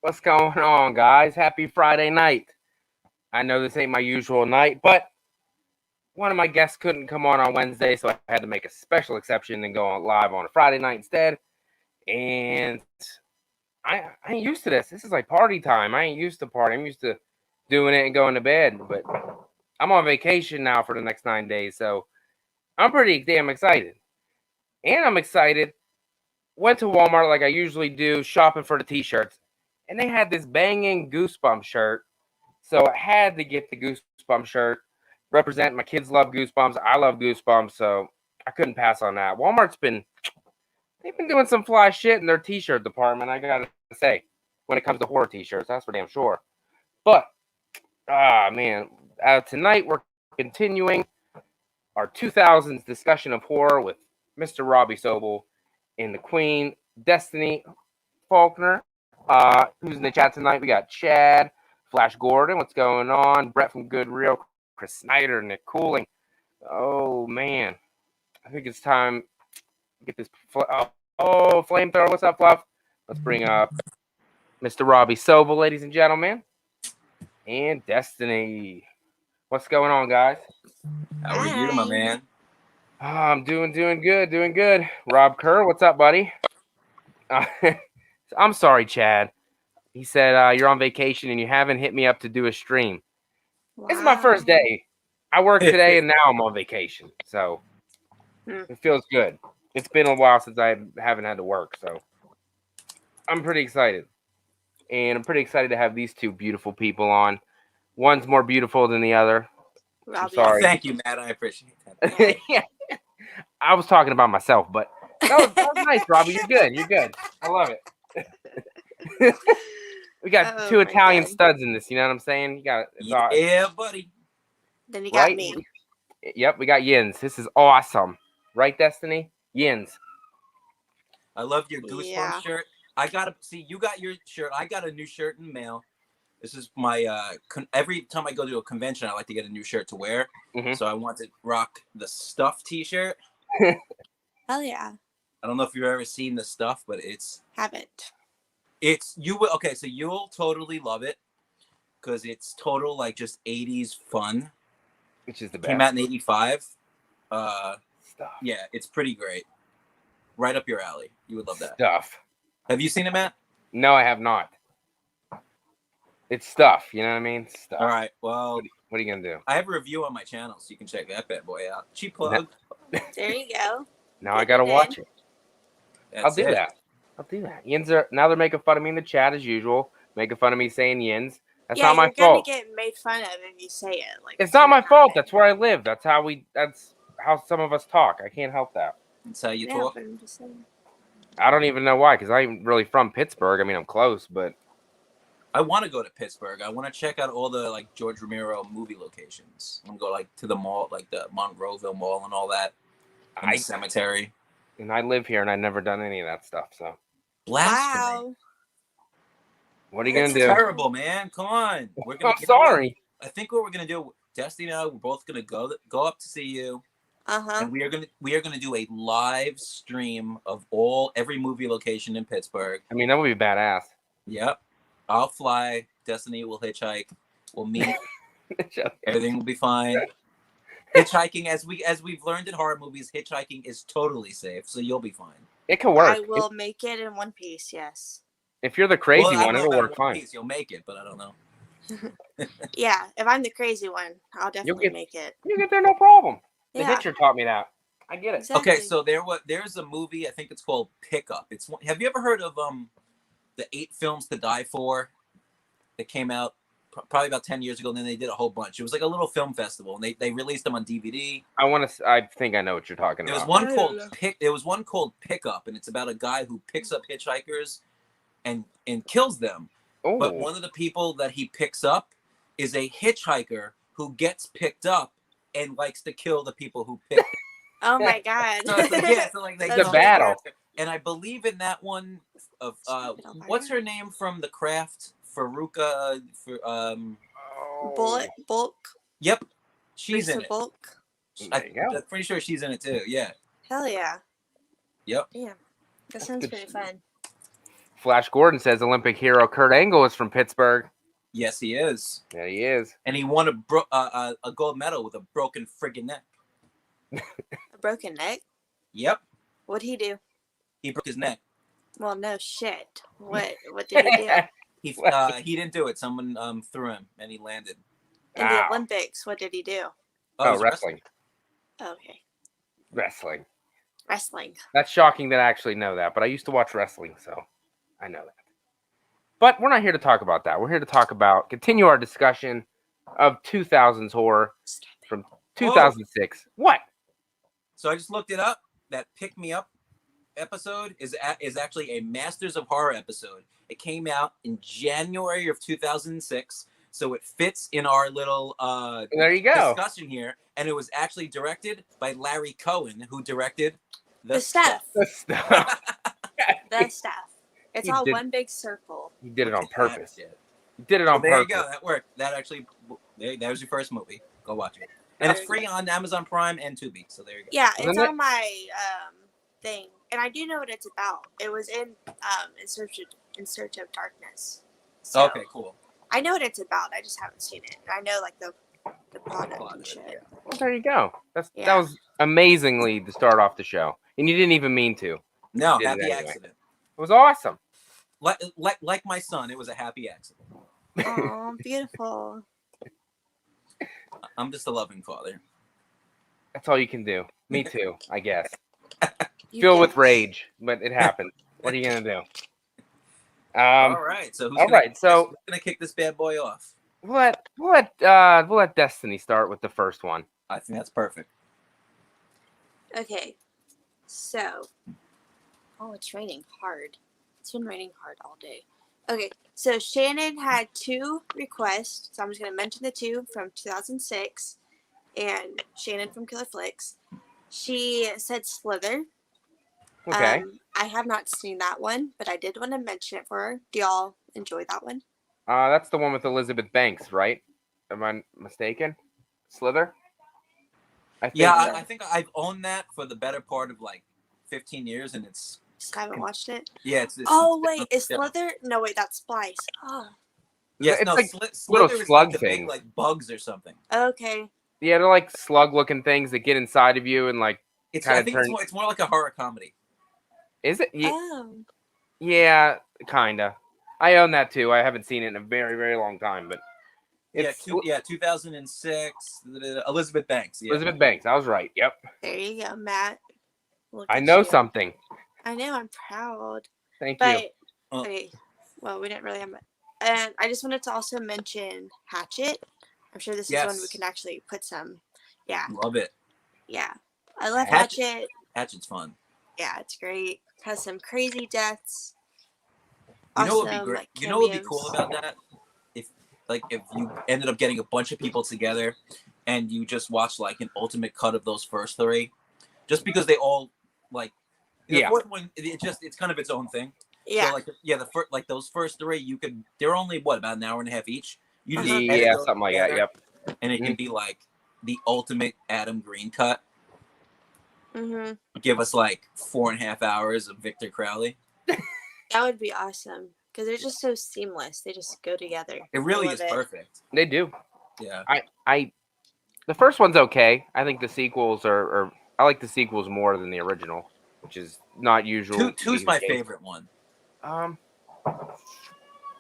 What's going on, guys? Happy Friday night. I know this ain't my usual night, but one of my guests couldn't come on Wednesday, so I had to make a special exception and go on live on a Friday night instead. And I ain't used to this. This is like party time. I ain't used to party. I'm used to doing it and going to bed, but I'm on vacation now for the next 9 days, so I'm pretty damn excited. And I'm excited. Went to Walmart like I usually do, shopping for the t-shirts. And they had this banging Goosebumps shirt. So I had to get the Goosebumps shirt. Represent my kids love Goosebumps. I love Goosebumps. So I couldn't pass on that. They've been doing some fly shit in their t-shirt department, I gotta say. When it comes to horror t-shirts, that's for damn sure. But, man. Tonight we're continuing our 2000s discussion of horror with Mr. Robby Sobel and the Queen, Destiny Faulkner. Who's in the chat tonight? We got Chad, Flash Gordon, what's going on? Brett from Good Real, Chris Snyder, Nick Cooling. Oh, man. I think it's time to get this. Flamethrower, what's up, Fluff? Let's bring up Mr. Robby Sobel, ladies and gentlemen. And Destiny. What's going on, guys? How are you, my man? I'm doing good. Rob Kerr, what's up, buddy? I'm sorry, Chad. He said you're on vacation and you haven't hit me up to do a stream. Wow. This is my first day. I work today and now I'm on vacation. So it feels good. It's been a while since I haven't had to work. So I'm pretty excited. And I'm pretty excited to have these two beautiful people on. One's more beautiful than the other. I'm sorry. Thank you, Matt. I appreciate that. Yeah. I was talking about myself, but that was nice, Robby. You're good. I love it. We got two Italian studs in this, you know what I'm saying? You got yeah, buddy. Then you got me. Yep, we got Yins. This is awesome. Right, Destiny? Yins. I love your Goosebumps shirt. You got your shirt. I got a new shirt in the mail. This is my every time I go to a convention, I like to get a new shirt to wear. Mm-hmm. So I want to rock the Stuff t-shirt. Hell yeah. I don't know if you've ever seen the Stuff, but haven't. So you'll totally love it because it's total like just 80s fun. Which is the best. Came out in 85. Stuff. Yeah, it's pretty great. Right up your alley. You would love that. Stuff. Have you seen it, Matt? No, I have not. It's Stuff, you know what I mean? Stuff. All right, well. What are you going to do? I have a review on my channel, so you can check that bad boy out. Cheap plug. There you go. Now I got to watch it. I'll do that. Yins they're making fun of me in the chat as usual, making fun of me saying Yins. That's not my fault. You're gonna get made fun of if you say it. Like it's not my fault. That's where I live. That's how some of us talk. I can't help that. That's how you talk. I don't even know why, because I ain't really from Pittsburgh. I mean, I'm close, but I want to go to Pittsburgh. I want to check out all the like George Romero movie locations. I want to go like to the mall, like the Monroeville Mall and all that. And the cemetery. And I live here, and I've never done any of that stuff. So blasphemy. Wow. What are you gonna do? Terrible, man. Come on. I'm sorry. I think what we're gonna do, Destiny and I, we're both gonna go up to see you. And we are gonna do a live stream of every movie location in Pittsburgh. I mean, that would be badass. Yep. I'll fly. Destiny will hitchhike. We'll meet. Everything will be fine. Hitchhiking, as we've learned in horror movies, hitchhiking is totally safe, so you'll be fine. It can work. I will make it in one piece. Yes. If you're the crazy one, it'll work fine. Piece, you'll make it, but I don't know. Yeah, if I'm the crazy one, I'll definitely make it. You get there no problem. The Yeah. Hitcher taught me that. I get it. Exactly. Okay, so there's a movie, I think it's called Pickup. Have you ever heard of the 8 Films to Die For? That came out probably about 10 years ago, and then they did a whole bunch. It was like a little film festival, and they released them on DVD. I think I know what you're talking about. There was one called Pickup, and it's about a guy who picks up hitchhikers and kills them. Ooh. But one of the people that he picks up is a hitchhiker who gets picked up and likes to kill the people who picked him. Oh my god. So like it's a battle. And I believe in that one of what's her name from The Craft? Faruka Bulk. Yep. She's in it. Bulk. I'm pretty sure she's in it too. Yeah. Hell yeah. Yep. Yeah. That sounds pretty fun. Flash Gordon says Olympic hero Kurt Angle is from Pittsburgh. Yes, he is. Yeah, he is. And he won a gold medal with a broken friggin' neck. A broken neck? Yep. What'd he do? He broke his neck. Well, no shit. What did he do? He didn't do it. Someone threw him and he landed. In the Olympics, what did he do? Oh, wrestling. Okay. Wrestling. That's shocking that I actually know that, but I used to watch wrestling, so I know that. But we're not here to talk about that. We're here to continue our discussion of 2000s horror from 2006. What? So I just looked it up. That Pick Me Up episode is actually a Masters of Horror episode. It came out in January of 2006, so it fits in our little there you go discussion here. And it was actually directed by Larry Cohen, who directed The Stuff. The Stuff. The Stuff. It's all one big circle. He did it on purpose. He did it on there purpose. There you go. That worked. That actually, that was your first movie. Go watch it. And it's free on Amazon Prime and Tubi. So there you go. Yeah, it's on my thing. And I do know what it's about. It was in In Search of Darkness. So okay, cool. I know what it's about. I just haven't seen it. I know like the plot and shit. Yeah. Well, there you go. That was amazingly to start off the show, and you didn't even mean to. No, happy accident. It was awesome. Like my son, it was a happy accident. Oh, beautiful. I'm just a loving father. That's all you can do. Me too, I guess. Filled with rage, but it happened. What are you gonna do? All right. So who's gonna kick this bad boy off? We'll let Destiny start with the first one. I think that's perfect. Okay. So, it's raining hard. It's been raining hard all day. Okay, so Shannon had 2 requests. So I'm just going to mention the 2 from 2006 and Shannon from Killer Flicks. She said Slither. Okay. I have not seen that one, but I did want to mention it for her. Do y'all enjoy that one? That's the one with Elizabeth Banks, right? Am I mistaken? Slither? I think I've owned that for the better part of like 15 years, and it's. I haven't watched it. Yeah, wait, is Slither? No, wait, that's Splice. Oh. Yes, it's no, like Slither little is slug like things, big, like bugs or something. Okay. Yeah, they're like slug-looking things that get inside of you and like. I think it's more like a horror comedy. Is it? Oh. Yeah, kinda. I own that too. I haven't seen it in a very, very long time, but. It's, 2006. Elizabeth Banks. Yeah. Elizabeth Banks. I was right. Yep. There you go, Matt. I know something. I know. I'm proud. Thank you. Okay. Well, we didn't really have. And I just wanted to also mention Hatchet. I'm sure this is one we can actually put some. Yeah. Love it. Yeah. I love Hatchet. Hatchet's fun. Yeah, it's great. Has some crazy deaths. You know what would be great? You know what would be cool about that? If you ended up getting a bunch of people together and you just watched like an ultimate cut of those first 3, just because they all like the fourth one, it's kind of its own thing. Yeah. So those first 3 they're only about an hour and a half each, You just Yeah, something like that. Yep. And it can be like the ultimate Adam Green cut. Mm-hmm. Give us like 4.5 hours of Victor Crowley. That would be awesome because they're just so seamless. They just go together. It really is perfect. They do. Yeah. The first one's okay. I think the sequels are I like the sequels more than the original, which is not usual. Two's my favorite one. I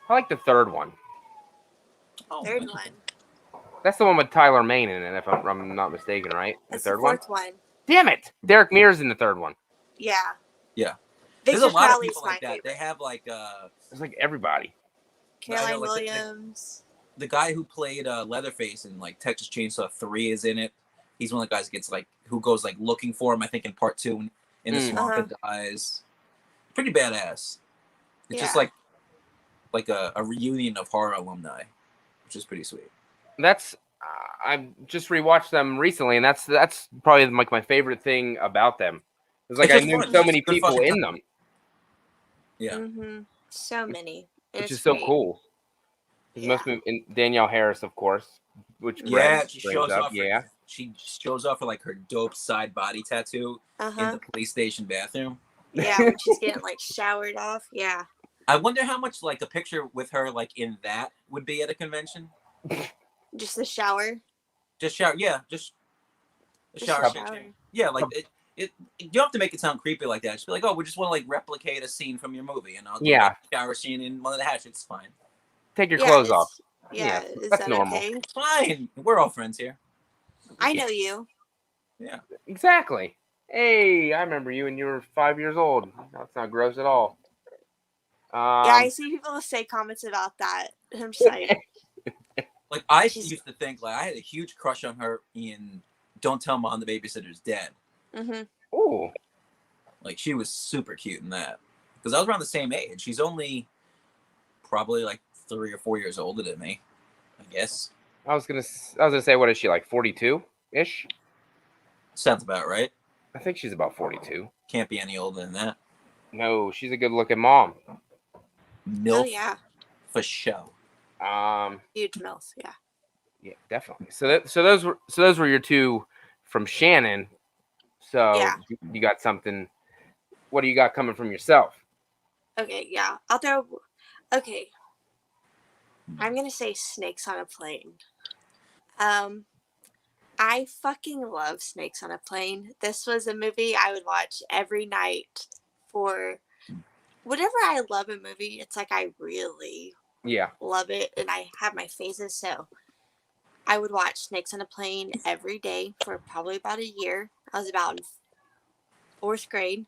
like the third one. Third one. That's the one with Tyler Mane in it, if I'm not mistaken, right? That's the fourth one. Damn it! Derek Mears in the third one. Yeah. Yeah. There's a lot of people like that. Favorite. They have like it's like everybody. Caroline Williams. The guy who played Leatherface in like Texas Chainsaw 3 is in it. He's one of the guys who gets like who goes like looking for him. I think in part 2 in the swamp and dies. Pretty badass. It's just like a reunion of horror alumni, which is pretty sweet. That's I just rewatched them recently, and that's probably like my favorite thing about them. It's like I knew so many people in them. Yeah. Mm-hmm. So many. Which is so cool. Most of and Danielle Harris, of course, which she shows off. She shows off for like her dope side body tattoo in the police station bathroom. Yeah, when she's getting like showered off. Yeah. I wonder how much like a picture with her like in that would be at a convention. Just the shower. Just shower. Yeah, just a shower picture. Yeah, like you don't have to make it sound creepy like that. Just be like, oh, we just want to like replicate a scene from your movie, and I'll do a shower scene in one of the hatchets. It's fine. Take your clothes off. Yeah, that's normal. Okay? It's fine. We're all friends here. I know you. Yeah. Exactly. Hey, I remember you when you were 5 years old. That's not gross at all. Yeah, I see people say comments about that. I'm just like, like I used to think like I had a huge crush on her in Don't Tell Mom the Babysitter's Dead. Mm-hmm. Ooh. Like she was super cute in that because I was around the same age. She's only probably like 3 or 4 years older than me, I guess. I was gonna say, what is she, like 42-ish? Sounds about right. I think she's about 42. Can't be any older than that. No, she's a good-looking mom. MILF. Oh yeah. For show. Huge MILF, yeah. Yeah, definitely. So those were your two from Shannon. So you got something. What do you got coming from yourself? Okay, yeah. I'll throw. Okay. I'm gonna say Snakes on a Plane. I fucking love Snakes on a Plane. This was a movie I would watch every night for whenever I love a movie. It's like I really love it, and I have my phases. So I would watch Snakes on a Plane every day for probably about a year. I was about in 4th grade.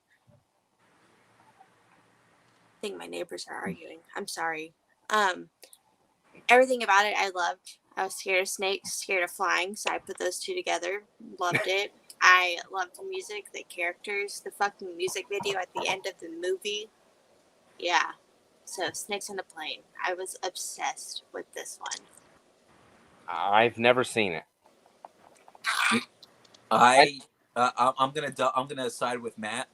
I think my neighbors are arguing. I'm sorry. Everything about it I loved. I was scared of snakes, scared of flying, so I put those two together. Loved it. I loved the music, the characters, the fucking music video at the end of the movie. Yeah. So Snakes on a Plane. I was obsessed with this one. I've never seen it. I'm gonna side with Matt.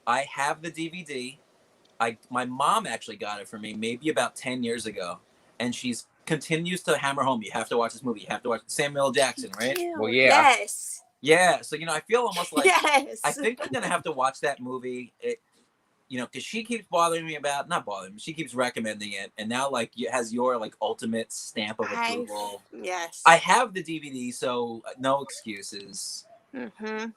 I have the DVD. My mom actually got it for me maybe about 10 years ago, and she's continues to hammer home. You have to watch this movie. You have to watch Samuel L. Jackson, right? Well, yeah. Yes. Yeah. So I feel almost like yes. I think I'm gonna have to watch that movie. Because she keeps bothering me about not bothering me. She keeps recommending it, and now like it has your like ultimate stamp of approval. Yes. I have the DVD, so no excuses. Mm-hmm.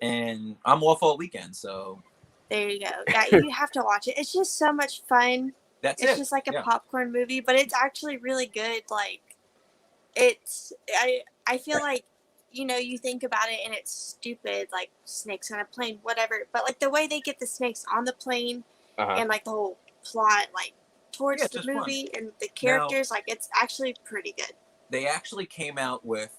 And I'm off all weekend, so. There you go. Yeah, you have to watch it. It's just so much fun. It's just like a popcorn movie, but it's actually really good. Like, I feel like, you think about it and it's stupid, like snakes on a plane, whatever. But like the way they get the snakes on the plane and like the whole plot, like towards the movie and the characters, like it's actually pretty good. They actually came out with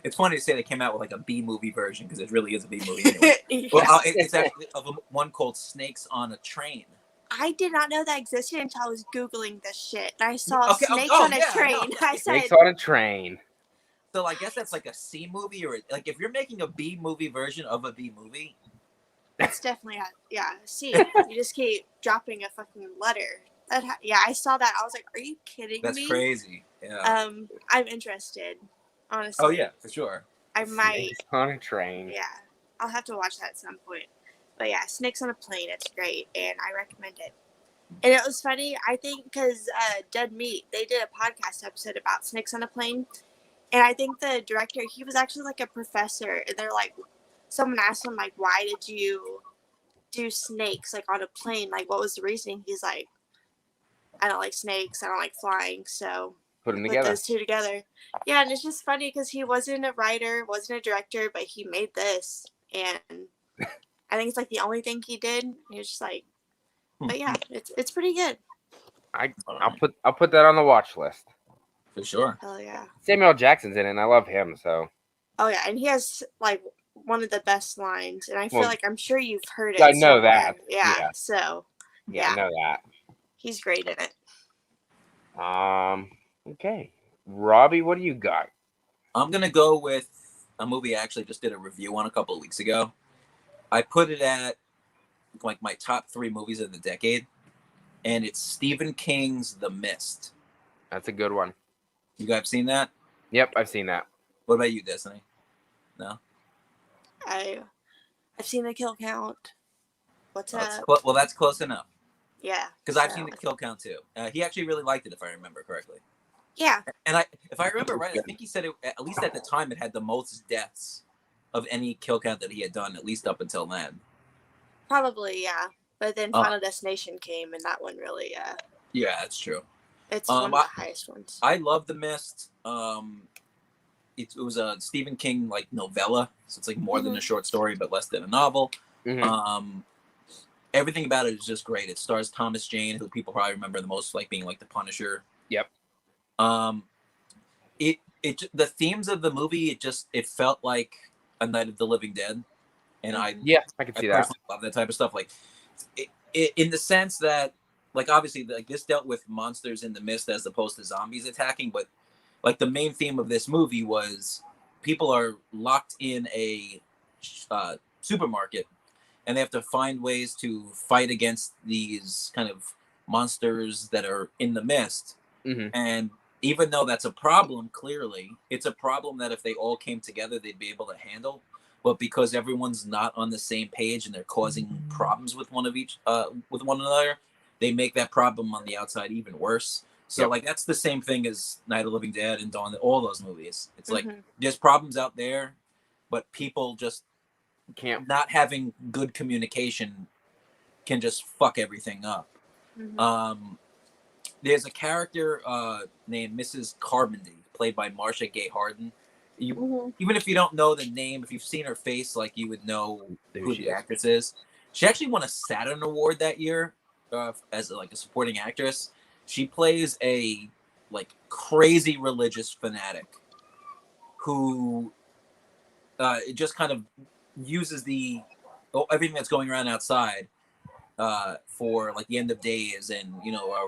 it's funny to say they came out with like a B movie version because it really is a B movie anyway. Well, it's actually one called Snakes on a Train. I did not know that existed until I was Googling this shit. And I saw Snakes on a Train. I said, Snakes on a Train. So I guess that's like a C movie, or like if you're making a B movie version of a B movie. That's definitely C. You just keep dropping a fucking letter. Yeah, I saw that. I was like, "Are you kidding That's me?" crazy. Yeah. I'm interested. Honestly. Oh yeah, for sure. I might. Snakes on a train. Yeah, I'll have to watch that at some point. But yeah, Snakes on a Plane. It's great, and I recommend it. And it was funny, I think, because Dead Meat, they did a podcast episode about Snakes on a Plane. And I think the director, he was actually like a professor. And they're like, someone asked him, like, why did you do snakes, like, on a plane? Like, what was the reasoning? He's like, I don't like snakes. I don't like flying. So Put them put together. those two together. Yeah, and it's just funny because he wasn't a writer, wasn't a director, but he made this. And I think it's like the only thing he did. He was just like, but yeah, it's pretty good. I'll put that on the watch list. For sure. Hell yeah. Samuel Jackson's in it, and I love him. So. Oh yeah, and he has like one of the best lines, and I feel like I'm sure you've heard it. I know somewhere. that. Yeah. So. Yeah, I know that. He's great in it. Okay, Robby, what do you got? I'm gonna go with a movie I actually just did a review on a couple of weeks ago. I put it at like my top 3 movies of the decade, and it's Stephen King's The Mist. That's a good one. You guys seen that? Yep, I've seen that. What about you, Destiny? No. I've seen the kill count. What's up? Well, that's close enough. Yeah. Because I've seen the kill count too. He actually really liked it, if I remember correctly. Yeah. And if I remember right, I think he said it, at least at the time, it had the most deaths of any kill count that he had done, at least up until then. Probably, yeah. But then Final Destination came, and that one really, yeah, that's true. It's one of the highest ones. I love The Mist. It was a Stephen King like novella, so it's like more than a short story, but less than a novel. Everything about it is just great. It stars Thomas Jane, who people probably remember the most, like being like the Punisher. Yep. The themes of the movie, it felt like a Night of the Living Dead, and I can see that. Love that type of stuff. Like, in the sense that, like, obviously, like this dealt with monsters in the mist as opposed to zombies attacking, but like the main theme of this movie was people are locked in a supermarket, and they have to find ways to fight against these kind of monsters that are in the mist. And even though that's a problem, clearly, it's a problem that if they all came together, they'd be able to handle. But because everyone's not on the same page and they're causing problems with one another, they make that problem on the outside even worse. So like that's the same thing as Night of the Living Dead and Dawn, all those movies. It's like there's problems out there, but people just not having good communication can just fuck everything up. There's a character named Mrs. Carmody, played by Marcia Gay Harden. Even if you don't know the name, if you've seen her face, like you would know who the actress is. She actually won a Saturn Award that year as a supporting actress. She plays a like crazy religious fanatic who just kind of uses everything that's going around outside for like the end of days, and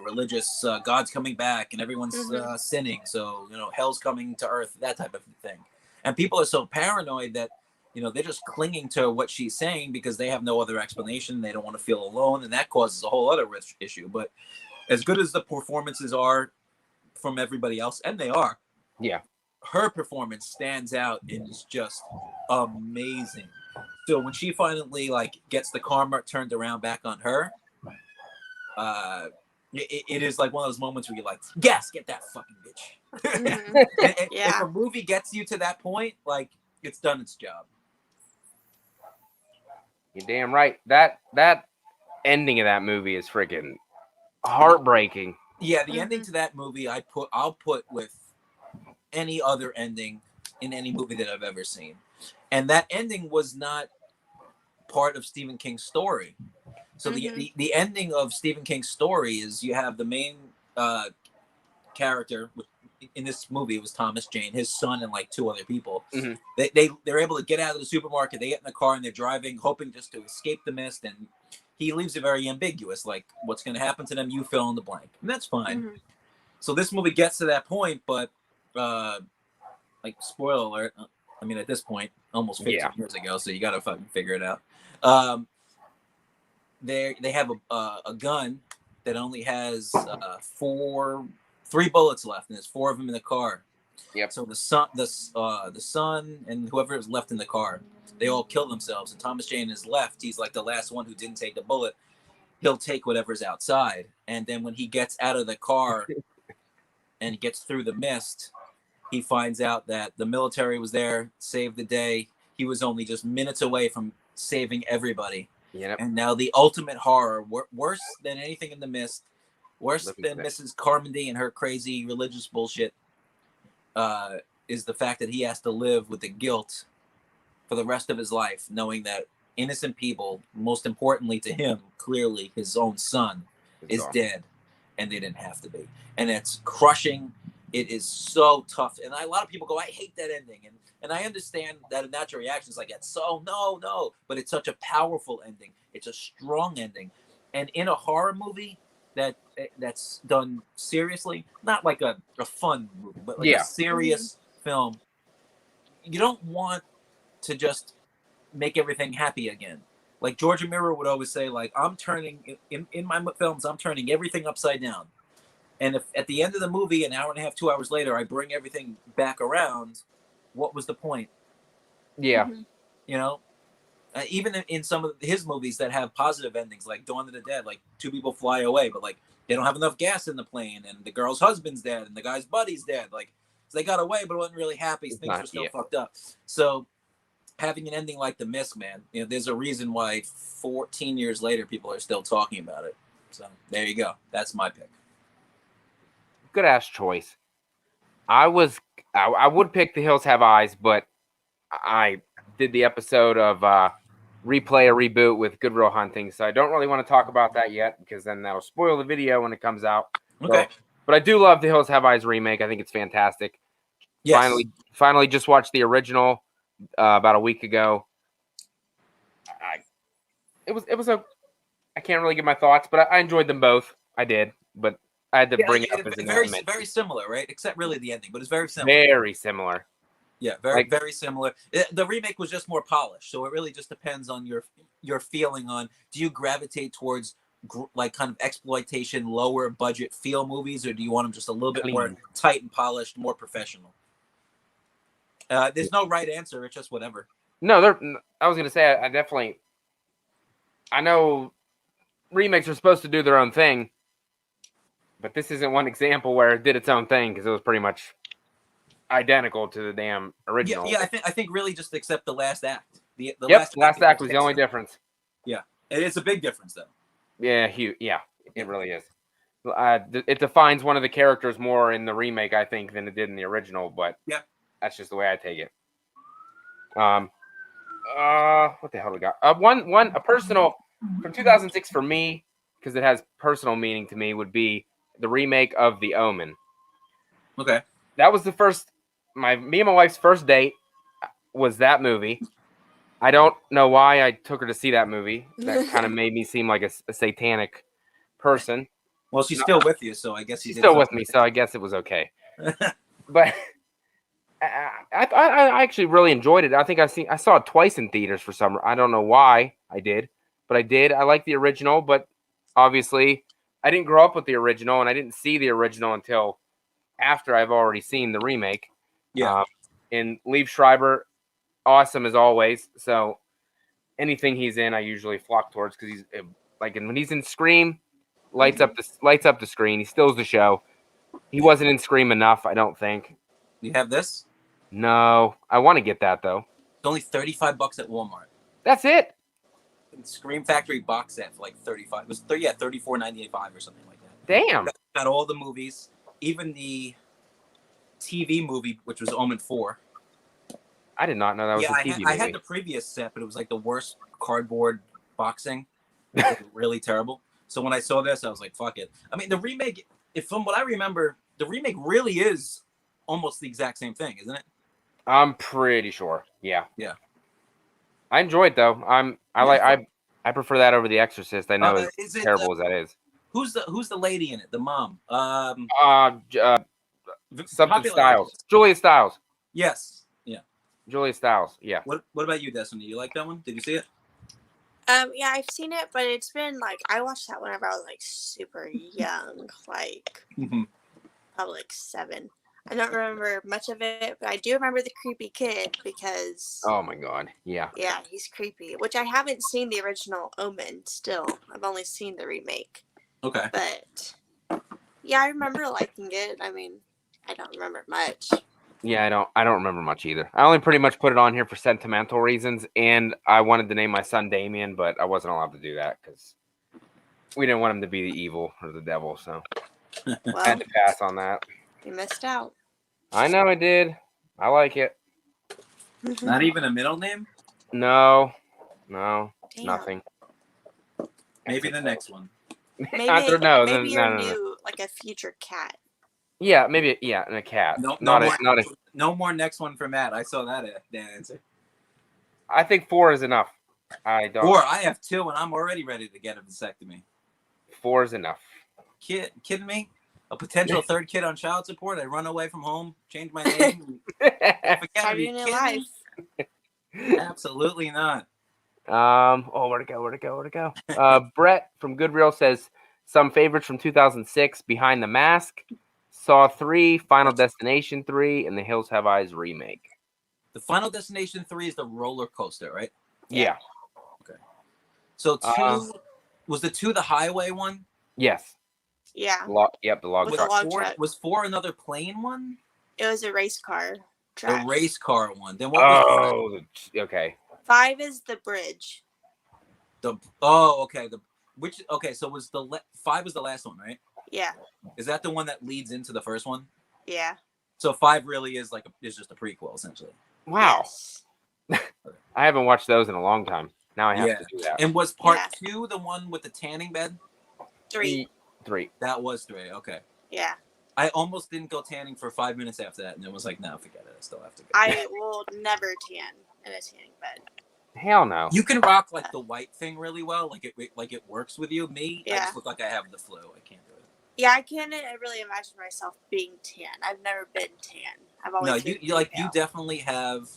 religious God's coming back and everyone's sinning, so hell's coming to earth, that type of thing. And people are so paranoid that they're just clinging to what she's saying because they have no other explanation. They don't want to feel alone, and that causes a whole other issue. But as good as the performances are from everybody else, and they are, her performance stands out and is just amazing. So when she finally gets the karma turned around back on her, it is like one of those moments where you're like, yes, get that fucking bitch. If a movie gets you to that point, it's done its job. You're damn right. That ending of that movie is freaking heartbreaking. Yeah, the ending to that movie I'll put with any other ending in any movie that I've ever seen. And that ending was not part of Stephen King's story. So the ending of Stephen King's story is you have the main character in this movie. It was Thomas Jane, his son, and 2 other people. They're able to get out of the supermarket. They get in the car and they're driving, hoping just to escape the mist. And he leaves it very ambiguous, like what's going to happen to them. You fill in the blank, and that's fine. So this movie gets to that point, but spoiler alert. I mean, at this point, almost 15 years ago, so you got to fucking figure it out. They have a gun that only has 3 bullets left, and there's 4 of them in the car. Yep. So the son, and whoever is left in the car, they all kill themselves. And Thomas Jane is left. He's like the last one who didn't take the bullet. He'll take whatever's outside, and then when he gets out of the car and gets through the mist, he finds out that the military was there, saved the day. He was only just minutes away from saving everybody. Yep. And now the ultimate horror, worse than anything in the mist, worse than Mrs. Carmody and her crazy religious bullshit, is the fact that he has to live with the guilt for the rest of his life, knowing that innocent people, most importantly to him, clearly his own son, is dead, and they didn't have to be. And it's crushing. It is so tough. And a lot of people go, I hate that ending. And I understand that a natural reaction is like, that's so no. But it's such a powerful ending. It's a strong ending. And in a horror movie that's done seriously, not like a fun movie, but like a serious film, you don't want to just make everything happy again. Like George Miller would always say, like, I'm turning, in my films, I'm turning everything upside down. And if at the end of the movie, an hour and a half, 2 hours later, I bring everything back around, what was the point? Yeah. Mm-hmm. You know, even in some of his movies that have positive endings, like Dawn of the Dead, like 2 people fly away, but like they don't have enough gas in the plane, and the girl's husband's dead, and the guy's buddy's dead. Like, so they got away, but wasn't really happy. Things were still fucked up. So having an ending like The Mist, man, you know, there's a reason why 14 years later people are still talking about it. So there you go. That's my pick. Good ass choice. I would pick The Hills Have Eyes, but I did the episode of Replay or Reboot with Good Will Hunting, so I don't really want to talk about that yet because then that'll spoil the video when it comes out. Okay. So, but I do love The Hills Have Eyes remake. I think it's fantastic. Yes. Finally just watched the original about a week ago. It was I can't really give my thoughts, but I enjoyed them both. I did, but I had to bring it up as an very similar, right? Except really the ending, but it's very similar. Very similar. Yeah, very similar. The remake was just more polished, so it really just depends on your feeling on, do you gravitate towards like kind of exploitation, lower budget feel movies, or do you want them just a little bit more tight and polished, more professional? There's no right answer. It's just whatever. No, I was going to say, I know remakes are supposed to do their own thing, but this isn't one example where it did its own thing because it was pretty much identical to the damn original. Yeah, I think really just accept the last act. The last act was the only difference. Yeah, it's a big difference though. Yeah, it really is. It defines one of the characters more in the remake, I think, than it did in the original, but yeah, that's just the way I take it. What the hell do we got? A personal from 2006 for me, because it has personal meaning to me, would be the remake of The Omen. Okay. That was the first, me and my wife's first date was that movie. I don't know why I took her to see that movie. That kind of made me seem like a satanic person. Well, she's still with you, so I guess she's still with me, so I guess it was okay. But I actually really enjoyed it. I think I saw it twice in theaters for some. I don't know why I did, but I did. I like the original, but obviously I didn't grow up with the original, and I didn't see the original until after I've already seen the remake. Yeah. And Liev Schreiber, awesome as always. So anything he's in, I usually flock towards because he's like, and when he's in Scream, lights up the screen. He steals the show. He wasn't in Scream enough, I don't think. You have this? No, I want to get that though. It's only $35 at Walmart. That's it. Scream Factory box set for like $35. It was $34.95 or something like that. Damn. Got all the movies, even the TV movie, which was Omen 4. I did not know that was a TV movie. I had the previous set, but it was like the worst cardboard boxing. It was really terrible. So when I saw this, I was like, fuck it. I mean, the remake, from what I remember, the remake really is almost the exact same thing, isn't it? I'm pretty sure. Yeah. Yeah. I enjoy it though. I prefer that over The Exorcist. I know as terrible as that is. Who's the lady in it? The mom. Something Styles. Julia Stiles. Yes. Yeah. Julia Stiles. Yeah. What about you, Destiny? You like that one? Did you see it? Yeah, I've seen it, but it's been like I watched that whenever I was like super young, like probably like 7. I don't remember much of it, but I do remember the creepy kid because Oh my god, yeah. yeah, he's creepy. Which I haven't seen the original Omen still. I've only seen the remake. Okay. But yeah, I remember liking it. I mean, I don't remember much. Yeah, I don't remember much either. I only pretty much put it on here for sentimental reasons, and I wanted to name my son Damien, but I wasn't allowed to do that because we didn't want him to be the evil or the devil, so I Well, had to pass on that. you missed out. I know I did. I like it. Not even a middle name? No, Damn. nothing. Maybe the next one. Maybe, no, maybe no, your no. new, like a future cat. Yeah, maybe. Yeah, and a cat. No more next one for Matt. I saw that answer. I think 4 is enough. I don't. 4. I have 2, and I'm already ready to get a vasectomy. 4 is enough. Kidding me? A potential 3rd kid on child support. I run away from home, change my name. Start a new life. Absolutely not. Where'd it go? Brett from Good Reel says some favorites from 2006: Behind the Mask, Saw 3, Final Destination 3, and The Hills Have Eyes remake. The Final Destination 3 is the roller coaster, right? Yeah. Okay. So 2 was the 2 the highway one? Yes. Yeah. The log With truck. a log truck. Was 4 another plane one? It was a race car track. The race car one. Then what was okay. 5 is the bridge. Okay. So was 5 was the last one, right? Yeah. Is that the one that leads into the first one? Yeah. So 5 really is is just a prequel essentially. Wow. Yes. I haven't watched those in a long time. Now I have to do that. And was part 2 the one with the tanning bed? 3. 3. That was 3. Okay. Yeah. I almost didn't go tanning for 5 minutes after that, and then was like, no, forget it. I still have to go. I will never tan in a tanning bed. Hell no. You can rock like the white thing really well, like it works with you. Me, I just look like I have the flu. I can't do it. Yeah, I can't really imagine myself being tan. I've never been tan. I've always you you definitely have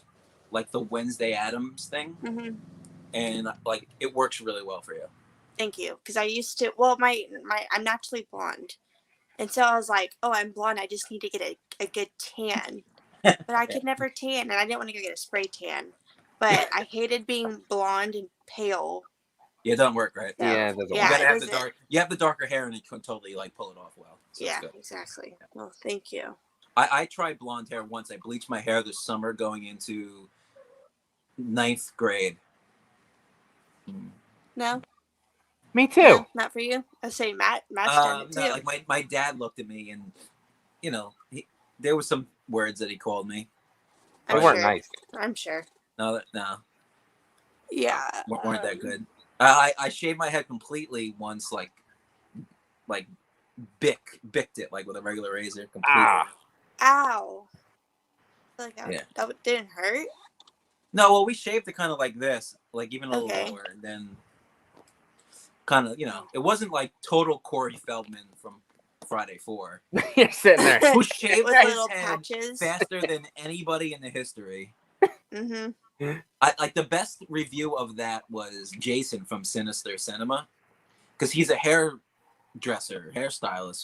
like the Wednesday Addams thing, and like it works really well for you. Thank you, because I used to. Well, I'm naturally blonde, and so I was like, oh, I'm blonde. I just need to get a good tan, but I could never tan, and I didn't want to go get a spray tan. But I hated being blonde and pale. Yeah, it doesn't work, right? So, yeah, it doesn't You work. gotta have you have the darker hair, and you can totally like pull it off well. So yeah, exactly. Well, thank you. I tried blonde hair once. I bleached my hair this summer going into 9th grade. No. Me too. No, not for you. I say Matt's done it too. No, like my dad looked at me, and there was some words that he called me. They weren't nice. I'm sure. No. Yeah. Weren't that good. I shaved my head completely once, like bicked it like with a regular razor completely. Ow. I feel like that didn't hurt. No, well, we shaved it kind of like this, like even a little lower, and then kind of, it wasn't like total Corey Feldman from Friday 4. You're sitting there. Who shaved with his little head patches faster than anybody in the history. Mm-hmm. Like the best review of that was Jason from Sinister Cinema, because he's a hairstylist,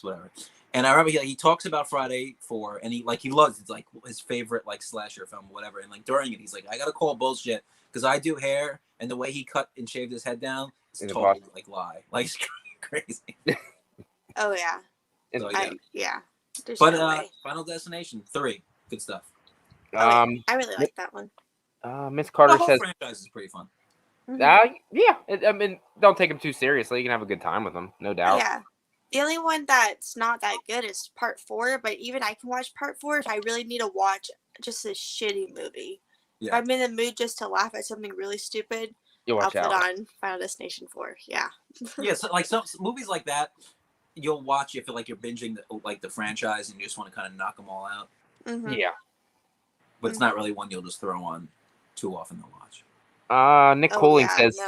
whatever. And I remember he talks about Friday 4, and he loves it's like his favorite like slasher film, whatever. And like during it, he's like, I gotta call bullshit because I do hair, and the way he cut and shaved his head down is totally like lie, like it's crazy. Oh yeah. So, yeah. There's But no way. Final Destination 3, good stuff. I really like that one. Miss Carter The whole says, franchise is pretty fun. yeah. I mean, don't take them too seriously. You can have a good time with them, no doubt. Yeah. The only one that's not that good is part 4, but even I can watch part 4 if I really need to watch just a shitty movie. Yeah. If I'm in the mood just to laugh at something really stupid, I'll put on Final Destination 4. Yeah. Yeah, so like some movies like that, you'll watch if like you're binging the franchise and you just want to kind of knock them all out. Mm-hmm. Yeah. But it's not really one you'll just throw on too often to watch. Nick Cooling says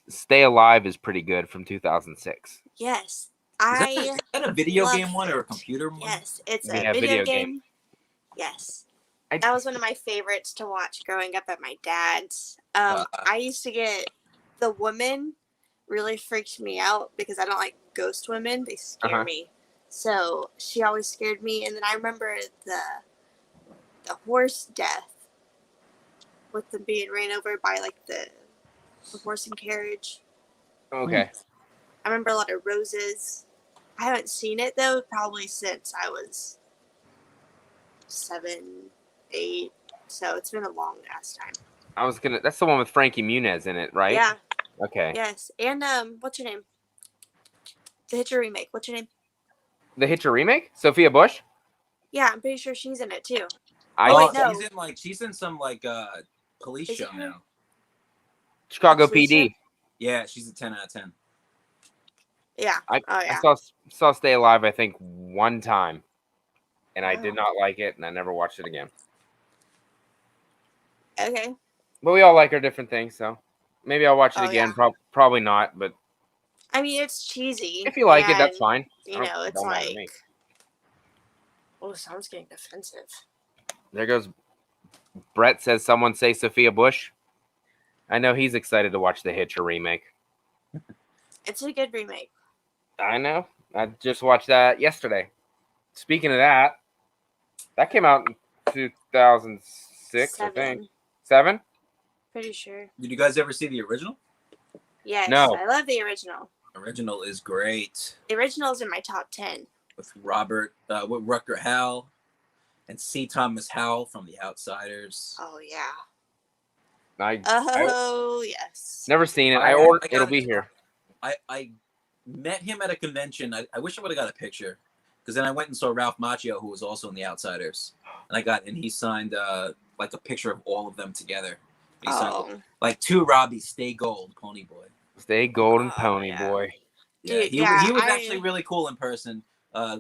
Stay Alive is pretty good from 2006. Yes. Is that a video game one or a computer one? Yes, it's a video game. Yes. That was one of my favorites to watch growing up at my dad's. I used to get the woman really freaked me out because I don't like ghost women. They scare me. So she always scared me. And then I remember the horse death with them being ran over by like the horse and carriage. Okay. I remember a lot of roses. I haven't seen it though, probably since I was 7, 8. So it's been a long ass time. That's the one with Frankie Muniz in it, right? Yeah. Okay. Yes. And what's her name? The Hitcher remake. What's her name? The Hitcher remake? Sophia Bush? Yeah, I'm pretty sure she's in it too. She's in some police show now. Chicago PD. Yeah, she's a 10 out of 10. Yeah. I saw Stay Alive, I think, one time. And I did not like it, and I never watched it again. Okay. But we all like our different things, so maybe I'll watch it again. Yeah. Probably not, but I mean, it's cheesy. if you like it, that's fine. You know, it's like... Oh, sounds getting defensive. There goes... Brett says someone say Sophia Bush. I know he's excited to watch the Hitcher remake. It's a good remake. I know. I just watched that yesterday. Speaking of that came out in 2006, I think. 7? Pretty sure. Did you guys ever see the original? Yes. No. I love the original. Original is great. The original is in my top 10. With Rutger Hauer and C. Thomas Howell from The Outsiders. Oh, yeah. Yes. Never seen it. It'll be here. I met him at a convention. I wish I would have got a picture. Because then I went and saw Ralph Macchio, who was also in The Outsiders. And he signed like a picture of all of them together. He signed like 2 Robby, Stay Gold, Pony Boy. Stay Golden Pony Boy. Yeah, he was actually really cool in person.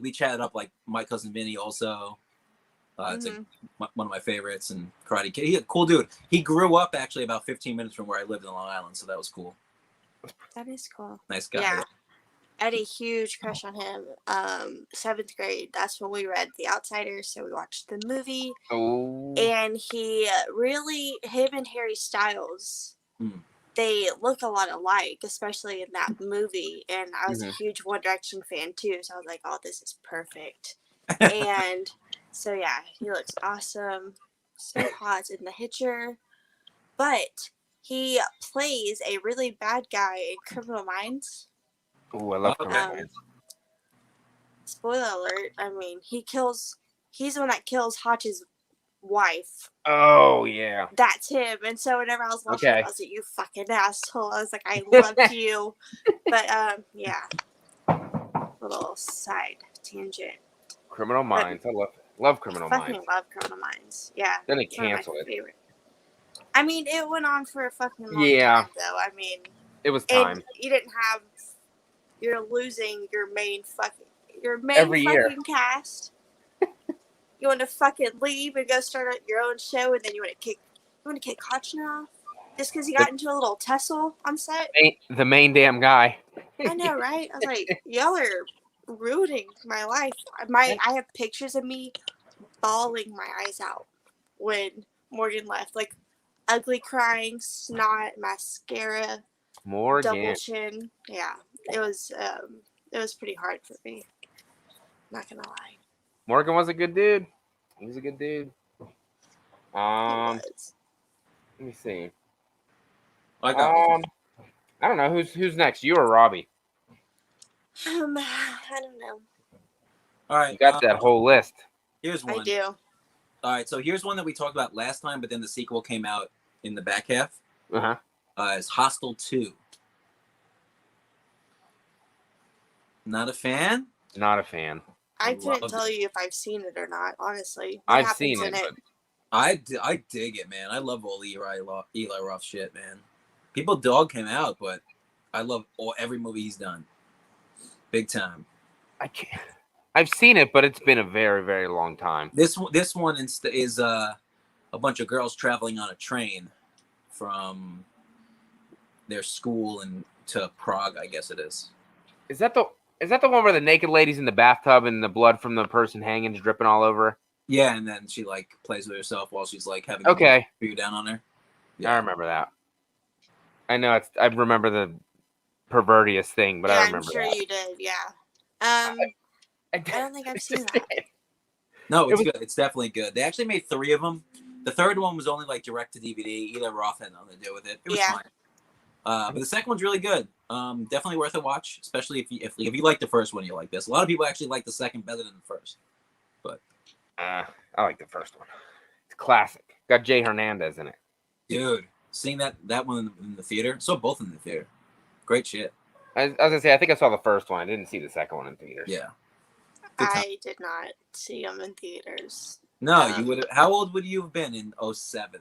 We chatted up like my cousin Vinny also. It's like one of my favorites, and Karate Kid. He's a cool dude. He grew up actually about 15 minutes from where I lived in Long Island, so that was cool. That is cool. Nice guy. Yeah. I had a huge crush on him. 7th grade, that's when we read The Outsiders, so we watched the movie. Oh. And him and Harry Styles, they look a lot alike, especially in that movie. And I was a huge One Direction fan too, so I was like, oh, this is perfect. And so yeah, he looks awesome, so hot in The Hitcher. But he plays a really bad guy in Criminal Minds. Oh, I love Criminal Minds. Spoiler alert, I mean, he's the one that kills Hotch's wife. Oh, yeah. That's him. And so whenever I was watching it, I was like, you fucking asshole. I was like, I love you. But, yeah. Little side tangent. Criminal Minds. I love Criminal Minds. I fucking love Criminal Minds. Yeah. Then they canceled it. I mean, it went on for a fucking long time, though. I mean, it was time. You didn't have... You're losing your main every year cast. You want to fucking leave and go start your own show, and then you want to kick Hotchin off just because he got into a little tussle on set. The main damn guy. I know, right? I was like, y'all are ruining my life. I have pictures of me bawling my eyes out when Morgan left, like ugly crying, snot, mascara, double chin. Yeah, it was pretty hard for me. Not gonna lie. Morgan was a good dude. He was a good dude. Let me see. I don't know who's next. You or Robby? I don't know. All right, you got that whole list. Here's one. I do. All right, so here's one that we talked about last time, but then the sequel came out in the back half. It's Hostel 2. Not a fan? Not a fan. I couldn't tell you if I've seen it or not, honestly. I've seen it. But... I dig it, man. I love all Eli Roth shit, man. People dog him out, but I love every movie he's done. Big time. I've seen it, but it's been a very, very long time. This one is a bunch of girls traveling on a train from their school to Prague, I guess it is. Is that the one where the naked lady's in the bathtub and the blood from the person hanging is dripping all over? Yeah, and then she like plays with herself while she's like having a view down on her. Yeah. I remember that. I know I remember the pervertiest thing, but I remember I'm sure that. you did. Yeah. I don't think I've seen that. No, it's good. It's definitely good. They actually made 3 of them. The third one was only like direct to DVD. Either Roth had nothing to do with it. It was fine. But the second one's really good. Definitely worth a watch, especially if you like the first one, you like this. A lot of people actually like the second better than the first. But I like the first one. It's classic. Got Jay Hernandez in it. Dude, seeing that one in the theater, saw both in the theater. Great shit. I was gonna say, I think I saw the first one. I didn't see the second one in theaters. Yeah. I did not see them in theaters. No, you would. How old would you have been in 07?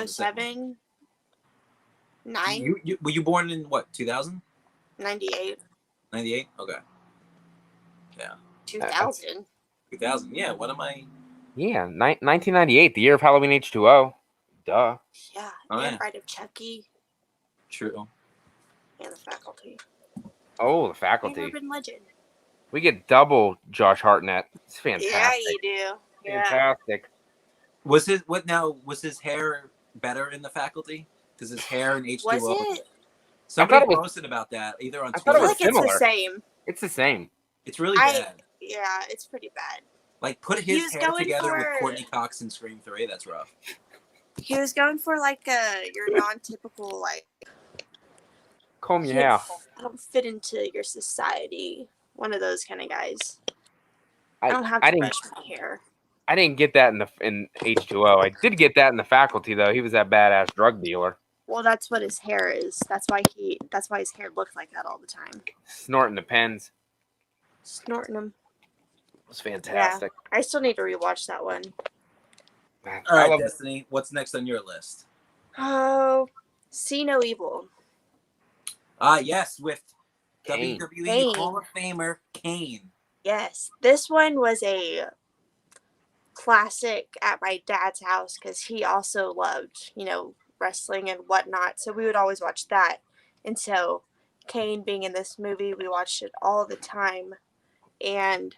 07? 9? Were you born in what? 2000? 98. 98? Okay. Yeah. 2000. 2000. Yeah. What am I? Yeah, 1998, the year of Halloween H2O. Duh. Yeah. Oh, and yeah. Bride of Chucky. True. And The Faculty. Oh, The Faculty. And Urban Legend. We get double Josh Hartnett. It's fantastic. Yeah, you do. Yeah. Fantastic. Was his hair better in The Faculty? Because his hair in H2O. Was it? Somebody posted about that either on Twitter. I feel like it's the same. It's the same. It's really bad. Yeah, it's pretty bad. Like, put his hair together with Courtney Cox in Scream 3. That's rough. He was going for like your non-typical like. Comb your hair. I don't fit into your society. One of those kind of guys. I don't have to brush my hair. I didn't get that in H2O. I did get that in The Faculty though. He was that badass drug dealer. Well, that's what his hair is. That's why his hair looked like that all the time. Snorting the pens. Snorting them. It was fantastic. Yeah, I still need to rewatch that one. All right, Destiny. What's next on your list? Oh, See No Evil. Yes, with Kane. WWE Hall of Famer Kane. Yes, this one was a classic at my dad's house because he also loved, wrestling and whatnot. So we would always watch that. And so Kane being in this movie, we watched it all the time. And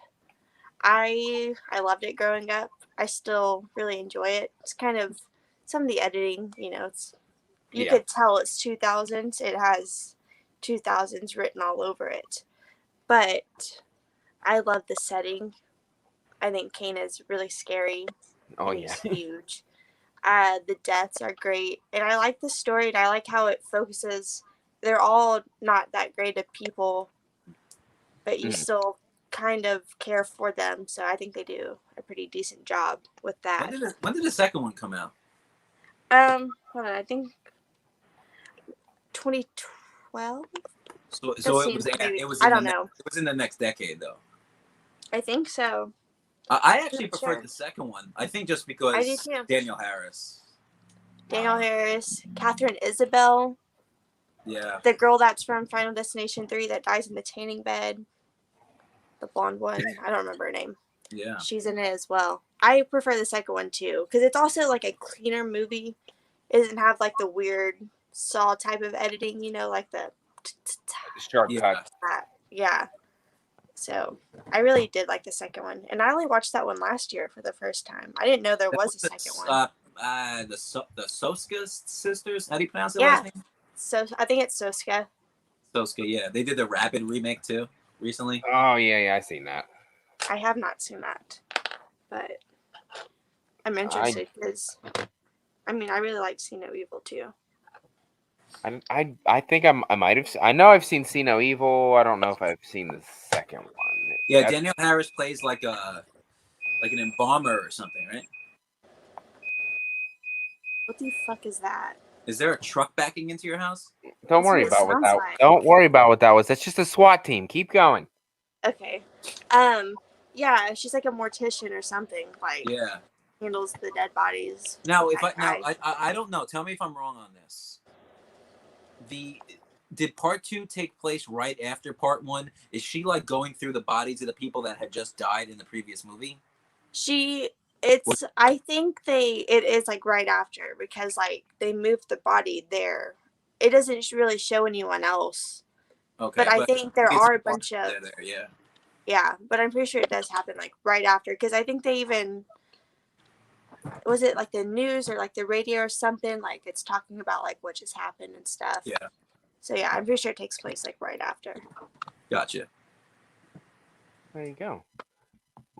I loved it growing up. I still really enjoy it. It's kind of some of the editing, you could tell it's 2000s. It has 2000s written all over it. But I love the setting. I think Kane is really scary. Oh, yeah. He's huge. The deaths are great. And I like the story, and I like how it focuses. They're all not that great of people, but you still kind of care for them. So I think they do a pretty decent job with that. When did the second one come out? Hold on, I think 2012. So it was. I don't know. It was in the next decade, though. I think so. I actually preferred the second one. I think just because I do too. Daniel Harris. Catherine Isabel. Yeah. The girl that's from Final Destination 3 that dies in the tanning bed. The blonde one. I don't remember her name. Yeah. She's in it as well. I prefer the second one too because it's also like a cleaner movie. It doesn't have like the weird Saw type of editing, like the shortcut. Yeah. So I really did like the second one, and I only watched that one last year for the first time. I didn't know there was a second one. The Soska sisters. How do you pronounce it? Yeah. Last name? So I think it's Soska. Soska, yeah. They did the Rapid remake too recently. Oh yeah, I seen that. I have not seen that, but I'm interested because I really like See No Evil too. I think I might have. I know I've seen See No Evil. I don't know if I've seen the second one. Yeah, Daniel Harris plays like an embalmer or something, right? What the fuck is that? Is there a truck backing into your house? Don't worry about what that. Don't worry about what that was. That's just a SWAT team. Keep going. Okay. Yeah, she's like a mortician or something. Like, yeah, handles the dead bodies. Now, I don't know. Tell me if I'm wrong on this. Did part 2 take place right after part 1? Is she like going through the bodies of the people that had just died in the previous movie? I think it is like right after because like they moved the body there. It doesn't really show anyone else. Okay. But I think there are a bunch of yeah. Yeah, but I'm pretty sure it does happen like right after because I think they even was it like the news or like the radio or something? Like it's talking about like what just happened and stuff. Yeah. So yeah, I'm pretty sure it takes place like right after. Gotcha. There you go.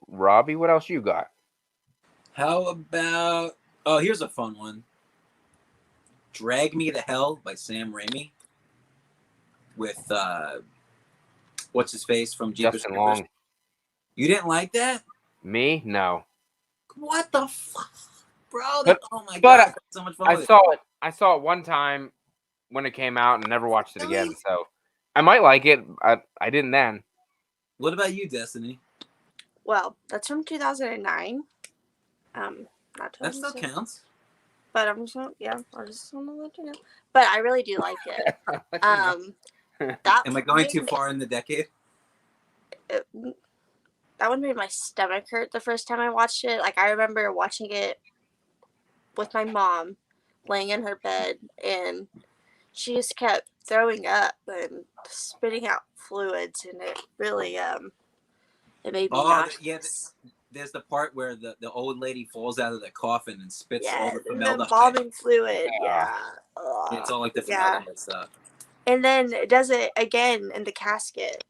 Robby, what else you got? How about? Oh, here's a fun one. Drag Me to Hell by Sam Raimi. With what's his face from Jeepers Justin Creepers. Long. You didn't like that? Me? No. What the fuck, bro? Oh my but god, I had so much fun with it. I saw it one time when it came out and never watched it again. So I might like it. I didn't then. What about you, Destiny? Well, that's from 2009. Not That still counts. But I'm just I'll just want to let you know. But I really do like it. That Am I going too far in the decade? That one made my stomach hurt the first time I watched it. Like I remember watching it with my mom, laying in her bed, and she just kept throwing up and spitting out fluids, and it really it made me nauseous. Yeah. There's the part where the old lady falls out of the coffin and spits all the formaldehyde. The embalming fluid, yeah. It's all like the formaldehyde stuff. And then it does it again in the casket.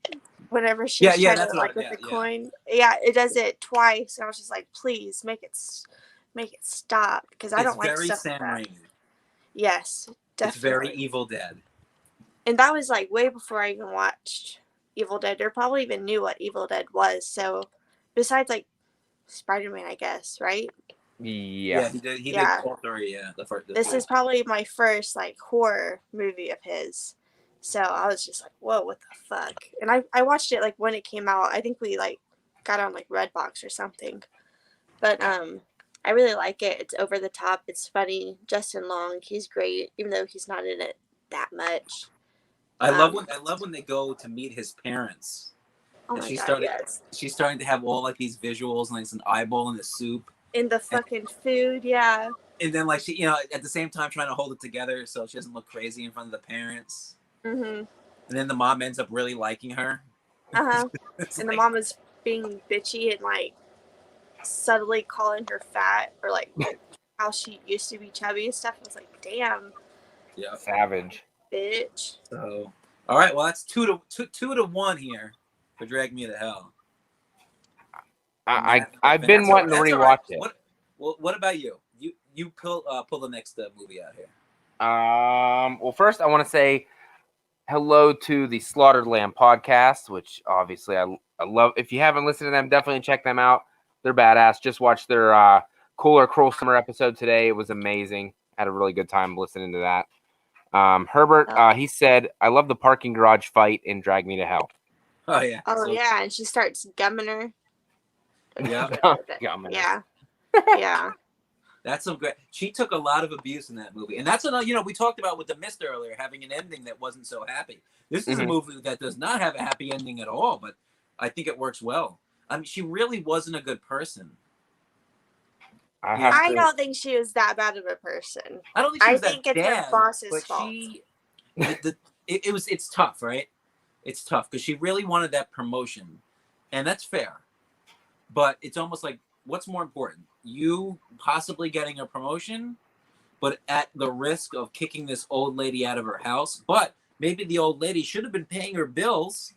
Whenever she's trying to like with the coin. Yeah, it does it twice. And I was just like, please make it stop. Because I don't like stuff Sam like that. Raimi. Yes, definitely. It's very Evil Dead. And that was like way before I even watched Evil Dead, or probably even knew what Evil Dead was. So besides like Spider-Man, I guess, right? Yeah. He did all three, This is probably my first like horror movie of his. So I was just like, whoa, what the fuck? And I watched it like when it came out. I think we like got on like Redbox or something. But I really like it. It's over the top. It's funny. Justin Long, he's great, even though he's not in it that much. I love when they go to meet his parents. Oh and my god, yes. She's starting to have all like these visuals, and it's an eyeball in the soup. In the fucking food, yeah. And then like she, at the same time trying to hold it together so she doesn't look crazy in front of the parents. Mm-hmm. And then the mom ends up really liking her. And the mom is being bitchy and like subtly calling her fat, or like how she used to be chubby and stuff. I was like, damn. Yeah. Savage. Bitch. So, all right. Well, that's 2-1 here for Drag Me to Hell. I've been wanting to rewatch it. What about you? You pull the next movie out here. Well, first I want to say hello to the Slaughtered Lamb podcast, which obviously I love. If you haven't listened to them, definitely check them out. They're badass. Just watched their Cooler Cruel Summer episode today. It was amazing. Had a really good time listening to that. Herbert, he said, I love the parking garage fight in Drag Me to Hell. Oh, yeah. Yeah, and she starts gumming her. Yeah. Yeah. That's some great. She took a lot of abuse in that movie, and that's another. We talked about with the Mist earlier having an ending that wasn't so happy. This is a movie that does not have a happy ending at all, but I think it works well. I mean, she really wasn't a good person. I don't think she was that bad of a person. I don't think she was that bad. It's her boss's fault. It's tough, right? It's tough because she really wanted that promotion, and that's fair. But it's almost like, what's more important? You possibly getting a promotion, but at the risk of kicking this old lady out of her house. But maybe the old lady should have been paying her bills,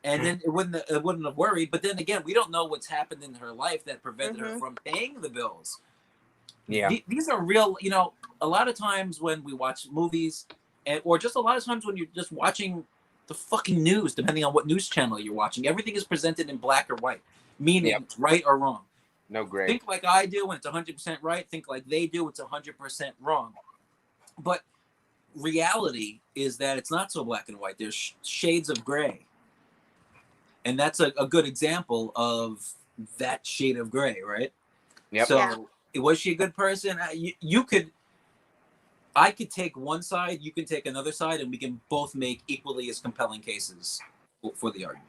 and then it wouldn't have worried. But then again, we don't know what's happened in her life that prevented her from paying the bills. Yeah, these are real. A lot of times when we watch movies, or just a lot of times when you're just watching the fucking news, depending on what news channel you're watching, everything is presented in black or white, meaning it's right or wrong. No gray. Think like I do when it's 100% right. Think like they do, it's 100% wrong. But reality is that it's not so black and white. There's shades of gray. And that's a good example of that shade of gray, right? Yep. So was she a good person? I could take one side, you can take another side, and we can both make equally as compelling cases for the argument.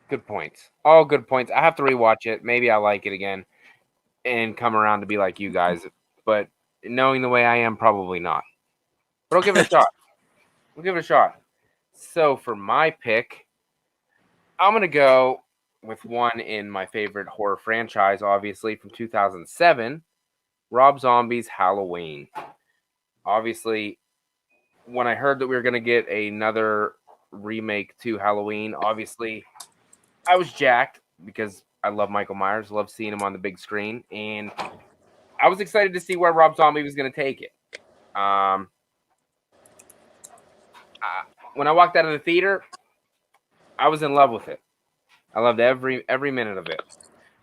Good points. All good points. I have to rewatch it. Maybe I'll like it again and come around to be like you guys. But knowing the way I am, probably not. But I'll give it a shot. We'll give it a shot. So for my pick, I'm going to go with one in my favorite horror franchise, obviously from 2007, Rob Zombie's Halloween. Obviously, when I heard that we were going to get another remake to Halloween, obviously, I was jacked because I love Michael Myers, love seeing him on the big screen, and I was excited to see where Rob Zombie was going to take it. When I walked out of the theater, I was in love with it. I loved every minute of it.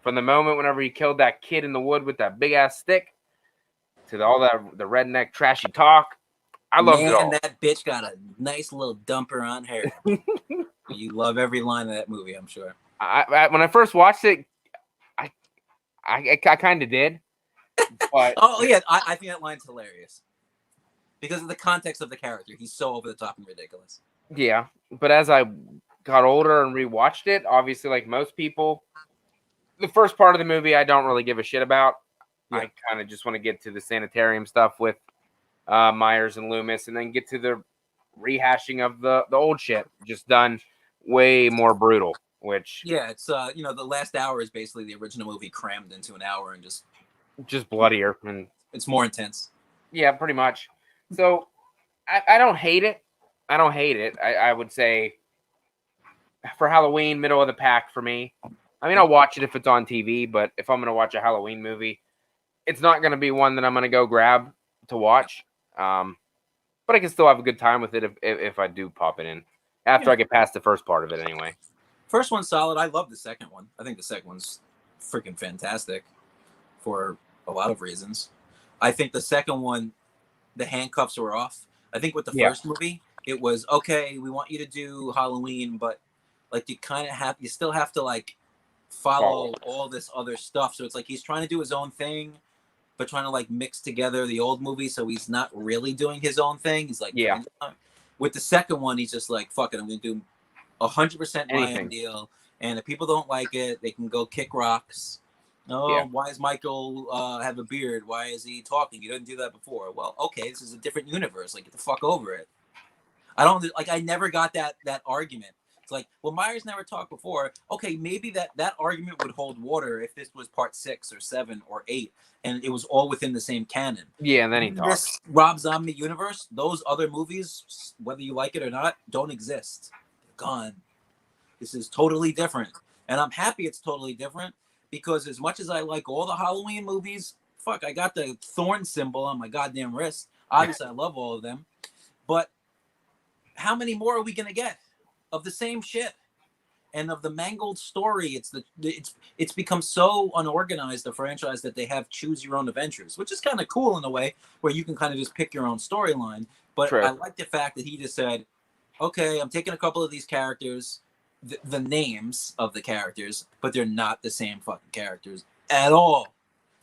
From the moment whenever he killed that kid in the wood with that big ass stick, to all the redneck trashy talk, I loved it all. Man, that bitch got a nice little dumper on her. You love every line of that movie, I'm sure. When I first watched it, I kind of did. But oh yeah, I think that line's hilarious because of the context of the character. He's so over the top and ridiculous. Yeah, but as I got older and rewatched it, obviously, like most people, the first part of the movie I don't really give a shit about. Yeah. I kind of just want to get to the sanitarium stuff with Myers and Loomis, and then get to the rehashing of the old shit, just done way more brutal. Which it's the last hour is basically the original movie crammed into an hour and just bloodier, and it's more intense. Yeah, pretty much. So I don't hate it. I would say for Halloween, middle of the pack for me. I mean, I'll watch it if it's on TV, but if I'm going to watch a Halloween movie, it's not going to be one that I'm going to go grab to watch. But I can still have a good time with it if I do pop it in after I get past the first part of it anyway. First one's solid. I love the second one. I think the second one's freaking fantastic for a lot of reasons. I think the second one, the handcuffs were off. I think with the first movie, it was, okay, we want you to do Halloween, but like you still have to like follow all this other stuff. So it's like he's trying to do his own thing, but trying to like mix together the old movie, so he's not really doing his own thing. He's like, with the second one, he's just like, fuck it, I'm gonna do 100% my own deal, and if people don't like it, they can go kick rocks. Why does Michael have a beard? Why is he talking? He didn't do that before. Well, okay, this is a different universe. Like, get the fuck over it. I never got that argument. It's like, well, Myers never talked before. Okay, maybe that argument would hold water if this was part 6 or 7 or 8, and it was all within the same canon. Yeah, and then he talks. This Rob Zombie universe, those other movies, whether you like it or not, don't exist. They're gone. This is totally different, and I'm happy it's totally different because as much as I like all the Halloween movies, fuck, I got the thorn symbol on my goddamn wrist. Obviously, I love all of them, but how many more are we gonna get of the same shit and of the mangled story? It's become so unorganized, a franchise, that they have choose your own adventures, which is kind of cool in a way where you can kind of just pick your own storyline. But I like the fact that he just said, okay, I'm taking a couple of these characters, the names of the characters, but they're not the same fucking characters at all.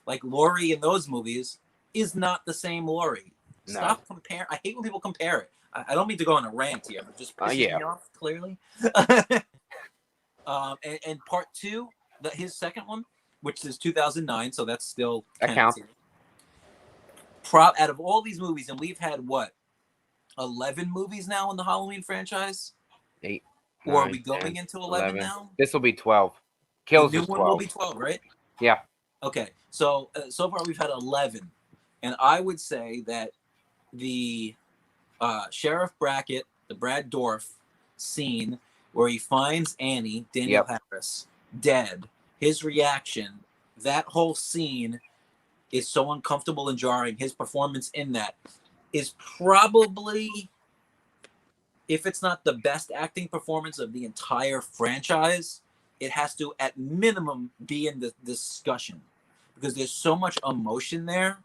Like Laurie in those movies is not the same Laurie. No. Stop comparing. I hate when people compare it. I don't mean to go on a rant here, but just pisses me off, clearly. And part 2, his second one, which is 2009, so that's still counts. Out of all these movies, and we've had, 11 movies now in the Halloween franchise? 8. Or 9, are we going into 11 now? This will be 12. Kills the new one 12. will be 12, right? Yeah. Okay, so far we've had 11. And I would say that the Sheriff Brackett, the Brad Dourif scene where he finds Annie, Danielle Harris, dead, his reaction, that whole scene is so uncomfortable and jarring. His performance in that is probably, if it's not the best acting performance of the entire franchise, it has to at minimum be in the discussion because there's so much emotion there.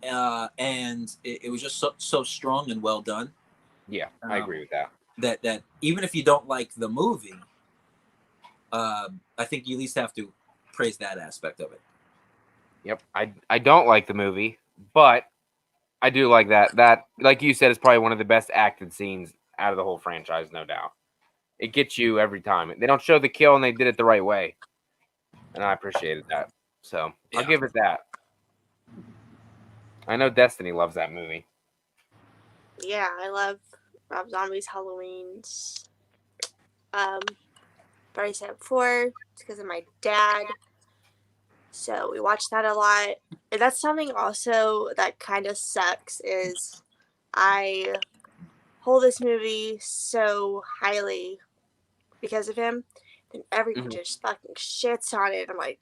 And it was just so strong and well done. Yeah, I agree with that. That even if you don't like the movie, I think you at least have to praise that aspect of it. Yep, I don't like the movie, but I do like that. That, like you said, is probably one of the best acted scenes out of the whole franchise, no doubt. It gets you every time. They don't show the kill, and they did it the right way, and I appreciated that. So I'll give it that. I know Destiny loves that movie. Yeah, I love Rob Zombie's Halloween's. I've already said it before. It's because of my dad. So we watch that a lot. And that's something also that kind of sucks is I hold this movie so highly because of him. Then everyone just fucking shits on it. I'm like,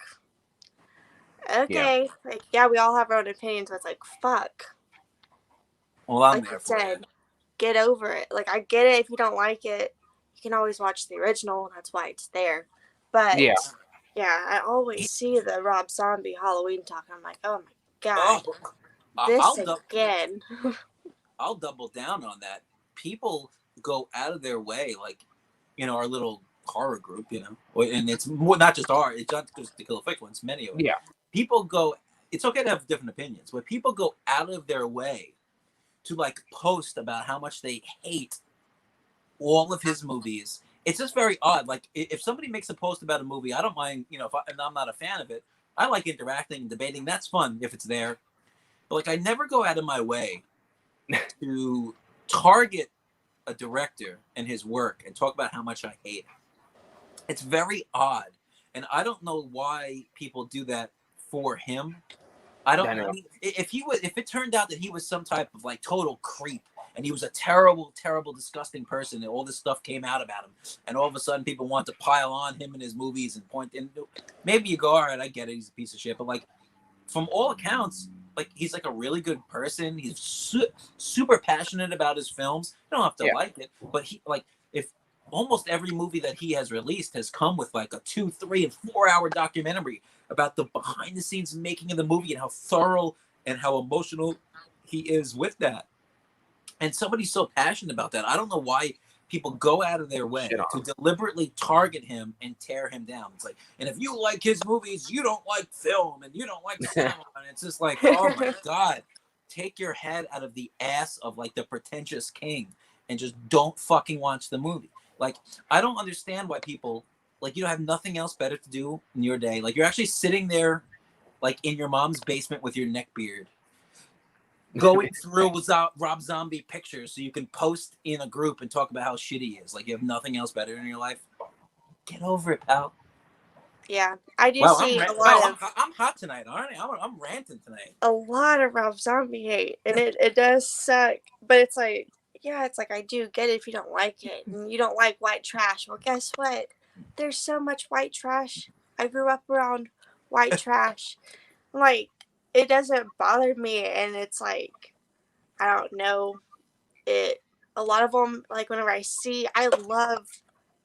okay. Like, yeah, we all have our own opinions, but it's like, fuck. Well, I'm like there you for said, you. get over it. Like, I get it if you don't like it. You can always watch the original. That's why it's there. But, yeah, I always see the Rob Zombie Halloween talk. I'm like, oh my god. This again. I'll double down on that. People go out of their way, like, you know, our little horror group, you know, and it's not just our, it's not just the Kill Effect ones, many of them. Yeah. People go, it's okay to have different opinions, but people go out of their way to like post about how much they hate all of his movies. It's just very odd. Like, if somebody makes a post about a movie, I don't mind, you know, and I'm not a fan of it. I like interacting and debating. That's fun if it's there. But like, I never go out of my way to target a director and his work and talk about how much I hate it. It's very odd, and I don't know why people do that for him. I mean, if it turned out that he was some type of like total creep and he was a terrible, terrible, disgusting person, and all this stuff came out about him, and all of a sudden people want to pile on him and his movies and point, and maybe you go, all right, I get it, he's a piece of shit, but like, from all accounts, like, he's like a really good person. He's super passionate about his films. You don't have to like it, but he, like, if almost every movie that he has released has come with like a 2, 3, and 4 hour documentary about the behind the scenes making of the movie and how thorough and how emotional he is with that. And somebody's so passionate about that. I don't know why people go out of their way to deliberately target him and tear him down. It's like, and if you like his movies, you don't like film and you don't like cinema. And it's just like, oh my God, take your head out of the ass of like the pretentious king and just don't fucking watch the movie. Like, I don't understand why people, like, you don't have nothing else better to do in your day. Like, you're actually sitting there, like, in your mom's basement with your neck beard, going through Rob Zombie pictures so you can post in a group and talk about how shitty he is. Like, you have nothing else better in your life. Get over it, pal. Yeah, I do see a lot of... I'm hot tonight, aren't I? I'm ranting tonight. A lot of Rob Zombie hate, and it does suck, but it's like, yeah, it's like, I do get it if you don't like it, and you don't like white trash. Well, guess what? There's so much white trash. I grew up around white trash. Like, it doesn't bother me, and it's like, I don't know, a lot of them, like, whenever I love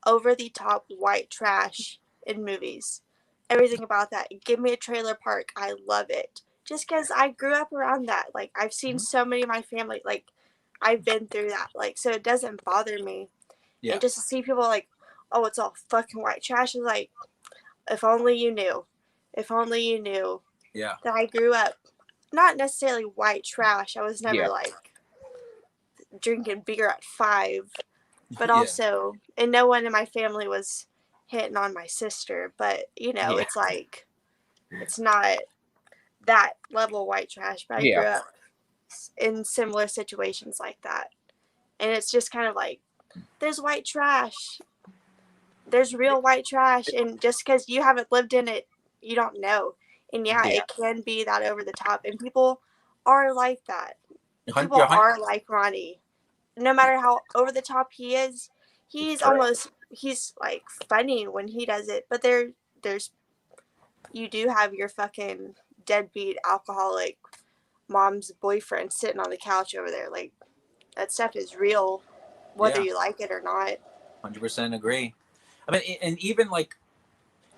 over-the-top white trash in movies. Everything about that. Give me a trailer park. I love it. Just because I grew up around that. Like, I've seen so many of my family, like, I've been through that. Like, so it doesn't bother me. Yeah. And just to see people like, oh, it's all fucking white trash, is like, if only you knew. If only you knew. Yeah. That I grew up not necessarily white trash. I was never like drinking beer at 5. But also, and no one in my family was hitting on my sister. But, you know, it's like, it's not that level white trash. But I grew up in similar situations like that. And it's just kind of like, there's white trash. There's real white trash. And just because you haven't lived in it, you don't know. And it can be that over the top. And people are like that. People are like Ronnie. No matter how over the top he is, he's like funny when he does it. But there's you do have your fucking deadbeat alcoholic mom's boyfriend sitting on the couch over there. Like, that stuff is real, whether you like it or not. 100% agree. I mean, and even like,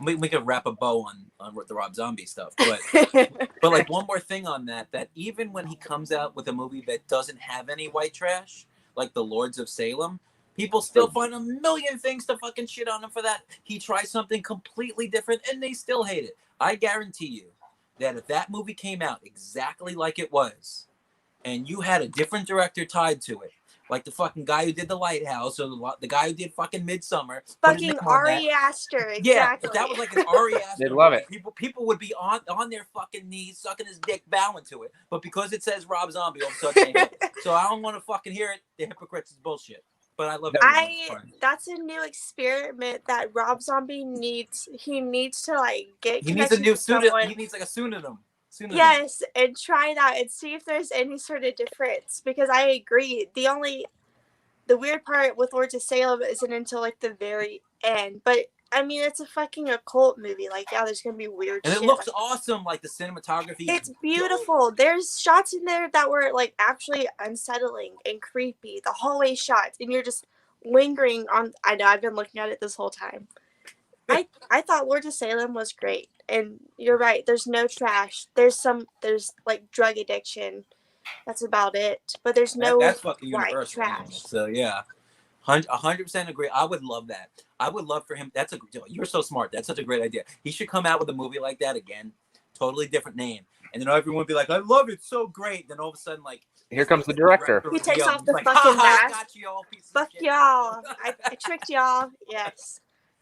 we could wrap a bow on the Rob Zombie stuff, but but like, one more thing on that even when he comes out with a movie that doesn't have any white trash, like The Lords of Salem, people still find a million things to fucking shit on him for that. He tries something completely different and they still hate it. I guarantee you that if that movie came out exactly like it was, and you had a different director tied to it, like the fucking guy who did The Lighthouse, or the guy who did fucking Midsommar. Fucking Ari Aster, exactly. Yeah, if that was like an Ari Aster, they'd love it. People would be on their fucking knees, sucking his dick, bowing to it. But because it says Rob Zombie, all of a sudden they hate it. So I don't want to fucking hear it. The hypocrites is bullshit. but I love everyone. That's a new experiment that Rob Zombie needs. He needs to like get. He needs a new pseudonym. He needs like a pseudonym. Yes, and try that and see if there's any sort of difference. Because I agree. The weird part with Lords of Salem isn't until like the very end. But I mean, it's a fucking occult movie. Like, yeah, there's gonna be weird and shit. It looks awesome. Like the cinematography. It's beautiful. There's shots in there that were like actually unsettling and creepy. The hallway shots, and you're just lingering on. I know I've been looking at it this whole time. I thought Lords of Salem was great, and you're right. There's no trash. There's like drug addiction. That's about it. But there's no that's fucking universal trash. Anyway. So yeah, 100% agree. I would love that. I would love for him. You're so smart. That's such a great idea. He should come out with a movie like that again. Totally different name, and then everyone would be like, "I love it, so great." Then all of a sudden, like, here comes the director. He takes off the fucking mask. Fuck y'all. I tricked y'all. Yes.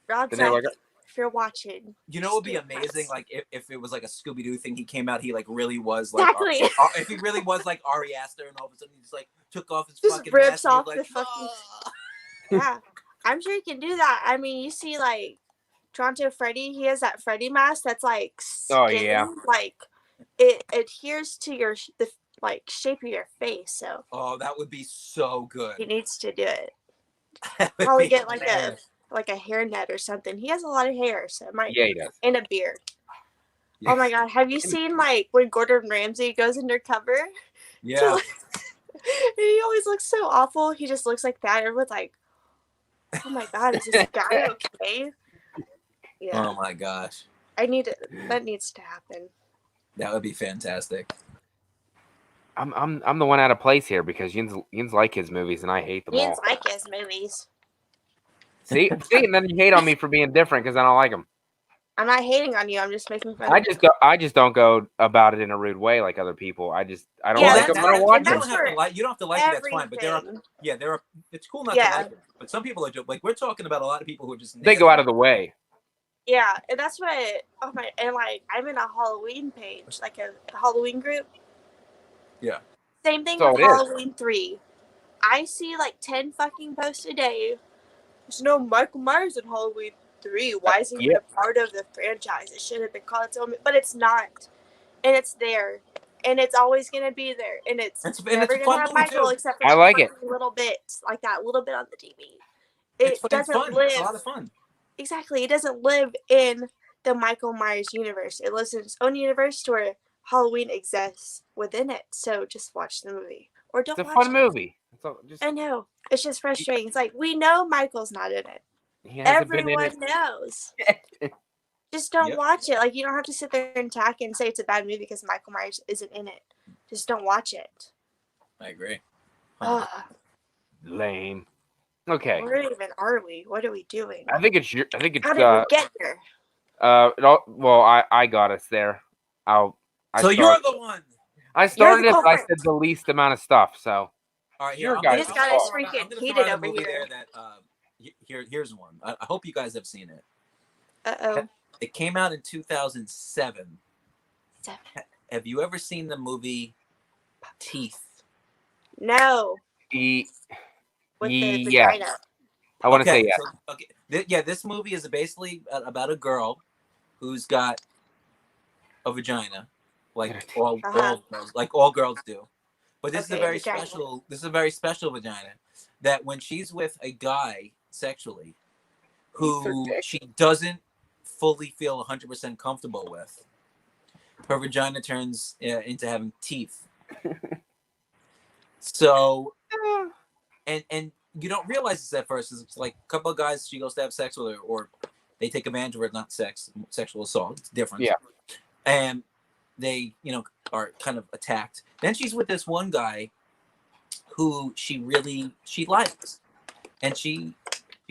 Rob Zombie, if you're watching. You know, it would be amazing, like if it was like a Scooby Doo thing. He came out, he like really was like, exactly. If he really was like Ari Aster, and all of a sudden he just like took off his fucking rips mask. Off like, the fucking. Yeah, I'm sure he can do that. I mean, you see, like Toronto Freddy, he has that Freddy mask that's like skin, oh yeah, like it adheres to the like shape of your face. So. Oh, that would be so good. He needs to do it. Probably get like a hairnet or something. He has a lot of hair, so it might. Yeah, he does. And a beard. Yes. Oh my god, have you seen like when Gordon Ramsay goes undercover? Yeah. He always looks so awful. He just looks like that. Everyone's like, "Oh my god, is this guy okay?" Yeah. Oh my gosh. That needs to happen. That would be fantastic. I'm the one out of place here because Yin's like his movies and I hate them all. Yin's like his movies. See, and then you hate on me for being different because I don't like them. I'm not hating on you. I'm just making fun. I just don't go about it in a rude way like other people. I don't like them. I don't watch them. You don't have to like it. That's fine. But there are. It's cool not to like it. But some people are just like, we're talking about a lot of people who are just. They go out of the way. Yeah, and that's what. Oh my! And like, I'm in a Halloween page, like a Halloween group. Yeah. Same thing with Halloween 3. I see like 10 fucking posts a day. There's no Michael Myers in Halloween 3. Why is he a part of the franchise? It should have been called its own, but it's not. And it's there. And it's always going to be there. And it's never going to have Michael except for I like it. A little bit, like that little bit on the TV. It doesn't live. It's a lot of fun. Exactly. It doesn't live in the Michael Myers universe. It lives in its own universe where Halloween exists within it. So just watch the movie. Or don't watch it. It's a fun movie. I know. It's just frustrating. It's like, we know Michael's not in it. Everyone knows. Just don't watch it. Like, you don't have to sit there and attack and say it's a bad movie because Michael Myers isn't in it. Just don't watch it. I agree. Lame. Okay. Where even are we? What are we doing? I think it's. How did we get here? Well, I got us there. You're the one. I started it, but I said the least amount of stuff. So. All right, you just got us freaking heated over here. Here's one. I hope you guys have seen it. Uh-oh. It came out in 2007. Have you ever seen the movie Teeth? No. With the vagina. I want to say yes. So, this movie is basically about a girl who's got a vagina, like all girls do. But this is a very special. This is a very special vagina that when she's with a guy sexually, who she doesn't fully feel 100% comfortable with, her vagina turns into having teeth. So, and you don't realize this at first. It's like a couple of guys she goes to have sex with her, or they take advantage of her. Not sexual assault. It's different. Yeah. And they, are kind of attacked. Then she's with this one guy who she likes, and she's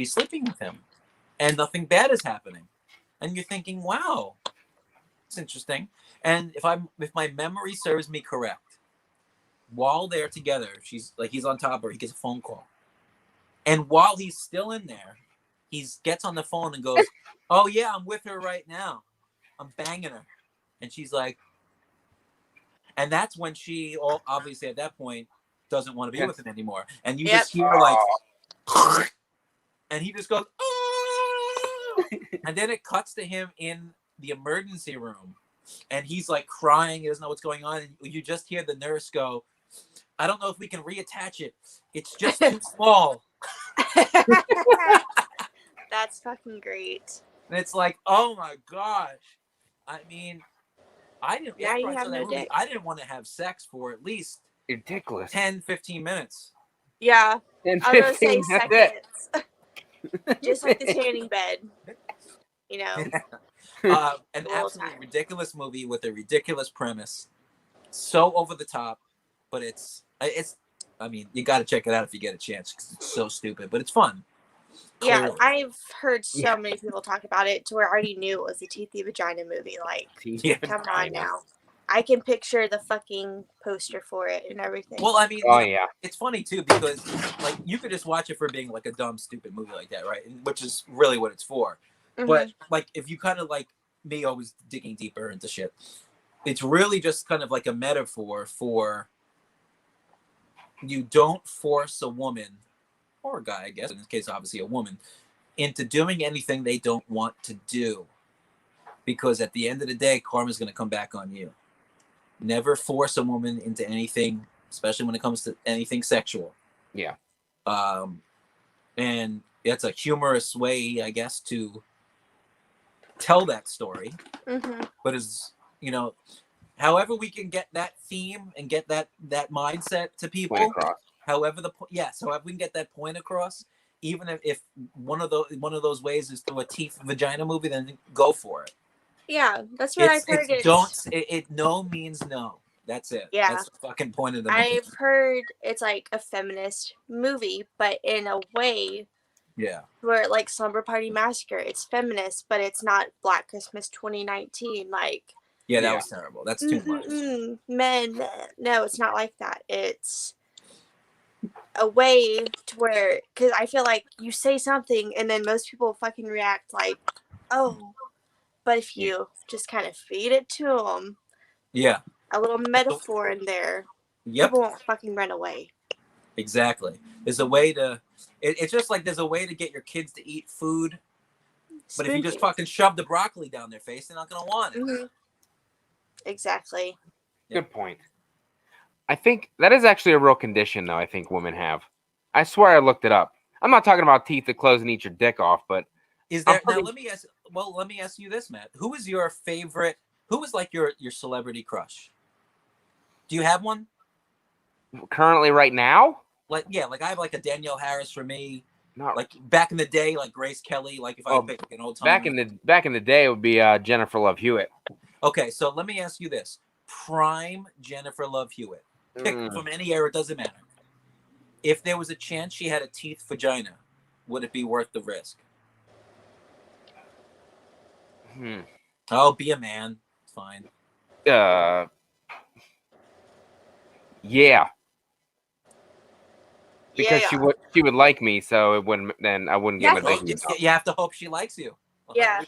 sleeping with him, and nothing bad is happening. And you're thinking, wow, it's interesting. And if my memory serves me correct, while they're together, he's on top of her, he gets a phone call. And while he's still in there, he gets on the phone and goes, "Oh yeah, I'm with her right now. I'm banging her." And she's like, and that's when she, obviously at that point, doesn't want to be with him anymore. And you just hear like, and he just goes, oh! And then it cuts to him in the emergency room, and he's like crying. He doesn't know what's going on. And you just hear the nurse go, I don't know if we can reattach it. It's just too small. That's fucking great. And it's like, oh my gosh. I mean, I didn't. Yeah, After you I have saw no that movie, dick. I didn't want to have sex for at least Ridiculous. 10, 15 minutes. Yeah. And I was gonna say 15, that's it. seconds. Just like the tanning bed. You know. An A little absolutely time. ridiculous movie with a ridiculous premise. So over the top, but it's. I mean, you got to check it out if you get a chance because it's so stupid, but it's fun. Yeah, Clearly. I've heard so many people talk about it to where I already knew it was a Teethy Vagina movie. Like, Yeah. come on now. I can picture the fucking poster for it and everything. Well, I mean, Oh yeah, it's funny too because like you could just watch it for being like a dumb, stupid movie like that, right? Which is really what it's for. Mhm. But like, if you kind of like me, always digging deeper into shit, it's really just kind of like a metaphor for you don't force a woman or a guy, I guess in this case, obviously a woman, into doing anything they don't want to do, because at the end of the day, karma's going to come back on you. Never force a woman into anything, especially when it comes to anything sexual. yeah. And it's a humorous way, I guess, to tell that story. Mm-hmm. But as you know, however we can get that theme and get that mindset to people, however we can get that point across, even if one of those ways is through a teeth vagina movie, then go for it. Yeah, that's what I've heard. No means no. That's it. Yeah. That's the fucking point of the movie. I've heard it's like a feminist movie, but in a way. Yeah. Where like Slumber Party Massacre, it's feminist, but it's not Black Christmas 2019. Like. Yeah, that was terrible. That's too much. Men, no, it's not like that. It's a way to where, because I feel like you say something and then most people fucking react like, oh, but if you just kind of feed it to them, yeah, a little metaphor in there, people won't fucking run away. Exactly. There's a way to, it's just like there's a way to get your kids to eat food, but if you just fucking shove the broccoli down their face, they're not going to want it. Mm-hmm. Exactly. Good point. I think that is actually a real condition, though, I think women have. I swear I looked it up. I'm not talking about teeth that close and eat your dick off, but... Is there... Now, let me ask you this, Matt. Who is your favorite... Who is like your celebrity crush? Do you have one? Currently, right now? Like I have like a Danielle Harris for me. Not like back in the day, like Grace Kelly. Like if I pick like an old time. Back in the day, it would be Jennifer Love Hewitt. Okay, so let me ask you this: prime Jennifer Love Hewitt. Pick from any era, it doesn't matter. If there was a chance she had a teeth vagina, would it be worth the risk? Oh, be a man. It's fine. Yeah. Because she would like me, so it wouldn't. Then I wouldn't get my dick. You have to hope she likes you. Yeah.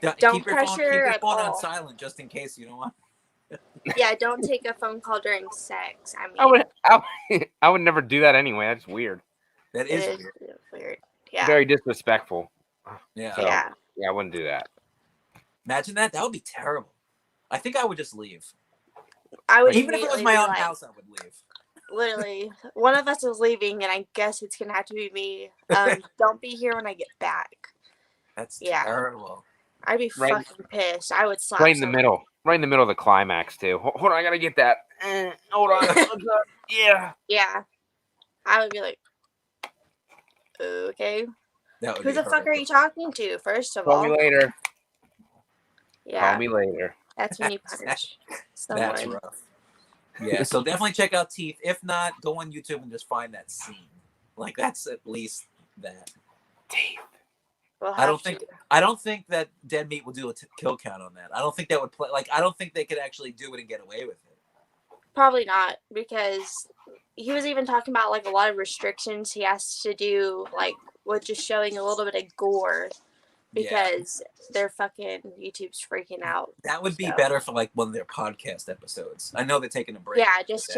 Keep your phone on silent just in case you don't want. Yeah, don't take a phone call during sex. I mean, I would never do that anyway. That's weird. That is weird. Yeah. Very disrespectful. Yeah. So, yeah, I wouldn't do that. Imagine that. That would be terrible. I think I would just leave. I would even if it was my own house. I would leave. Literally, one of us is leaving, and I guess it's gonna have to be me. Don't be here when I get back. That's terrible. I'd be fucking pissed. I would slap. Right in the middle of the climax too. Hold on, I gotta get that. Hold on. Yeah. Yeah. I would be like, okay. Who the fuck are you talking to? First of all. Call me later. Yeah. Call me later. That's when you punish someone. That's rough. Yeah, so definitely check out Teeth. If not, go on YouTube and just find that scene. Like that's at least that. Teeth. I don't think that Dead Meat will do a kill count on that. I don't think that would play. Like I don't think they could actually do it and get away with it. Probably not, because he was even talking about like a lot of restrictions he has to do, like with just showing a little bit of gore. Because they're fucking YouTube's freaking out. That would be better for like one of their podcast episodes. I know they're taking a break. Yeah, just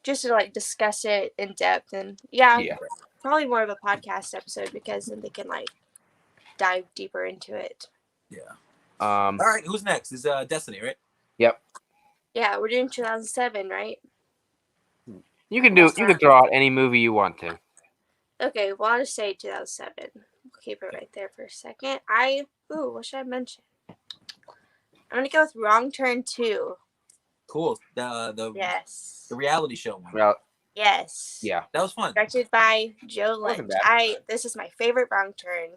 just to like discuss it in depth, and probably more of a podcast episode because then they can like dive deeper into it. Yeah. All right, who's next? Is Destiny, right? Yep. Yeah, we're doing 2007, right? You can throw out any movie you want to. Okay, well I'll just say 2007. We'll keep it right there for a second. What should I mention? I'm gonna go with Wrong Turn 2. Cool. The reality show one. Well, yes. Yeah. That was fun. Directed by Joe Lynch. This is my favorite Wrong Turn.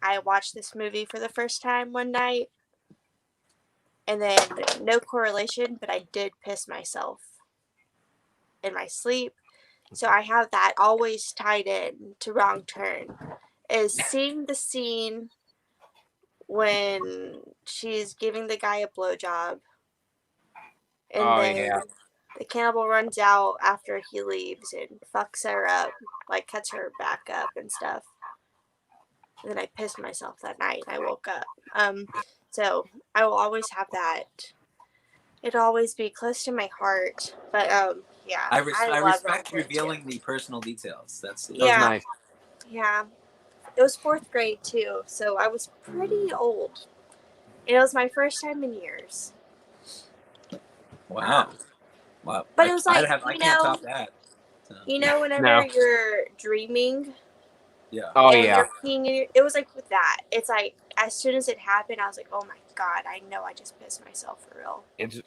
I watched this movie for the first time one night, and then no correlation, but I did piss myself in my sleep. So I have that always tied in to Wrong Turn. Is seeing the scene when she's giving the guy a blowjob, and then the cannibal runs out after he leaves and fucks her up, like cuts her back up and stuff. And then I pissed myself that night and I woke up. So I will always have that. It'll always be close to my heart. But yeah. I respect revealing the personal details. That was nice. Yeah. It was 4th grade too, so I was pretty old. And it was my first time in years. Wow. Wow. But it was like, I can't top that. So. You know, whenever you're dreaming. Yeah. Oh, yeah. It was like with that. It's like, as soon as it happened, I was like, oh my God, I know I just pissed myself for real. It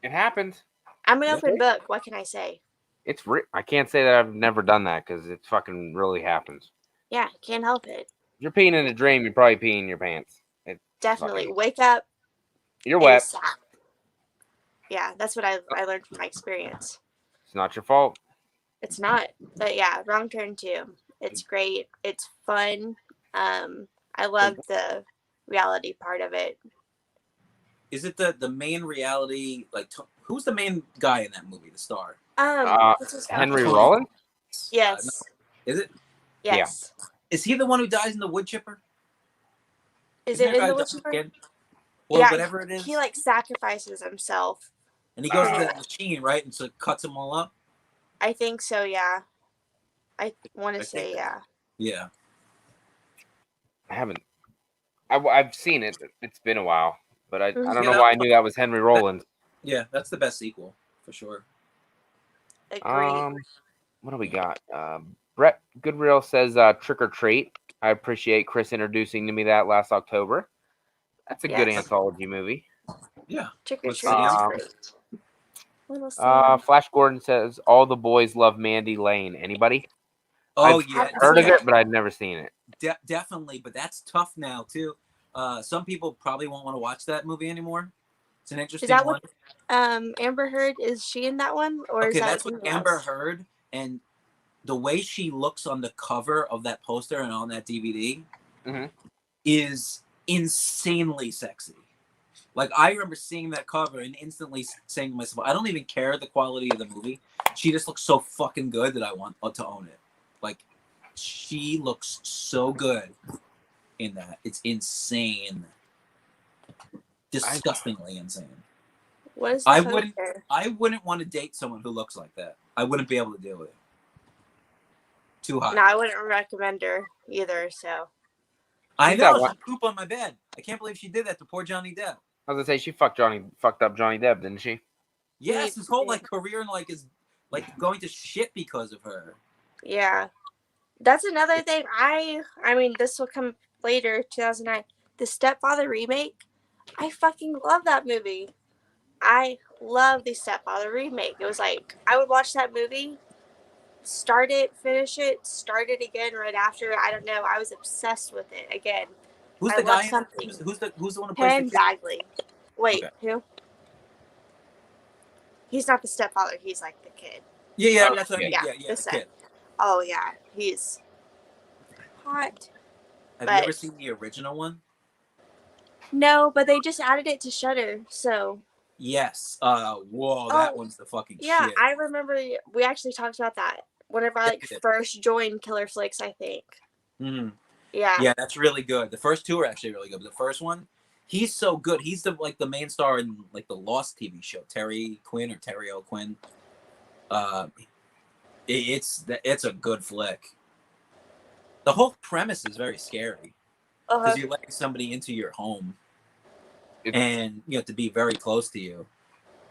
happened. I'm an open book. What can I say? I can't say that I've never done that because it fucking really happens. Yeah, can't help it. If you're peeing in a dream, you're probably peeing in your pants. Definitely. Wake up. You're wet. Yeah, that's what I learned from my experience. It's not your fault. It's not. But yeah, Wrong Turn 2. It's great. It's fun. I love the reality part of it. Is it the main reality? Like, who's the main guy in that movie? The star? Henry Rollins? Yes. No. Is it? Yes. Yeah. Is he the one who dies in the wood chipper? Isn't it in the wood chipper? Or whatever it is. He like sacrifices himself. And he goes to the machine, right? And so cuts them all up? I think so, yeah. I want to say, yeah. Yeah. I haven't. I've seen it. It's been a while. But I don't know why I knew that was Henry Rollins. Yeah, that's the best sequel, for sure. Agreed. What do we got? Brett Goodreal says Trick or Treat. I appreciate Chris introducing to me that last October. That's a good anthology movie. Yeah. Trick or Treat is great. Flash Gordon says All the Boys Love Mandy Lane. Anybody? I've heard of it, but I've never seen it. Definitely, but that's tough now too. Some people probably won't want to watch that movie anymore. It's an interesting one. Amber Heard, is she in that one? Or is that's with Amber Heard, and the way she looks on the cover of that poster and on that DVD is insanely sexy. Like, I remember seeing that cover and instantly saying to myself, I don't even care the quality of the movie. She just looks so fucking good that I want to own it. Like, she looks so good in that. It's insane. Disgustingly insane. What is I wouldn't want to date someone who looks like that. I wouldn't be able to deal with it. Too hot. No, I wouldn't recommend her either, so. I know, she pooped on my bed. I can't believe she did that to poor Johnny Depp. I was gonna say she fucked up Johnny Depp, didn't she? Yes, his whole career is going to shit because of her. Yeah. That's another thing. I mean, this will come later, 2009. The Stepfather remake. I fucking love that movie. I love the Stepfather remake. It was like, I would watch that movie, start it, finish it, start it again right after. I don't know. I was obsessed with it again. Who's the guy? Who's the one who plays Penn Badgley. Wait, who? He's not the stepfather. He's like the kid. Yeah, that's what I mean. Yeah, the kid. Oh yeah, he's hot. Have you ever seen the original one? No, but they just added it to Shudder, so. Yes. Whoa, that one's the fucking shit. Yeah, I remember we actually talked about that whenever I first joined Killer Flicks, I think. Mm-hmm. Yeah. Yeah, that's really good. The first two are actually really good, but the first one He's so good. He's the main star in like the Lost TV show, Terry Quinn or Terry O'Quinn. It's a good flick. The whole premise is very scary because you're letting somebody into your home, and you have to be very close to you.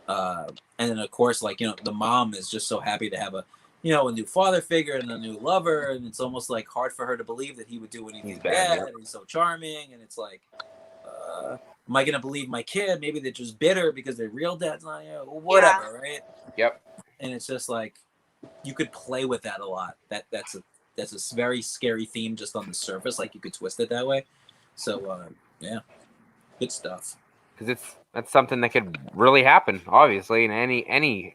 And then of course, like, you know, the mom is just so happy to have a new father figure and a new lover, and it's almost like hard for her to believe that he would do anything bad. And he's so charming, and it's like, am I gonna believe my kid? Maybe they're just bitter because their real dad's not here. Whatever, right? Yep. And it's just like you could play with that a lot. That's a very scary theme just on the surface. Like you could twist it that way. So yeah, good stuff. Because that's something that could really happen, obviously, in any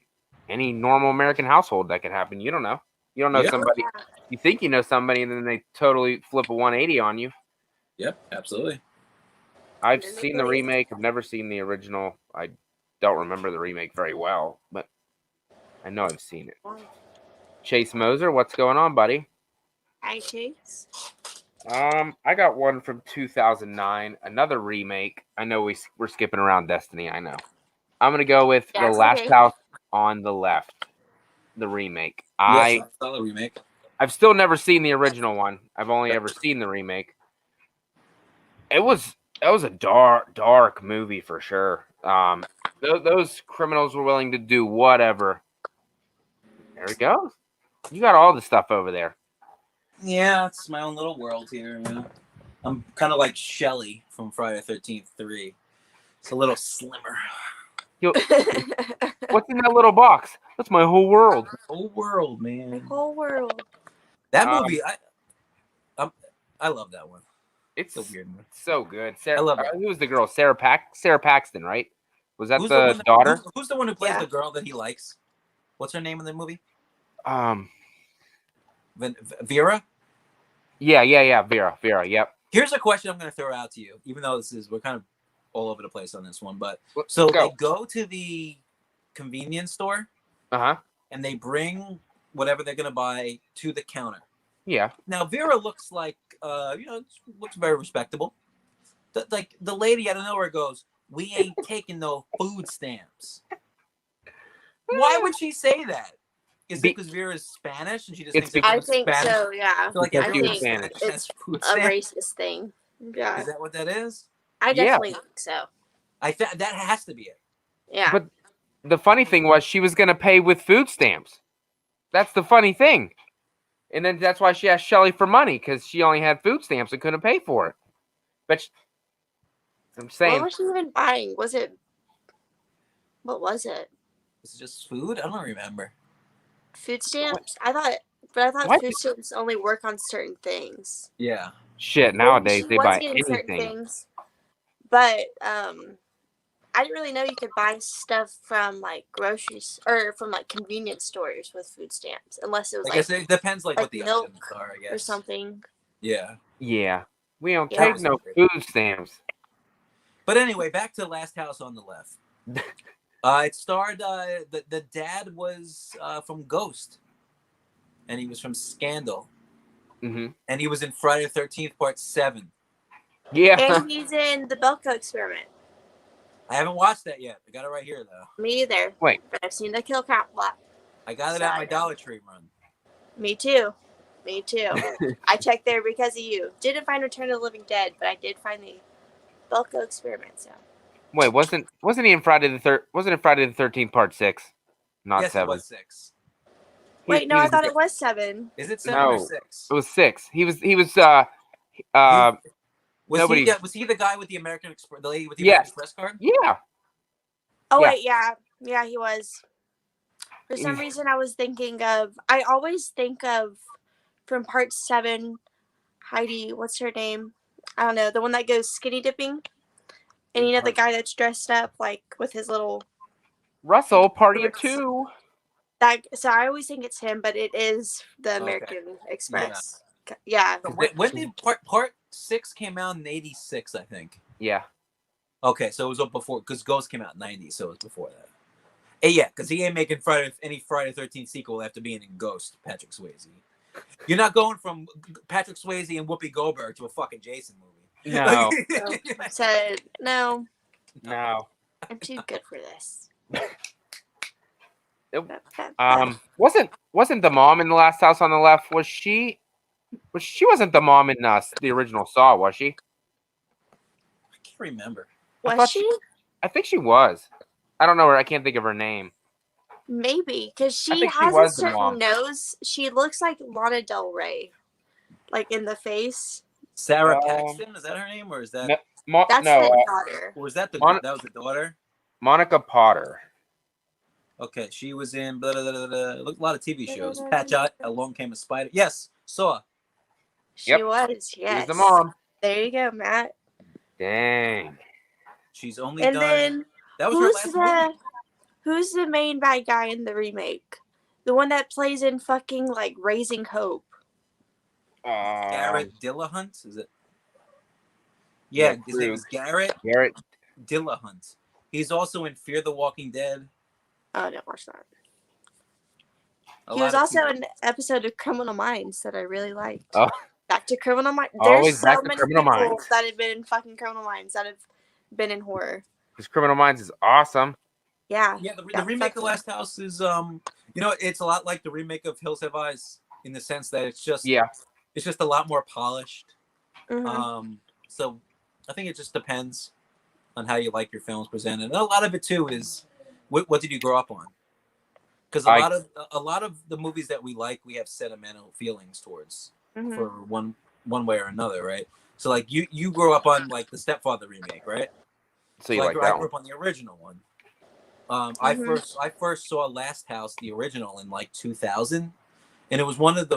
normal American household. That could happen. You don't know. You don't know somebody. You think you know somebody, and then they totally flip a 180 on you. Yep, absolutely. I've seen the remake. I've never seen the original. I don't remember the remake very well, but I know I've seen it. Chase Moser, what's going on, buddy? Hi, Chase. I got one from 2009, another remake. I know we're skipping around Destiny. I know. I'm gonna go with The Last House on the Left, the remake. Yes, I saw the remake. I've still never seen the original one. I've only ever seen the remake. It was a dark movie for sure. Those criminals were willing to do whatever. There we go. You got all the stuff over there. Yeah, it's my own little world here. You know? I'm kind of like Shelly from Friday the 13th 3. It's a little slimmer. What's in that little box? That's my whole world. Whole world, man. My whole world. That movie, I love that one. It's a weird one. So good. I love it. Who was the girl? Sarah Paxton, right? Was that the daughter? Who's the one who plays the girl that he likes? What's her name in the movie? Vera? Yeah. Vera, yep. Here's a question I'm going to throw out to you, even though we're kind of all over the place on this one. But they go to the convenience store, and they bring whatever they're going to buy to the counter. Yeah. Now Vera looks like, looks very respectable. The lady out of nowhere goes, "We ain't taking no food stamps." Why would she say that? Is it because Vera's Spanish and she just thinks I think Spanish? So, yeah. So like I think Spanish. It's a racist thing. Yeah. Is that what that is? I definitely think so. That has to be it. Yeah. But the funny thing was she was going to pay with food stamps. That's the funny thing. And then that's why she asked Shelly for money, because she only had food stamps and couldn't pay for it. But I'm saying. What was she even buying? What was it? Was it just food? I don't remember. Food stamps? I thought food stamps only work on certain things. Yeah. Shit, nowadays they buy anything. Certain things, but I didn't really know you could buy stuff from like groceries or from like convenience stores with food stamps, unless it was I guess it depends like what the milk options are, I guess. Or something. Yeah. Yeah. We don't take no food stamps. But anyway, back to Last House on the Left. It starred the dad was from Ghost, and he was from Scandal, and he was in Friday the 13th Part 7. Yeah, and he's in the Belko Experiment. I haven't watched that yet. I got it right here though. Me either. Wait, but I've seen the kill count lot. I got it at my Dollar Tree run. Me too. I checked there because of you. Didn't find Return of the Living Dead, but I did find the Belko Experiment. So. Wait, wasn't he in Friday the 13th Part 6, not 7? It was 6. Wait, no, I thought it was 7. Is it 7 or 6? It was 6. He was was he the guy with the American Express, the lady with the American Express card? Yeah. Oh wait, yeah, he was. For some reason, I always think of from Part 7, Heidi. What's her name? I don't know. The one that goes skinny dipping. And you know the guy that's dressed up like with his little Russell, Party of 2. So I always think it's him, but it is the American Express. Yeah. When did Part 6 came out in 86, I think. Yeah. Okay, so it was up before because Ghost came out in 90, so it was before that. Hey, yeah, because he ain't making any Friday the 13th sequel after being in Ghost, Patrick Swayze. You're not going from Patrick Swayze and Whoopi Goldberg to a fucking Jason movie. No. Said no. No. I'm too good for this. Wasn't the mom in the last house on the left? Was she? She wasn't the mom in the original Saw, was she? I can't remember. Was she? I think she was. I don't know her. I can't think of her name. Maybe because she think she has was a the certain mom. nose. She looks like Lana Del Rey, like in the face. Sarah Paxton, is that her name, or is that That's no, the daughter. or was that that was the daughter? Monica Potter. Okay, she was in blah, blah, blah, blah, blah. Look, a lot of TV shows. Patch Out, Along Came a Spider. Yes, Saw. She was. She Yes. was the mom. There you go, Matt. Dang. She's only And done. then That was her last movie. Who's the main bad guy in the remake? The one that plays in fucking like Raising Hope. Garrett Dillahunt, is it? Yeah, his name is Garrett Dillahunt. He's also in Fear the Walking Dead. Oh, I didn't watch that. He was also in an episode of Criminal Minds that I really liked. Oh. Back to Criminal Minds. Always There's back so to many Criminal people Minds. that have been in fucking Criminal Minds that have been in horror. Because Criminal Minds is awesome. Yeah. Yeah, the remake of Last House is it's a lot like the remake of Hills Have Eyes in the sense that it's just a lot more polished. Mm-hmm. So I think it just depends on how you like your films presented. And a lot of it too is what did you grow up on? Because a lot of the movies that we like, we have sentimental feelings towards for one way or another, right? So like you grew up on like the Stepfather remake, right? So you like that one? I grew up on the original one. I first saw Last House, the original, in like 2000, and it was one of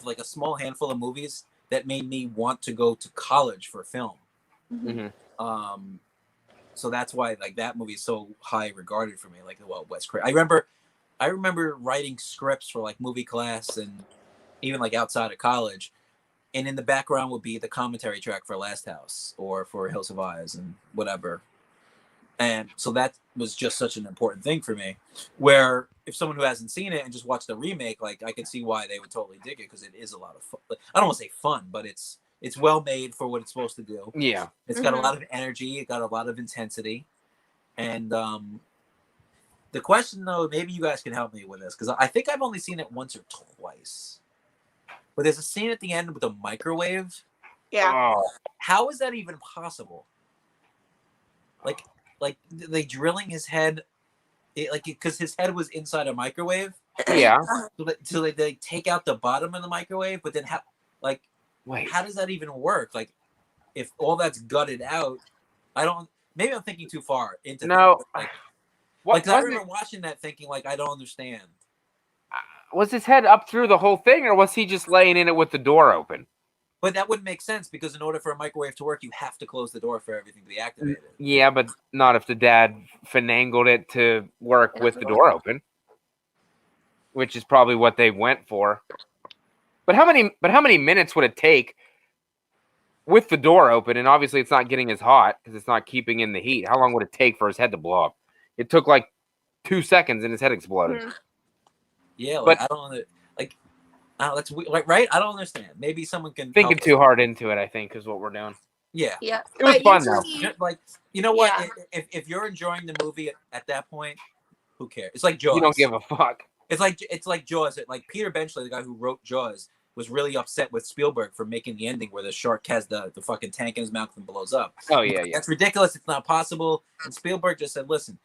like a small handful of movies that made me want to go to college for film. Mm-hmm. So that's why like that movie is so high regarded for me. Like West Craven. I remember writing scripts for like movie class and even like outside of college, and in the background would be the commentary track for Last House or for Hills of Eyes and whatever. And so that was just such an important thing for me, where if someone who hasn't seen it and just watched the remake, like I could see why they would totally dig it, because it is a lot of fun. I don't want to say fun, but it's well made for what it's supposed to do. Yeah. It's got a lot of energy. It got a lot of intensity. And the question, though, maybe you guys can help me with this, because I think I've only seen it once or twice. But there's a scene at the end with a microwave. Yeah. Oh. How is that even possible? Like they drilling his head, because his head was inside a microwave. Yeah. So they take out the bottom of the microwave, but then wait, how does that even work? Like, if all that's gutted out, maybe I'm thinking too far into. No. I remember watching that thinking like I don't understand. Was his head up through the whole thing, or was he just laying in it with the door open? But that wouldn't make sense, because in order for a microwave to work, you have to close the door for everything to be activated. Yeah, but not if the dad finagled it to work with the door open, which is probably what they went for. But how many minutes would it take with the door open? And obviously, it's not getting as hot because it's not keeping in the heat. How long would it take for his head to blow up? It took like 2 seconds, and his head exploded. Yeah, like, but I don't like. That's right. I don't understand. Maybe someone can thinking too hard into it. I think is what we're doing. Yeah, yeah. It was fun though. Like, you know what? Yeah. If you're enjoying the movie at that point, who cares? It's like Jaws. You don't give a fuck. It's like Jaws. Like Peter Benchley, the guy who wrote Jaws, was really upset with Spielberg for making the ending where the shark has the fucking tank in his mouth and blows up. Oh yeah. That's ridiculous. It's not possible. And Spielberg just said, "Listen,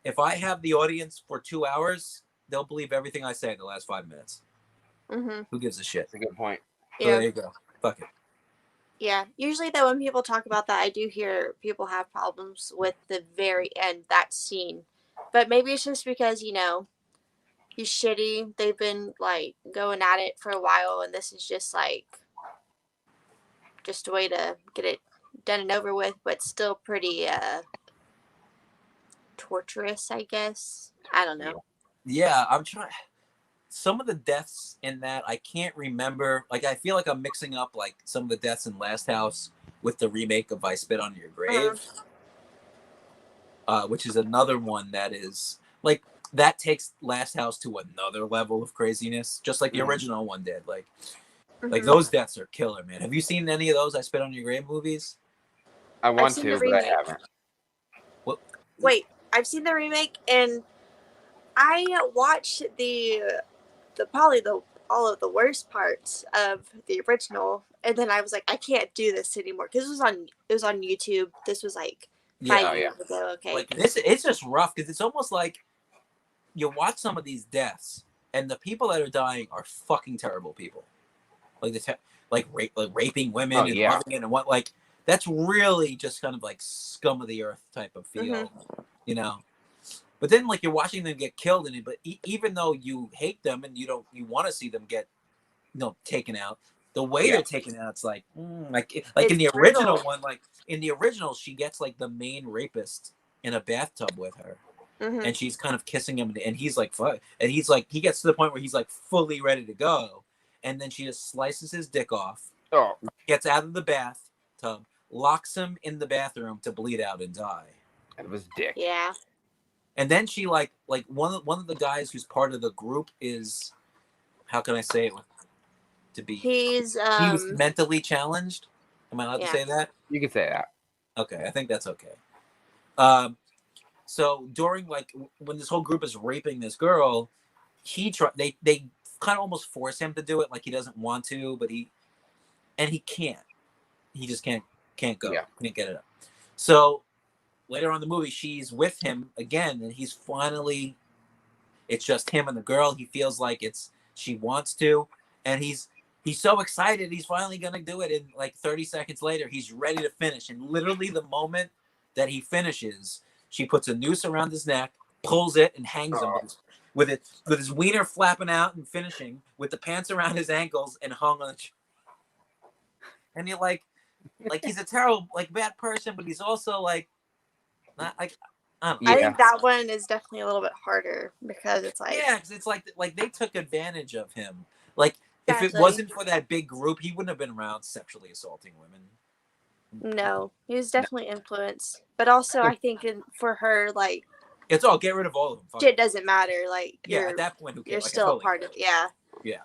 if I have the audience for 2 hours, they'll believe everything I say in the last 5 minutes." Mm-hmm. Who gives a shit? That's a good point. So there you go. Fuck it. Yeah. Usually, though, when people talk about that, I do hear people have problems with the very end, that scene. But maybe it's just because, he's shitty. They've been, like, going at it for a while, and this is just, like, just a way to get it done and over with, but still pretty torturous, I guess. I don't know. Yeah, I'm trying. Some of the deaths in that I can't remember. Like, I feel like I'm mixing up like some of the deaths in Last House with the remake of I Spit on Your Grave, which is another one that is like that takes Last House to another level of craziness, just like the original one did. Like, Like those deaths are killer, man. Have you seen any of those I Spit on Your Grave movies? I want to, but I haven't. What? Wait, I've seen the remake, and I watched all of the worst parts of the original, and then I was like, I can't do this anymore because it was on YouTube. This was like 5 years ago. Okay, like this, it's just rough because it's almost like you watch some of these deaths, and the people that are dying are fucking terrible people, like raping women and loving it and what like that's really just kind of like scum of the earth type of feel, you know. But then, like, you're watching them get killed in it. But even though you hate them and you want to see them get, taken out, the way they're taken out, it's like in the original one, like in the original, she gets like the main rapist in a bathtub with her, and she's kind of kissing him, and he's like, fuck, and he's like, he gets to the point where he's like fully ready to go, and then she just slices his dick off, gets out of the bathtub, locks him in the bathroom to bleed out and die. It was dick. Yeah. And then she like one of the guys who's part of the group is, how can I say it to be? He was mentally challenged. Am I allowed to say that? You can say that. Okay, I think that's okay. So during like when this whole group is raping this girl, they kind of almost force him to do it, like he doesn't want to, but he can't. He just can't go. Yeah. Can't get it up. So later on in the movie, she's with him again, and he's finally, it's just him and the girl. He feels like she wants to, and he's so excited. He's finally going to do it. And like 30 seconds later, he's ready to finish. And literally the moment that he finishes, she puts a noose around his neck, pulls it, and hangs him with his wiener flapping out and finishing with the pants around his ankles and hung on the and you're like he's a terrible, like, bad person, but he's also like, not like, I think that one is definitely a little bit harder because it's like, because it's like they took advantage of him. Like, if it wasn't for that big group, he wouldn't have been around sexually assaulting women. No, he was definitely influenced, but also I think for her, like, it's get rid of all of them. It doesn't matter. Like, at that point, you're still a part of it. Yeah. Yeah.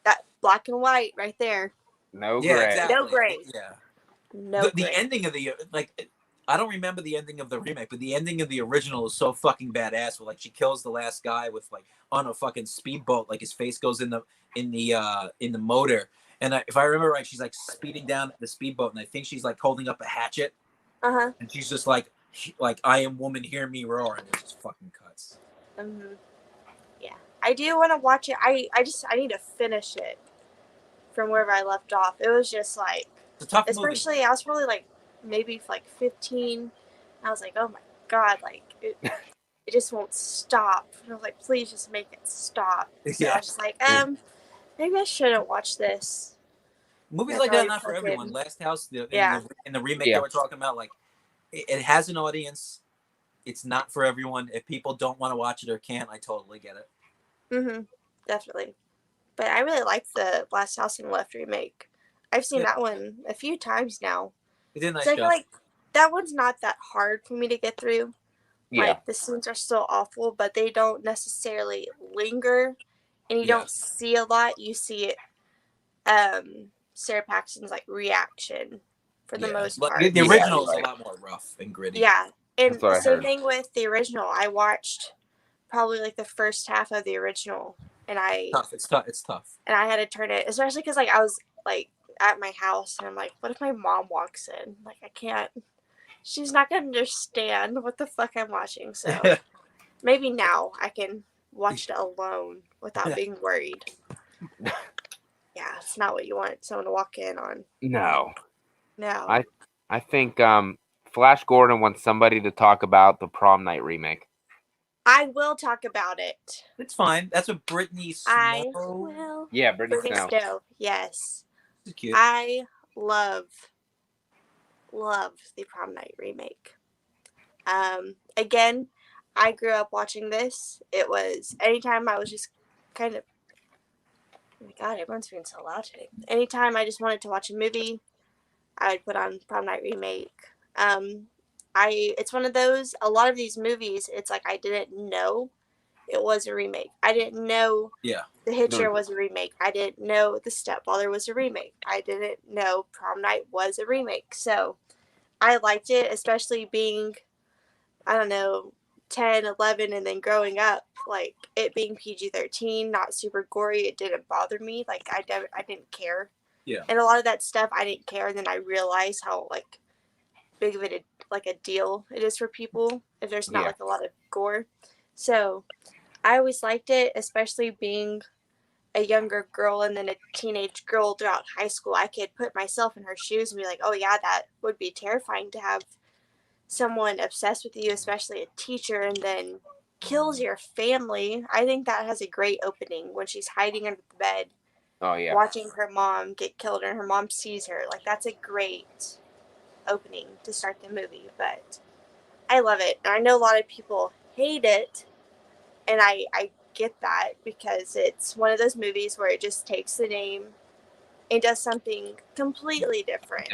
That black and white right there. No gray. Exactly. No gray. Yeah. No. The ending of the I don't remember the ending of the remake, but the ending of the original is so fucking badass. Where like she kills the last guy with like on a fucking speedboat, like his face goes in the motor, and if I remember right, she's like speeding down the speedboat, and I think she's like holding up a hatchet, and she's just like I am woman, hear me roar, and it just fucking cuts. Yeah, I do want to watch it. I need to finish it from wherever I left off. It was just like, it's a tough especially movie. I was probably like maybe like 15. I was like, oh my god, like it just won't stop. And I was like, please just make it stop. So I was just like, maybe I shouldn't watch this. Movies like that are not for everyone. Last House, in the remake that we're talking about, like it has an audience. It's not for everyone. If people don't want to watch it or can't, I totally get it. Definitely. But I really like the Last House on the Left remake. I've seen that one a few times now. It did a nice job. I feel like that one's not that hard for me to get through. Yeah. Like, the scenes are still awful, but they don't necessarily linger, and you don't see a lot. You see Sarah Paxton's like reaction for the most part. The original is a lot more rough and gritty. Yeah, and the same thing with the original. I watched probably like the first half of the original, and It's tough. And I had to turn it, especially because like I was like at my house, and I'm like, what if my mom walks in? Like, I can't. She's not gonna understand what the fuck I'm watching. So maybe now I can watch it alone without being worried. Yeah, it's not what you want someone to walk in on. No. No. I think Flash Gordon wants somebody to talk about the Prom Night remake. I will talk about it. It's fine. That's what Brittany Snow. I will. Yeah, Brittany Snow. Yes. It's cute. I love the Prom Night remake. Again, I grew up watching this. It was anytime I was just kind of, oh my god, everyone's being so loud today. Anytime I just wanted to watch a movie, I would put on Prom Night remake. It's one of those, a lot of these movies, it's like I didn't know it was a remake. I didn't know The Hitcher was a remake. I didn't know The Stepfather was a remake. I didn't know Prom Night was a remake. So I liked it, especially being, I don't know, 10, 11, and then growing up, like, it being PG-13, not super gory, it didn't bother me. Like, I didn't care. Yeah. And a lot of that stuff, I didn't care, and then I realized how, like, big of it, like, a deal it is for people if there's not, like, a lot of gore. So I always liked it, especially being a younger girl and then a teenage girl throughout high school. I could put myself in her shoes and be like, oh, yeah, that would be terrifying to have someone obsessed with you, especially a teacher, and then kills your family. I think that has a great opening when she's hiding under the bed, watching her mom get killed, and her mom sees her. Like, that's a great opening to start the movie. But I love it. And I know a lot of people hate it, and I get that because it's one of those movies where it just takes the name and does something completely different.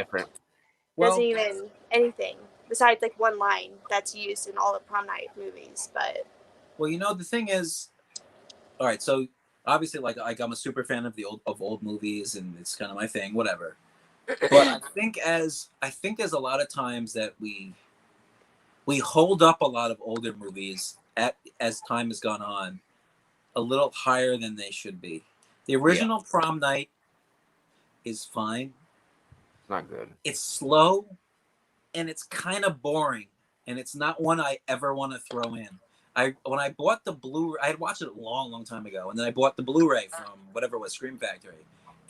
Doesn't even anything besides like one line that's used in all the Prom Night movies. But well, you know, the thing is, all right, so obviously like I'm a super fan of old movies, and it's kind of my thing, whatever. But I think there's a lot of times that we hold up a lot of older movies as time has gone on a little higher than they should be. The original Prom Night is fine. Not good. It's slow, and it's kind of boring, and it's not one I ever want to throw in. When I bought the Blu-ray, I had watched it a long, long time ago, and then I bought the Blu-ray from whatever it was, Scream Factory,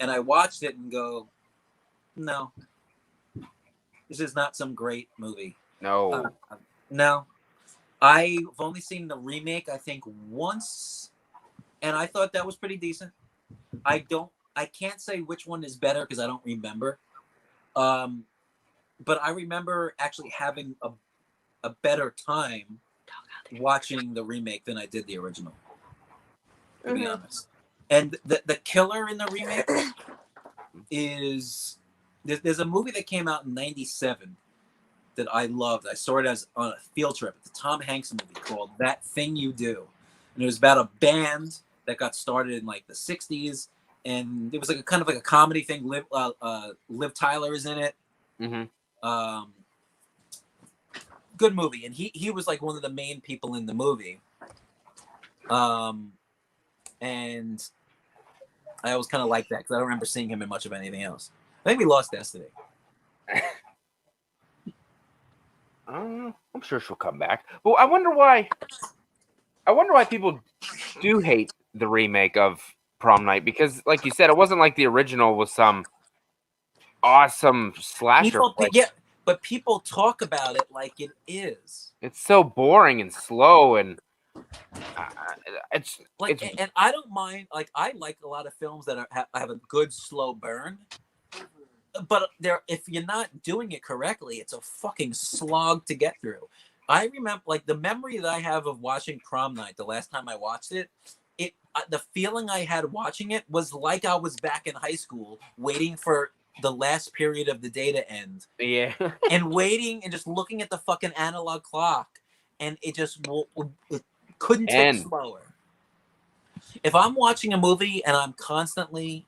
and I watched it and go, no, this is not some great movie. No. No. I've only seen the remake, I think, once, and I thought that was pretty decent. I can't say which one is better because I don't remember. But I remember actually having a better time watching the remake than I did the original, to be honest. And the killer in the remake is there's a movie that came out in '97 that I loved. I saw it as on a field trip. It's a Tom Hanks movie called That Thing You Do, and it was about a band that got started in like the '60s, and it was like a kind of like a comedy thing. Liv Tyler is in it. Good movie, and he was like one of the main people in the movie. And I always kind of like that because I don't remember seeing him in much of anything else. I think we lost Destiny. I'm sure she'll come back. Well, I wonder why people do hate the remake of Prom Night, because, like you said, it wasn't like the original was some awesome slasher. But people talk about it like it is. It's so boring and slow, and it's like. And I don't mind. Like, I like a lot of films that have a good slow burn. But if you're not doing it correctly, it's a fucking slog to get through. I remember, like, the memory that I have of watching Prom Night the last time I watched it, the feeling I had watching it was like I was back in high school waiting for the last period of the day to end. Yeah. And waiting and just looking at the fucking analog clock, and it just it couldn't take slower. If I'm watching a movie and I'm constantly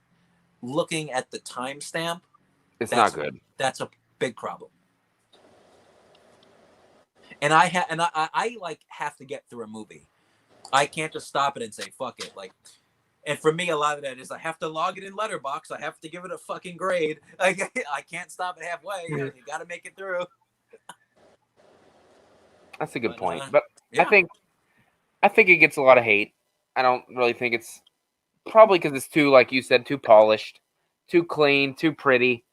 looking at the timestamp, it's not good. That's a big problem. And I like have to get through a movie. I can't just stop it and say fuck it. Like, and for me, a lot of that is I have to log it in Letterboxd. I have to give it a fucking grade. I can't stop it halfway. You got to make it through. That's a good point. But yeah. I think it gets a lot of hate. I don't really think it's probably because it's too, like you said, too polished, too clean, too pretty.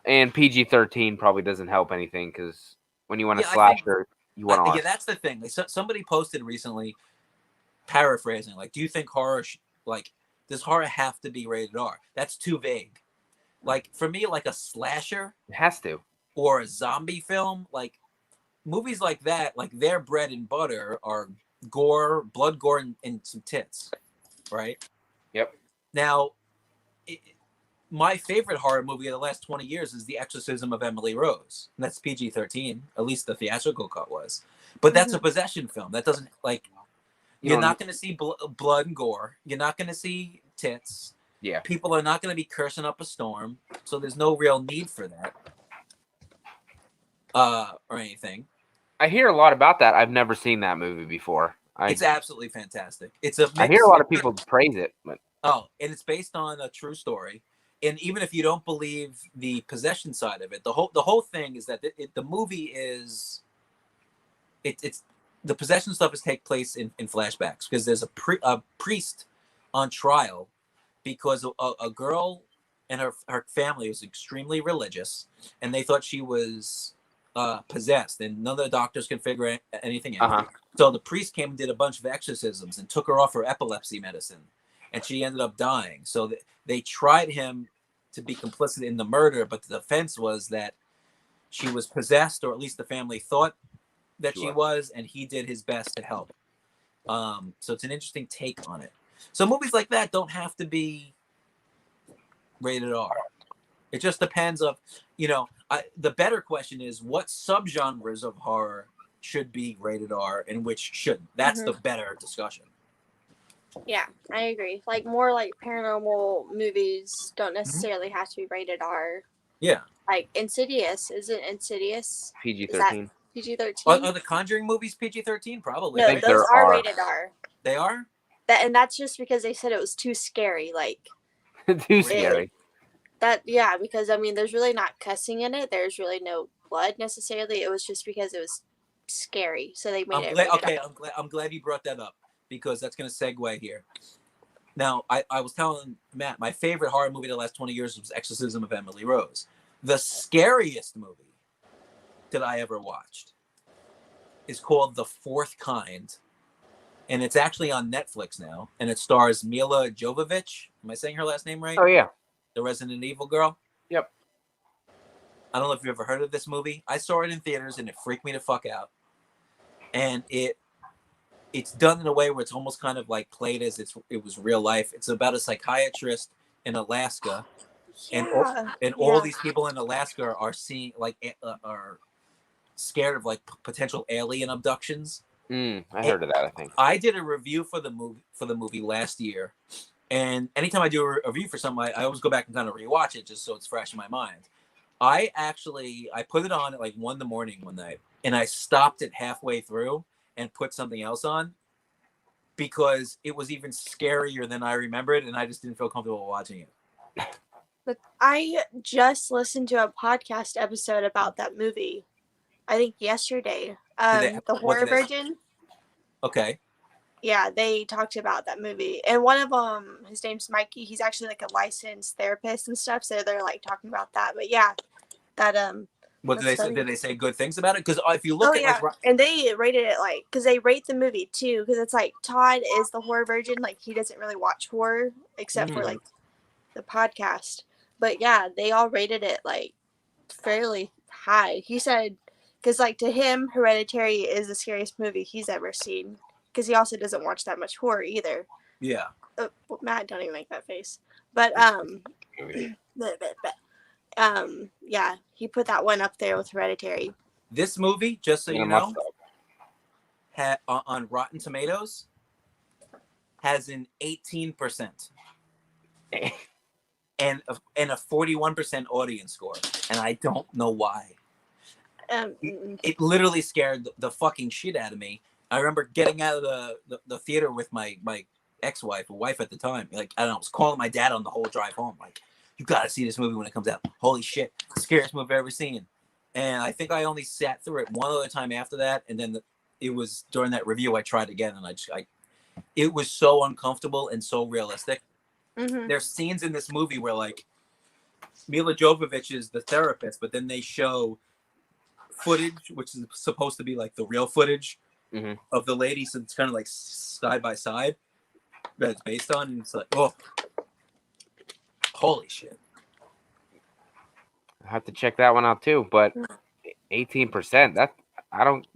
And PG-13 probably doesn't help anything, because when you want to slasher, you want to. Yeah, that's the thing. Like, somebody posted recently, paraphrasing, like, do you think horror, does horror have to be rated R? That's too vague. Like, for me, like a slasher, it has to, or a zombie film, like movies like that, like their bread and butter are gore, blood, gore, and some tits, right? Yep. Now, my favorite horror movie of the last 20 years is The Exorcism of Emily Rose. And that's PG-13. At least the theatrical cut was. But that's a possession film. That doesn't, like, You're not going to see blood and gore. You're not going to see tits. Yeah. People are not going to be cursing up a storm, so there's no real need for that. Or anything. I hear a lot about that. I've never seen that movie before. It's absolutely fantastic. It's a mix. I hear a lot of people praise it. But... Oh, and it's based on a true story. And even if you don't believe the possession side of it, the whole thing is that the movie is it's the possession stuff is take place in flashbacks because there's a priest on trial because a girl and her family was extremely religious and they thought she was possessed, and none of the doctors can figure anything out. So the priest came and did a bunch of exorcisms and took her off her epilepsy medicine, and she ended up dying. So they tried him to be complicit in the murder, but the defense was that she was possessed, or at least the family thought that she was, and he did his best to help. So it's an interesting take on it. So movies like that don't have to be rated R. It just depends of, the better question is what subgenres of horror should be rated R and which shouldn't. That's the better discussion. Yeah, I agree. Like more like paranormal movies don't necessarily have to be rated R. Yeah. Like Insidious, isn't Insidious PG-13? PG-13? Are the Conjuring movies PG-13? Probably. No, those are rated R. They are? And that's just because they said it was too scary. Like too scary. Because I mean, there's really not cussing in it. There's really no blood necessarily. It was just because it was scary, so they made it. Okay, I'm glad you brought that up because that's going to segue here. Now, I was telling Matt my favorite horror movie the last 20 years was Exorcism of Emily Rose. The scariest movie that I ever watched is called The Fourth Kind, and it's actually on Netflix now, and it stars Mila Jovovich. Am I saying her last name right? Oh yeah. The Resident Evil girl? Yep. I don't know if you've ever heard of this movie. I saw it in theaters and it freaked me the fuck out. And it's done in a way where it's almost kind of like played as it was real life. It's about a psychiatrist in Alaska. Yeah. And all these people in Alaska are seeing are scared of like potential alien abductions. I heard of that, I think. I did a review for the movie last year. And anytime I do a review for something, I always go back and kind of rewatch it just so it's fresh in my mind. I put it on at like 1 a.m. one night, and I stopped it halfway through and put something else on because it was even scarier than I remembered, and I just didn't feel comfortable watching it. But I just listened to a podcast episode about that movie. I think yesterday. The Horror Virgin. Okay. Yeah, they talked about that movie, and one of them, his name's Mikey. He's actually like a licensed therapist and stuff. So they're like talking about that. But yeah, that What did they say? Did they say good things about it? Because if you look at and they rated it like because they rate the movie too. Because it's like Todd is the horror virgin. Like he doesn't really watch horror except for like the podcast. But yeah, they all rated it like fairly high. He said because like to him, Hereditary is the scariest movie he's ever seen. Because he also doesn't watch that much horror either. Yeah. Matt, don't even make that face. But yeah, he put that one up there with Hereditary. This movie, just so you know, on Rotten Tomatoes, has an 18% and a 41% audience score, and I don't know why. It literally scared the fucking shit out of me. I remember getting out of the theater with my ex-wife, or wife at the time. Like, I don't know, I was calling my dad on the whole drive home. Like, you got to see this movie when it comes out. Holy shit. Scariest movie I've ever seen. And I think I only sat through it one other time after that. And then it was during that review I tried again. And it was so uncomfortable and so realistic. Mm-hmm. There's scenes in this movie where, like, Mila Jovovich is the therapist, but then they show footage, which is supposed to be, like, the real footage. Mm-hmm. Of the lady, so it's kind of like side by side that it's based on, and it's like, oh, holy shit! I have to check that one out too. But 18%, that I don't.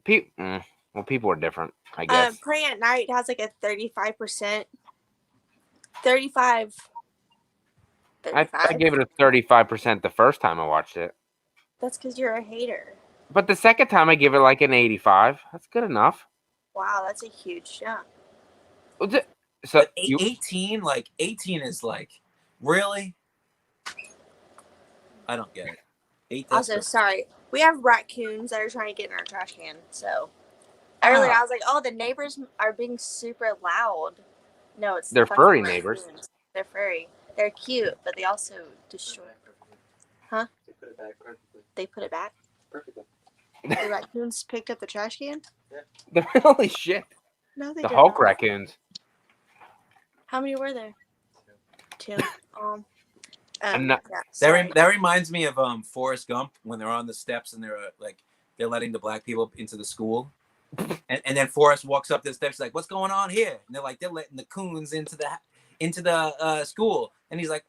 Well, people are different, I guess. Prey at Night has like a 35%. 35. I gave it a 35% the first time I watched it. That's because you're a hater. But the second time I give it like an 85. That's good enough. Wow, that's a huge jump. So but 18, like 18 is like, really? I don't get it. Also, sorry, we have raccoons that are trying to get in our trash can. So earlier I was like, "Oh, the neighbors are being super loud." No, it's they're fucking furry raccoons. neighbors. They're furry. They're cute, but they also destroy. Huh? They put it back. Perfectly. The raccoons picked up the trash can. Yeah. Holy shit! No, they The did Hulk not. raccoons. How many were there? 2. Not, yeah, that reminds me of Forrest Gump when they're on the steps and they're they're letting the black people into the school, and then Forrest walks up the steps like, "What's going on here?" And they're letting the coons into the school, and he's like,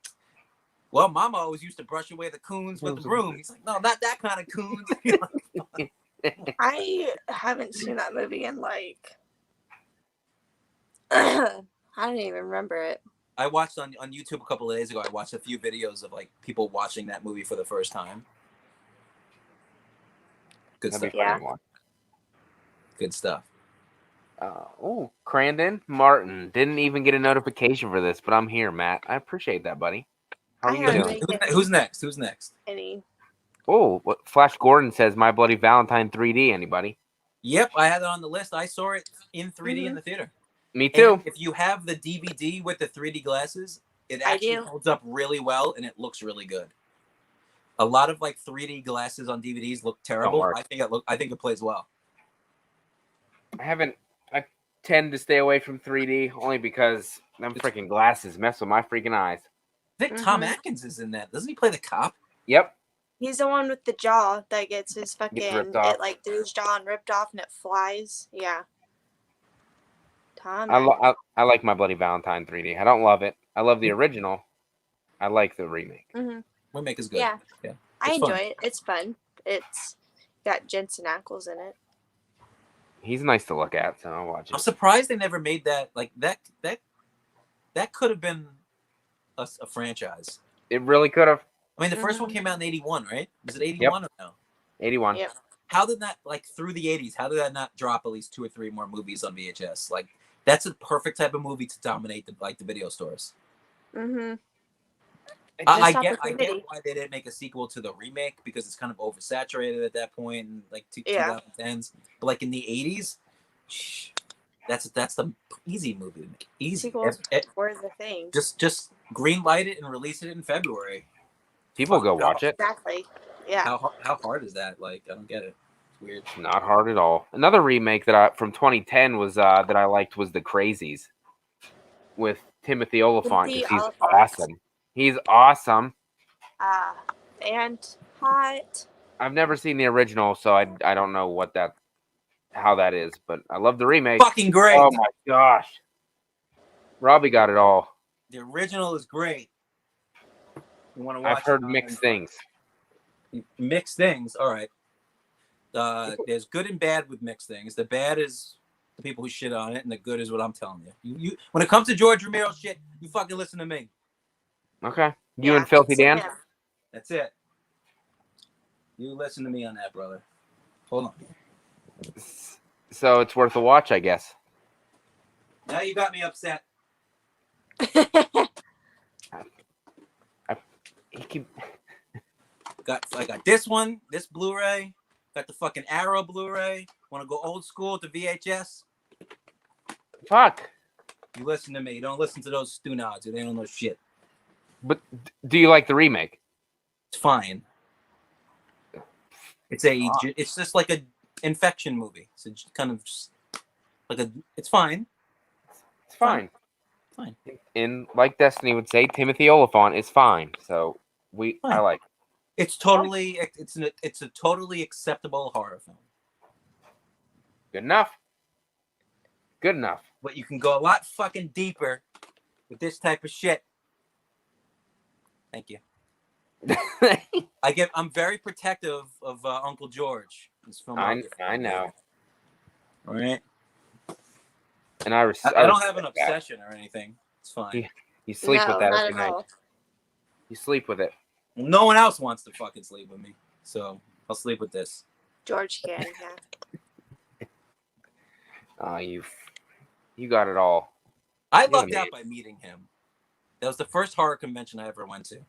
"Well, Mama always used to brush away the coons with the broom." He's like, "No, not that kind of coons." I haven't seen that movie in like I don't even remember it. I watched on YouTube a couple of days ago. I watched a few videos of like people watching that movie for the first time. Good stuff. Yeah. Good stuff. Oh, Crandon Martin didn't even get a notification for this, but I'm here, Matt. I appreciate that, buddy. How are you doing? Who's next? Who's next? Any? Oh, what Flash Gordon says, My Bloody Valentine 3D. Anybody? Yep, I had it on the list. I saw it in 3D in the theater. Me too. And if you have the DVD with the 3D glasses, it actually holds up really well and it looks really good. A lot of like 3D glasses on DVDs look terrible. I think it plays well. I tend to stay away from 3D only because them freaking glasses mess with my freaking eyes. I think Tom Atkins is in that. Doesn't he play the cop? Yep. He's the one with the jaw that gets his fucking through his jaw and ripped off and it flies. Yeah. Tom. I like My Bloody Valentine 3D. I don't love it. I love the original. I like the remake. Remake is good. Yeah. Yeah. I enjoy it. It's fun. It's got Jensen Ackles in it. He's nice to look at, so I'll watch it. I'm surprised they never made that. Like that could have been a franchise. It really could have. I mean, the first one came out in 81, right? Was it 81 or no? 81. Yep. How did that, like, through the 80s, how did that not drop at least 2 or 3 more movies on VHS? Like, that's a perfect type of movie to dominate the video stores. I get why they didn't make a sequel to the remake because it's kind of oversaturated at that point in like 2010s. But like in the 80s, that's the easy movie to make. Easy. Sequels were the thing. Just green light it and release it in February. People go watch it. Exactly. Yeah. How hard is that? Like, I don't get it. It's weird. Not hard at all. Another remake that from 2010 was that I liked was The Crazies with Timothy Olyphant because he's awesome. He's awesome. And hot. I've never seen the original, so I don't know how that is, but I love the remake. Fucking great. Oh my gosh. Robby got it all. The original is great. You want to watch? I've heard mixed things. Mixed things. All right. There's good and bad with mixed things. The bad is the people who shit on it, and the good is what I'm telling you. You when it comes to George Romero shit, you fucking listen to me. Okay. You and Filthy Dan? That's it. You listen to me on that, brother. Hold on. So it's worth a watch, I guess. Now you got me upset. I got this one, this Blu-ray. Got the fucking Arrow Blu-ray. Want to go old school with the VHS? Fuck. You listen to me. You don't listen to those stu-nods. They don't know shit. But do you like the remake? It's fine. It's just like a infection movie. It's kind of just like it's fine. It's fine. Fine. And like Destiny would say, Timothy Olyphant is fine. So I like it. It's a totally acceptable horror film. Good enough. Good enough. But you can go a lot fucking deeper with this type of shit. Thank you. I'm very protective of Uncle George. I know. All right. And I don't have an obsession or anything. It's fine. You sleep with that every night. You sleep with it. No one else wants to fucking sleep with me, so I'll sleep with this. George can, yeah. You got it all. I lucked out by meeting him. That was the first horror convention I ever went to.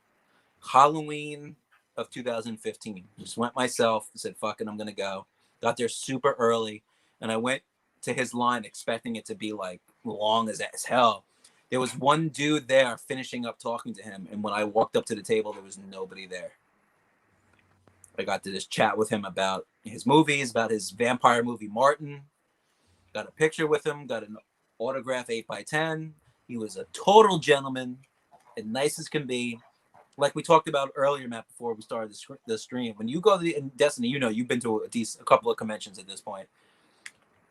Halloween of 2015. Just went myself. Said, fuck it, I'm going to go. Got there super early. And I went to his line expecting it to be like long as hell. There was one dude there finishing up talking to him. And when I walked up to the table, there was nobody there. I got to just chat with him about his movies, about his vampire movie, Martin. Got a picture with him, got an autograph 8x10. He was a total gentleman, as nice as can be. Like we talked about earlier, Matt, before we started the stream. When you go to Destiny, you know, you've been to a couple of conventions at this point.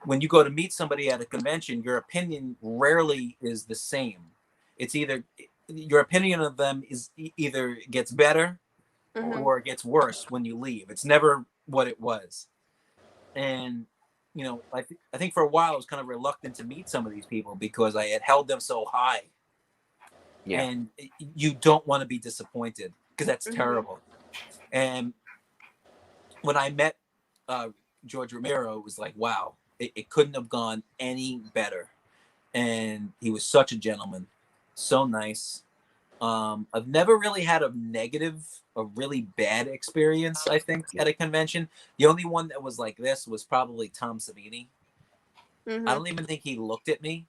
When you go to meet somebody at a convention, your opinion rarely is the same. It's either your opinion of them is either gets better or it gets worse when you leave. It's never what it was. And, you know, I think for a while I was kind of reluctant to meet some of these people because I had held them so high. Yeah. And you don't want to be disappointed because that's terrible. And when I met George Romero, it was like, wow, it couldn't have gone any better. And he was such a gentleman, so nice. I've never really had a really bad experience, I think, at a convention. The only one that was like this was probably Tom Savini. I don't even think he looked at me.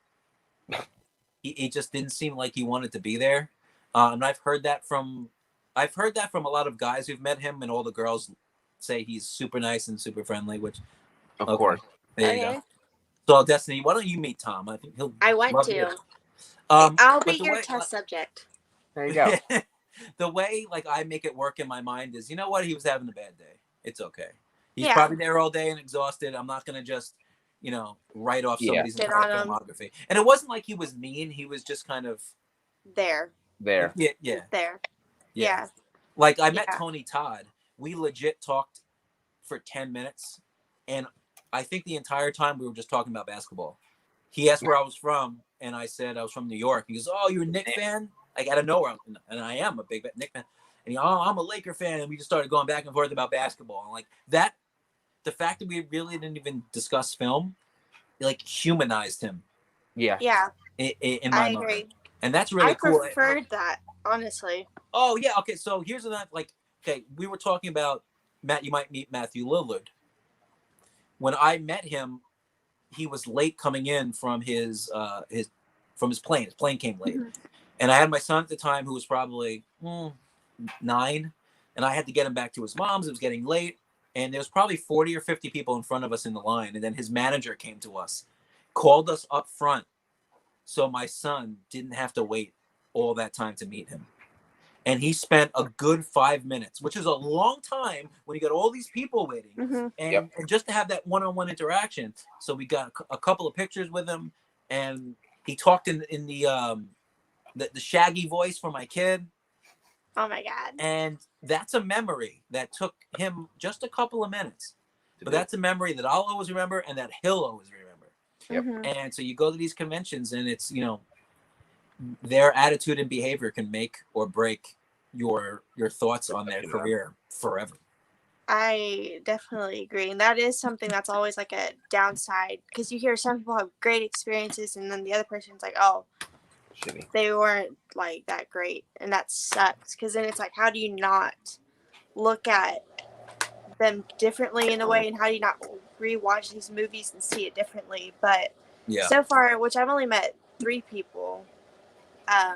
He just didn't seem like he wanted to be there. And I've heard that from a lot of guys who've met him, and all the girls say he's super nice and super friendly, which of course. There you go. So Destiny, why don't you meet Tom? I think I want to. I'll be your test subject. There you go. The way like I make it work in my mind is, you know what? He was having a bad day. It's okay. He's probably there all day and exhausted. I'm not gonna just, you know, write off somebody's entire filmography. And it wasn't like he was mean. He was just kind of there. Yeah. There. Yeah. Like I met Tony Todd. We legit talked for 10 minutes, and I think the entire time we were just talking about basketball. He asked where I was from, and I said I was from New York. He goes, "Oh, you're a Knicks fan?" Like out of nowhere, and I am a big Knicks fan. And he, "Oh, I'm a Laker fan," and we just started going back and forth about basketball. And like that, the fact that we really didn't even discuss film, like humanized him. Yeah. In my mind. Agree. And that's really cool. I preferred that, honestly. Oh yeah, okay. So here's another we were talking about Matt. You might meet Matthew Lillard. When I met him, he was late coming in from his plane. His plane came late, and I had my son at the time who was probably 9, and I had to get him back to his mom's. It was getting late, and there was probably 40 or 50 people in front of us in the line, and then his manager came to us, called us up front, so my son didn't have to wait all that time to meet him. And he spent a good 5 minutes, which is a long time when you got all these people waiting, and just to have that one-on-one interaction. So we got a couple of pictures with him, and he talked in the shaggy voice for my kid. Oh my God! And that's a memory that took him just a couple of minutes, but that's a memory that I'll always remember, and that he'll always remember. And so you go to these conventions, and it's, you know, their attitude and behavior can make or break your thoughts on their career forever. I definitely agree. And that is something that's always like a downside, because you hear some people have great experiences and then the other person's like, oh, shitty. They weren't like that great. And that sucks, because then it's like, how do you not look at them differently in a way, and how do you not rewatch these movies and see it differently? But so far, which I've only met 3 people.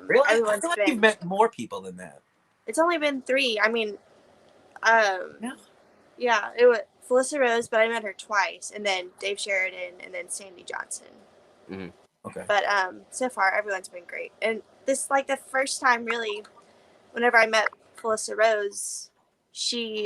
Really? I feel like you've met more people than that. It's only been 3. I mean, it was Felissa Rose, but I met her twice, and then Dave Sheridan, and then Sandy Johnson. Okay. But so far, everyone's been great. And this, like, the first time, really, whenever I met Felissa Rose,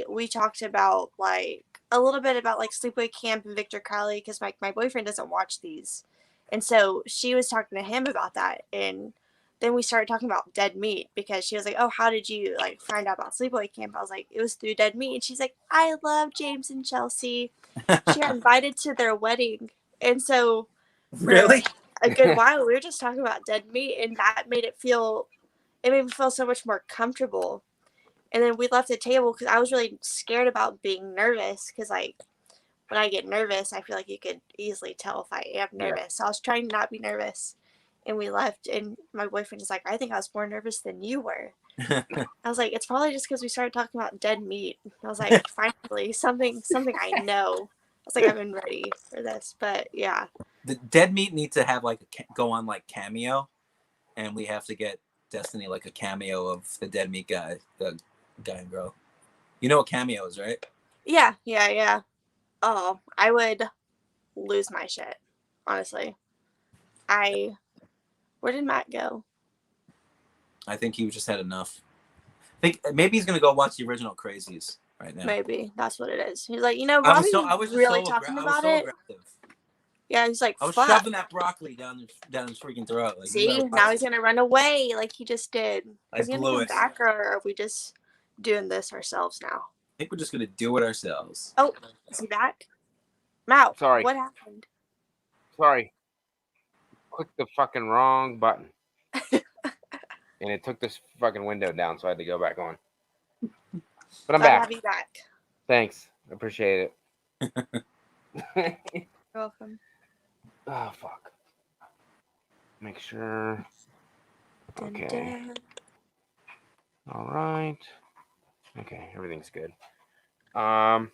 we talked about, like, a little bit about, like, Sleepaway Camp and Victor Crowley, because my boyfriend doesn't watch these. And so she was talking to him about that, and then we started talking about Dead Meat, because she was like, oh, how did you, like, find out about Sleepaway Camp? I was like, it was through Dead Meat. And she's like, I love James and Chelsea. She got invited to their wedding. And so really a good while we were just talking about Dead Meat, and that made me feel so much more comfortable. And then we left the table because I was really scared about being nervous, because, like, when I get nervous, I feel like you could easily tell if I am nervous. So I was trying to not be nervous. and we left, and my boyfriend is like, I think I was more nervous than you were. I was like, it's probably just because we started talking about dead meat. I was like, finally, something I know. I was like, I've been ready for this, but yeah. The dead meat needs to have like go on like Cameo, and we have to get Destiny like a cameo of the dead meat guy, the guy and girl. You know what Cameo is, right? Yeah. Oh, I would lose my shit, honestly. Where did Matt go? I think he just had enough. I think maybe he's gonna go watch the original Crazies right now. Maybe that's what it is. He's like, Robby was really talking about it. Aggressive. Yeah, he's like, I was fuck. shoving that broccoli down his freaking throat. Like, see, now he's gonna run away like he just did. I blew it. Back, or are we just doing this ourselves now? I think we're just gonna do it ourselves. Oh, is he back? Matt, sorry. What happened? Sorry. Clicked the fucking wrong button. And it took this fucking window down, so I had to go back on. But I'm back. Have you back. Thanks. I appreciate it. You're welcome. Oh, fuck. Make sure. Okay. Dun, dun. All right. Okay, everything's good. What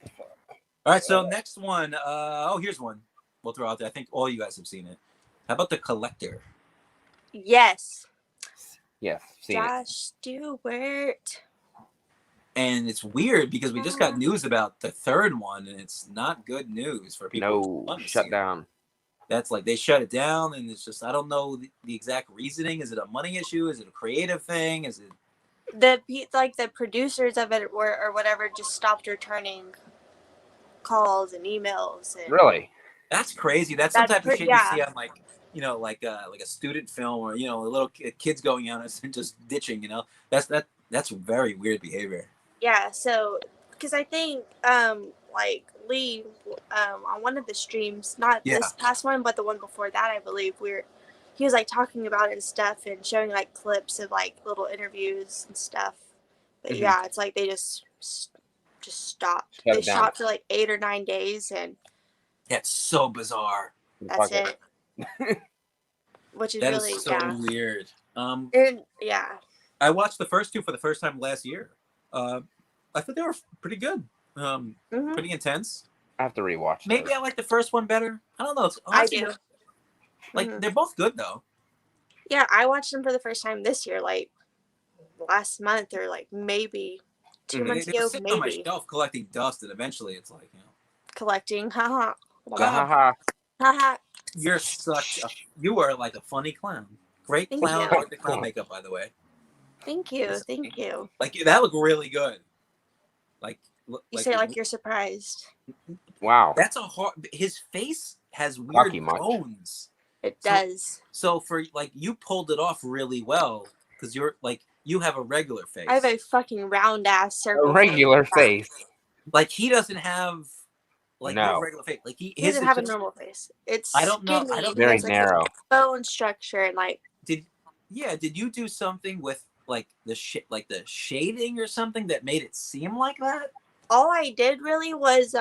the fuck? All right, so next one. Here's one. We'll throw out there. I think all you guys have seen it. How about The Collector? Yes. Yes, seen Josh Stewart. And it's weird because we just got news about the third one, and it's not good news for people. No, shut down. That's like they shut it down, and it's just I don't know the exact reasoning. Is it a money issue? Is it a creative thing? Is it the producers of it or whatever just stopped returning calls and emails? And really? That's crazy. That's some type of shit you see on like like a student film or little kids going out and just ditching. That's very weird behavior. Yeah, so because I think like Lee on one of the streams, not this past one, but the one before that, I believe he was like talking about it and stuff and showing like clips of like little interviews and stuff. But yeah, it's like they just stopped. They stopped for like 8 or 9 days, and that's so bizarre. That's it. Which is really so weird. And yeah. I watched the first two for the first time last year. I thought they were pretty good. Pretty intense. I have to rewatch. Maybe those. I like the first one better. I don't know. I do. Like they're both good though. Yeah, I watched them for the first time this year, like last month or like maybe 2 months ago. Maybe. On my shelf collecting dust, and eventually it's like collecting. Haha. Haha. You are like a funny clown. Great clown with the clown makeup, by the way. Thank you. Like that looked really good. Like you say, like you're surprised. Wow. That's his face has weird bones. It does. So for like you pulled it off really well because you're like you have a regular face. I have a fucking round ass circle. A regular face. Like he doesn't have like no regular face. Like he doesn't have a normal face. It's I don't know. Very narrow. Bone structure and like. Did you do something with like the shading or something that made it seem like that? All I did really was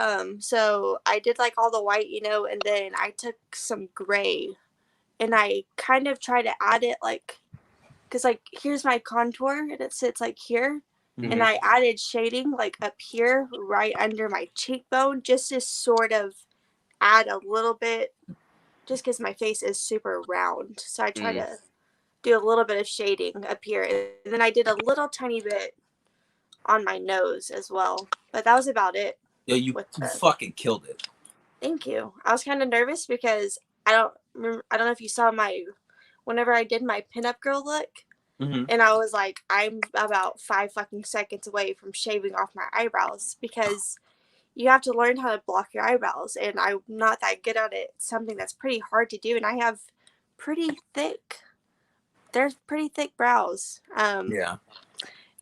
so I did like all the white, and then I took some gray and I kind of tried to add it like because like here's my contour and it sits like here, and I added shading like up here right under my cheekbone just to sort of add a little bit just because my face is super round, so I try to do a little bit of shading up here, and then I did a little tiny bit on my nose as well, but that was about it. Yeah, you fucking killed it. Thank you. I was kind of nervous because I don't know if you saw whenever I did my pinup girl look, and I was like, I'm about 5 fucking seconds away from shaving off my eyebrows because you have to learn how to block your eyebrows, and I'm not that good at it. It's something that's pretty hard to do, and I have there's pretty thick brows.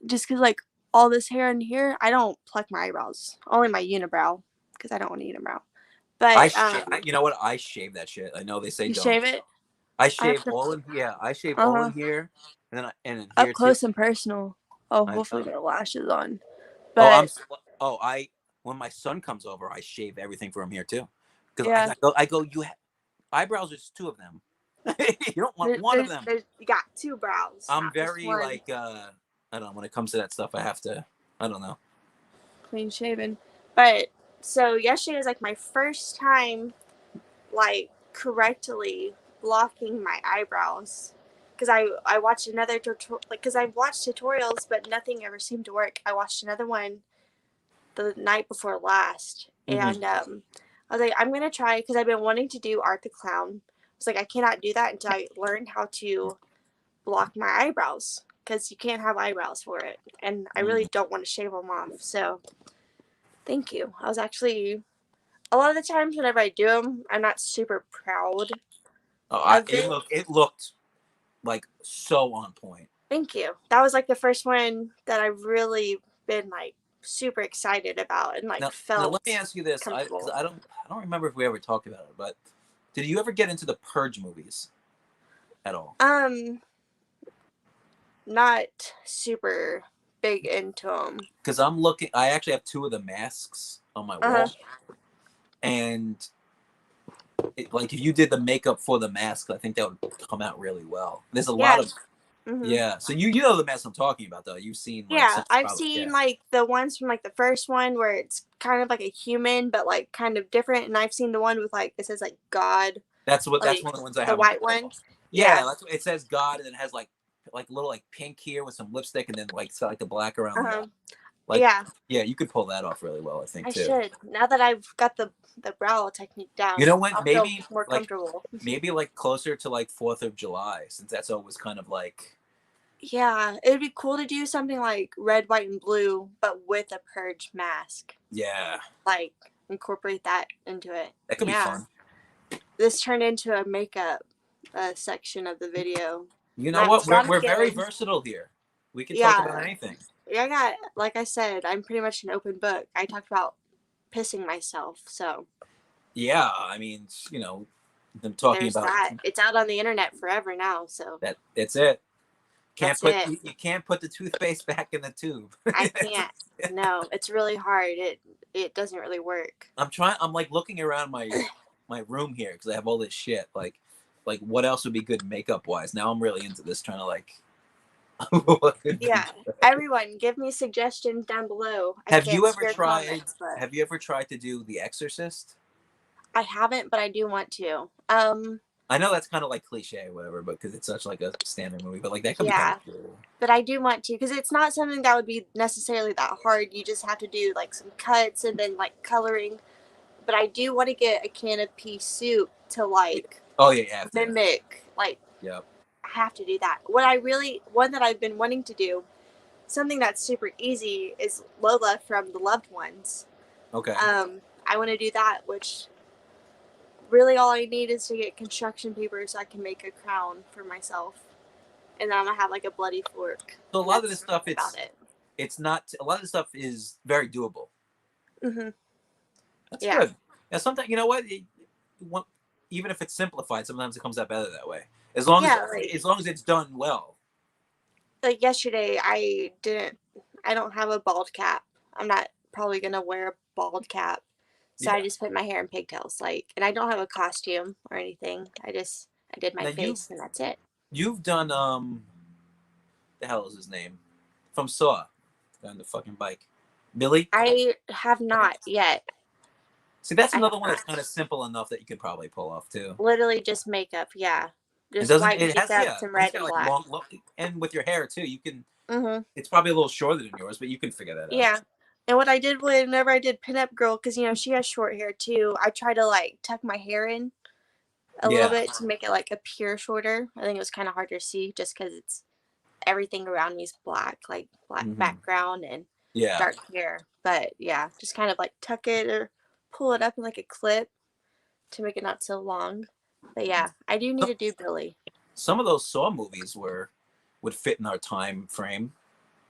Just because like all this hair in here, I don't pluck my eyebrows. Only my unibrow because I don't want a unibrow. But you know what? I shave that shit. I know they say you don't. Shave it. I shave all in here. I shave all in here, and then in here up close and personal. Oh, hopefully there are lashes on. But when my son comes over, I shave everything from here too. Because I go. You eyebrows. There's 2 of them. You don't want one of them. You got two brows. I'm very like I don't know, when it comes to that stuff I have to, I don't know. Clean shaven. But so yesterday was like my first time like correctly blocking my eyebrows. Because I watched another tutorial, like, because I've watched tutorials, but nothing ever seemed to work. I watched another one the night before last, and I was like, I'm gonna try, because I've been wanting to do Art the Clown. I was like, I cannot do that until I learn how to block my eyebrows, because you can't have eyebrows for it, and I really don't want to shave them off. So, thank you. I was actually, a lot of the times whenever I do them, I'm not super proud. It looked like so on point. Thank you. That was like the first one that I've really been like super excited about and like felt. Now let me ask you this: I don't remember if we ever talked about it, but did you ever get into the Purge movies at all? Not super big into them. Because I'm looking. I actually have two of the masks on my wall, and like if you did the makeup for the mask, I think that would come out really well. There's a lot of. Yeah, so you know the mask I'm talking about though. You've seen I've seen like the ones from like the first one where it's kind of like a human but like kind of different, and I've seen the one with like it says like God. That's one of the ones I have. The white one. Yeah, that's what it says God, and it has like little like pink here with some lipstick, and then like it's got like the black around. Yeah, you could pull that off really well, I think too. I should. Now that I've got the brow technique down. You know what? I'll maybe feel more comfortable. Maybe like closer to like 4th of July, since that's always kind of like. Yeah, it would be cool to do something like red, white, and blue, but with a Purge mask. Yeah. Like, incorporate that into it. That could be fun. This turned into a makeup section of the video. You know what? We're very versatile here. We can talk about anything. Yeah, like I said, I'm pretty much an open book. I talked about pissing myself, so. Yeah, I mean, you know, them talking There's about that. It's out on the internet forever now, so. That's it. You can't put the toothpaste back in the tube. I can't. No, it's really hard. It doesn't really work. I'm like looking around my room here because I have all this shit. Like what else would be good makeup wise? Now I'm really into this, trying to like. Yeah, everyone, give me suggestions down below. Have you ever tried to do The Exorcist? I haven't, but I do want to. I know that's kind of like cliche or whatever, but because it's such like a standard movie, but like that could be kind of cool. But I do want to, because it's not something that would be necessarily that hard. You just have to do like some cuts and then like coloring. But I do want to get a canopy suit to like mimic like. Yep. I have to do that. One that I've been wanting to do, something that's super easy, is Lola from The Loved Ones. Okay. I want to do that, which. Really, all I need is to get construction paper so I can make a crown for myself, and then I'm gonna have like a bloody fork. So a lot of this stuff, it's not. A lot of this stuff is very doable. That's good. Now, sometimes you know what, even if it's simplified, sometimes it comes out better that way. As long as it's done well. Like yesterday, I don't have a bald cap. I'm not probably gonna wear a bald cap. So I just put my hair in pigtails, and I don't have a costume or anything. I did my face and that's it. You've done the hell is his name? From Saw. On the fucking bike. Billy? I have not yet. See, that's another one that's kind of simple enough that you could probably pull off too. Literally just makeup, Just white makeup, some red and black. And with your hair too, you can it's probably a little shorter than yours, but you can figure that out. Yeah. And what I did whenever I did Pinup Girl, because, she has short hair, too, I try to, tuck my hair in a little bit to make it, appear shorter. I think it was kind of hard to see just because it's everything around me is black, black background and dark hair. But, just kind of, tuck it or pull it up in, a clip to make it not so long. But, I do need to do Billy. Some of those Saw movies would fit in our time frame.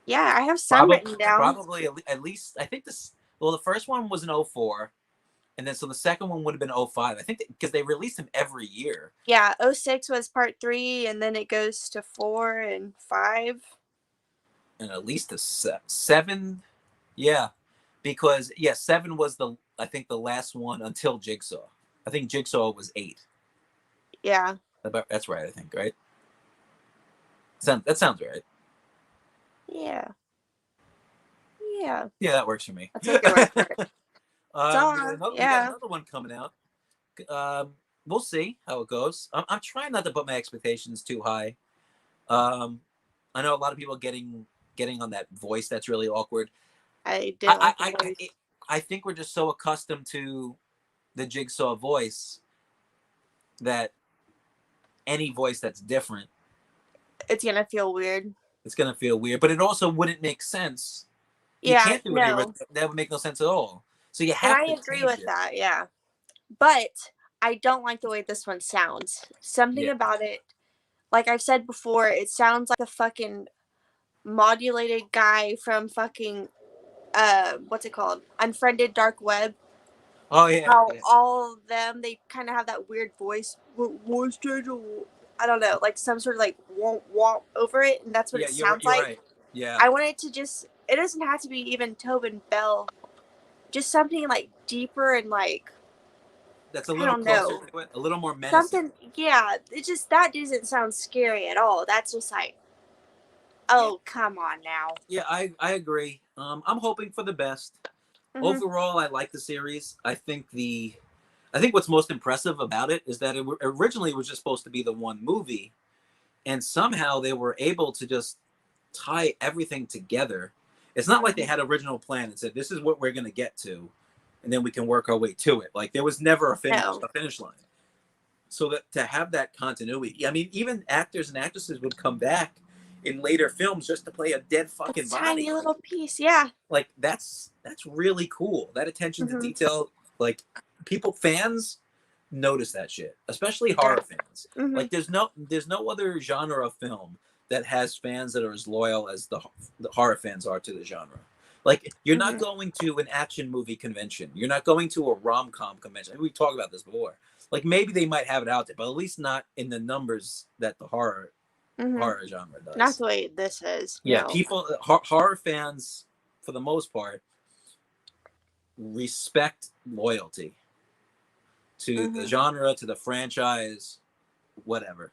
Yeah, I have some written down. Probably at least, I think the first one was in 2004, and then so the second one would have been 2005. I think because they released them every year. Yeah, 2006 was part 3, and then it goes to 4 and 5. And at least the 7, because 7 was I think the last one until Jigsaw. I think Jigsaw was 8. Yeah. That's right, I think, right? That sounds right. Yeah. Yeah. Yeah, that works for me. That's a good word for it. We got another one coming out. We'll see how it goes. I'm trying not to put my expectations too high. I know a lot of people getting on that voice that's really awkward. I didn't like the voice. I think we're just so accustomed to the Jigsaw voice that any voice that's different, it's gonna feel weird. It's gonna feel weird, but it also wouldn't make sense. You can't do it. That would make no sense at all. So you have to. And I agree with that. Yeah, but I don't like the way this one sounds. Something about it, like I've said before, it sounds like the fucking modulated guy from fucking what's it called? Unfriended Dark Web. Oh yeah. How all of them, they kind of have that weird voice. I don't know, like some sort of like womp over it, and that's what it sounds like. Right. Yeah. I want it to just. It doesn't have to be even Tobin Bell. Just something like deeper and like. That's a little closer to it, a little more menacing. Something, yeah. It just that doesn't sound scary at all. That's just like, oh come on now. Yeah, I agree. I'm hoping for the best. Mm-hmm. Overall, I like the series. I think what's most impressive about it is that it originally was just supposed to be the one movie, and somehow they were able to just tie everything together. It's not like they had original plan and said, this is what we're going to get to, and then we can work our way to it. Like there was never a finish line. So that to have that continuity, I mean, even actors and actresses would come back in later films just to play a dead fucking body. Tiny little piece, yeah. Like that's really cool. That attention to detail, like fans notice that shit, especially horror fans. Mm-hmm. Like there's no other genre of film that has fans that are as loyal as the horror fans are to the genre. Like you're not going to an action movie convention. You're not going to a rom-com convention. We've talked about this before. Like maybe they might have it out there, but at least not in the numbers that the horror genre does. Not the way this is. Yeah, people, horror fans, for the most part, respect loyalty to the genre, to the franchise, whatever.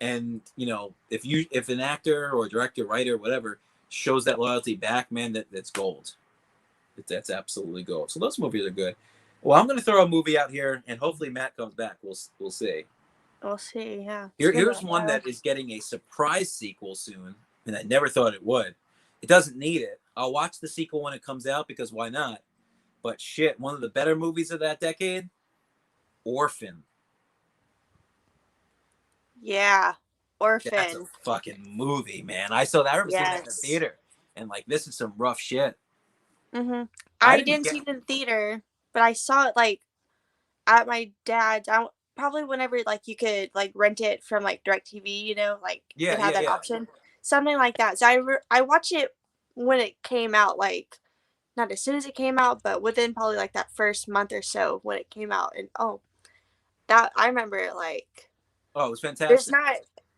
And if an actor or director, writer, whatever, shows that loyalty back, man, that's gold. That's absolutely gold. So those movies are good. Well, I'm going to throw a movie out here, and hopefully Matt comes back. We'll see. We'll see, yeah. Here's one that is getting a surprise sequel soon, and I never thought it would. It doesn't need it. I'll watch the sequel when it comes out because why not? But shit, one of the better movies of that decade, Orphan. Yeah, Orphan. That's a fucking movie, man. I saw that. I remember seeing that in the theater, and this is some rough shit. Mm-hmm. I didn't see it in theater, but I saw it at my dad's. Probably whenever you could rent it from DirecTV, you could have that option, something like that. So I watched it when it came out, not as soon as it came out, but within probably that first month or so when it came out, and that I remember it was fantastic. There's not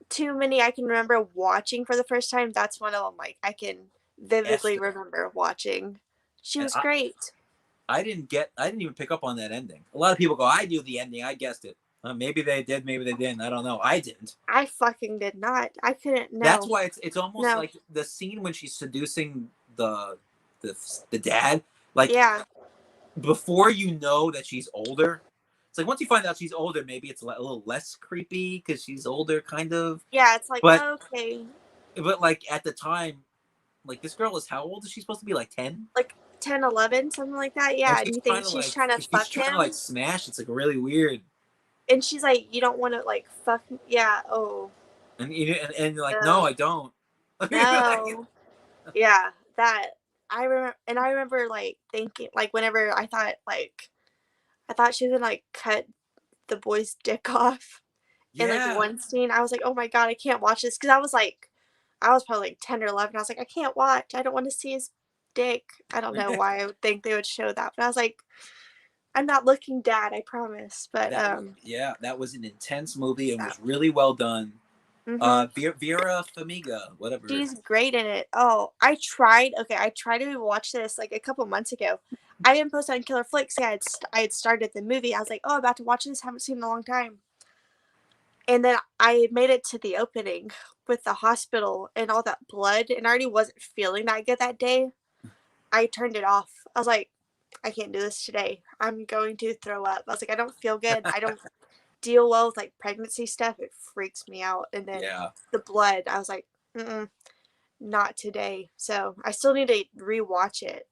too many I can remember watching for the first time. That's one of them. I can vividly remember watching. She was great. I didn't even pick up on that ending. A lot of people go, I knew the ending. I guessed it. Maybe they did, maybe they didn't. I don't know. I didn't. I fucking did not. I couldn't know. That's why it's almost like the scene when she's seducing the dad. Before you know that she's older, it's once you find out she's older, maybe it's a little less creepy because she's older, kind of. Yeah, it's okay. But at the time, this girl is how old is she supposed to be? 10? 10, 11, something like that. Yeah, and you think she's trying to fuck him? She's trying to smash. It's really weird. And she's you don't want to fuck. Yeah. Oh. And you're no, I don't. No. Yeah, that I remember, and I remember thinking whenever I thought she was gonna cut the boy's dick off in one scene. I was like, oh my god, I can't watch this because I was probably 10 or 11. I was like, I can't watch. I don't want to see his dick. I don't know why I would think they would show that, but I was like, I'm not looking, Dad, I promise. But that was an intense movie and was really well done. Mm-hmm. Vera Farmiga, whatever. She's great in it. Oh, I tried to watch this a couple months ago. I didn't post on Killer Flicks. I had started the movie. I was like, oh, I'm about to watch this. Haven't seen it in a long time. And then I made it to the opening with the hospital and all that blood, and I already wasn't feeling that good that day. I turned it off. I was like, I can't do this today. I'm going to throw up. I was like, I don't feel good. I don't deal well with like pregnancy stuff. It freaks me out. And then the blood, I was like, not today. So I still need to rewatch it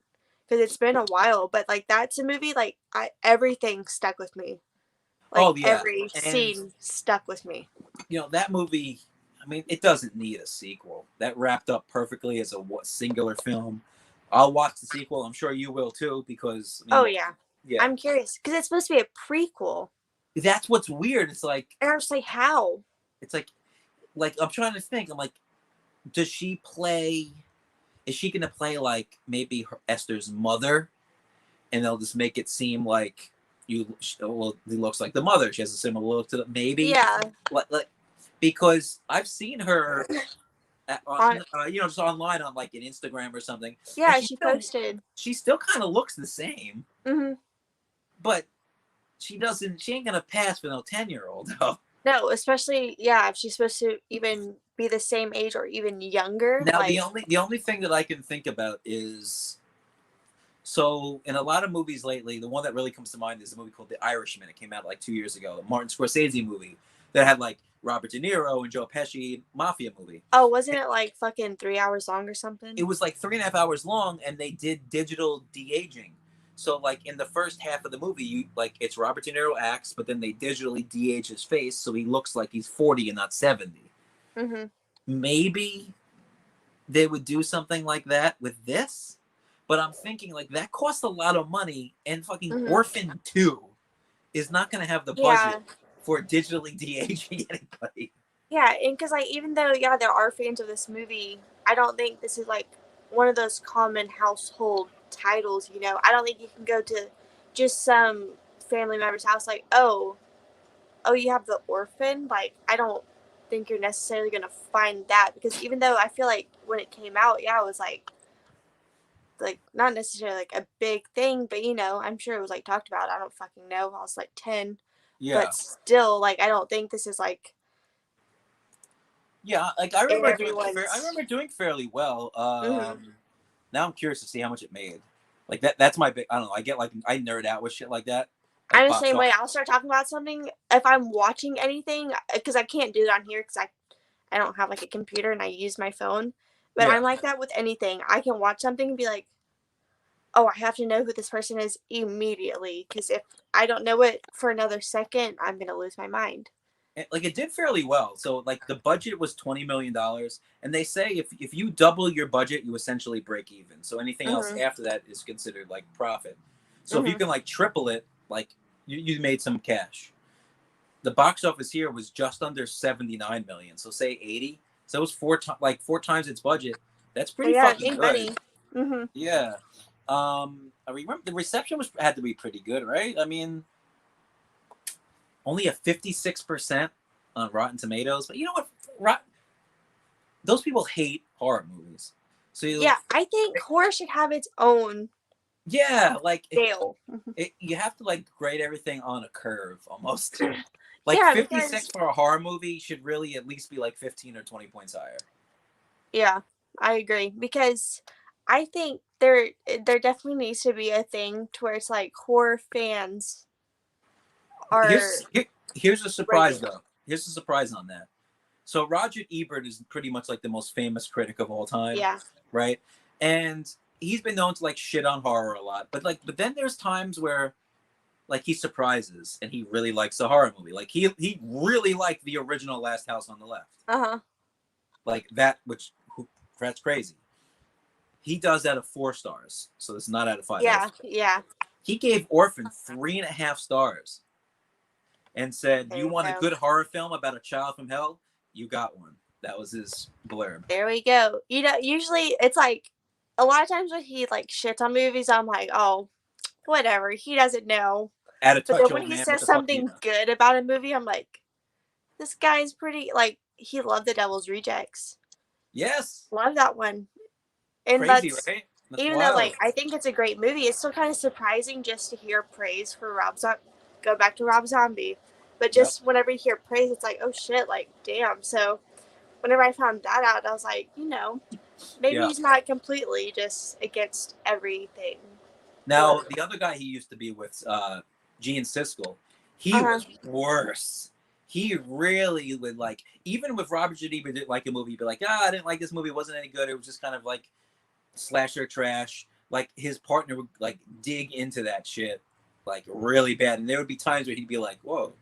because it's been a while. But like that's a movie like everything stuck with me. Like every scene stuck with me. You know that movie. I mean, it doesn't need a sequel. That wrapped up perfectly as a singular film. I'll watch the sequel. I'm sure you will too, because. I mean, yeah. I'm curious because it's supposed to be a prequel. That's what's weird. It's like. And I was like, how? It's like I'm trying to think. I'm like, does she play? Is she gonna play like maybe Esther's mother, and they'll just make it seem like he looks like the mother. She has a similar look to the maybe. Yeah. Like because I've seen her. Just online on like an Instagram or something. Yeah, she posted. She still kind of looks the same. Mm-hmm. But she ain't gonna pass for no 10-year-old though. No, especially if she's supposed to even be the same age or even younger. Now the only thing that I can think about is so in a lot of movies lately, the one that really comes to mind is a movie called The Irishman. It came out like 2 years ago, a Martin Scorsese movie that had like Robert De Niro and Joe Pesci mafia movie. Oh, wasn't it like fucking 3 hours long or something? It was like 3.5 hours long, and they did digital de-aging. So like in the first half of the movie, it's Robert De Niro acts, but then they digitally de-age his face so he looks like he's 40 and not 70. Mm-hmm. Maybe they would do something like that with this, but I'm thinking like that costs a lot of money, and fucking Orphan 2 is not going to have the budget for digitally de-aging anybody. Yeah, and because like even though there are fans of this movie, I don't think this is like one of those common household titles. I don't think you can go to just some family member's house like, oh, you have The Orphan. Like, I don't think you're necessarily gonna find that, because even though I feel like when it came out, it was like not necessarily like a big thing, but I'm sure it was like talked about. I don't fucking know. I was like 10. Yeah. But still, like, I don't think this is like. Yeah, like I remember doing fairly well. Now I'm curious to see how much it made. Like that's my big. I don't know. I get like I nerd out with shit like that. Like, I'm the same way. I'll start talking about something if I'm watching anything, because I can't do it on here because I don't have like a computer and I use my phone. But I'm like that with anything. I can watch something and be like, oh, I have to know who this person is immediately, because if I don't know it for another second, I'm gonna lose my mind. Like it did fairly well. So like the budget was $20 million, and they say if you double your budget, you essentially break even. So anything else after that is considered like profit. So if you can like triple it, like you made some cash. The box office here was just under 79 million. So say 80. So it was four times its budget. That's pretty fucking good. Mm-hmm. Yeah. I remember the reception had to be pretty good, right? I mean, only a 56% on Rotten Tomatoes, but you know what? Those people hate horror movies. So I think horror should have its own. Yeah, like scale. You have to like grade everything on a curve almost. Like 56 for a horror movie should really at least be like 15 or 20 points higher. Yeah, I agree, because I think there definitely needs to be a thing to where it's like horror fans are. Here's a surprise though. Here's a surprise on that. So Roger Ebert is pretty much like the most famous critic of all time. Yeah. Right. And he's been known to like shit on horror a lot, but then there's times where like he surprises and he really likes a horror movie. Like he really liked the original Last House on the Left. Like that, that's crazy. He does out of 4 stars, so it's not out of 5. Yeah. He gave Orphan 3.5 stars, and said, "You want a good horror film about a child from hell? You got one." That was his blurb. There we go. Usually it's like a lot of times when he like shits on movies, I'm like, oh, whatever. He doesn't know. But then when he says something good about a movie, I'm like, this guy's pretty. Like, he loved The Devil's Rejects. Yes. Love that one. And crazy, right? That's even wild. Though, like, I think it's a great movie, it's still kind of surprising just to hear praise for Rob Zombie. Go back to Rob Zombie. But just whenever you hear praise, it's like, oh shit, like damn. So whenever I found that out, I was like, maybe he's not completely just against everything. Now, the other guy he used to be with, Gene Siskel, he was worse. He really would, like, even with Robert J. Deeb didn't like a movie, he'd be like, I didn't like this movie, it wasn't any good, it was just kind of like slasher trash. Like, his partner would, like, dig into that shit, like, really bad. And there would be times where he'd be like, whoa.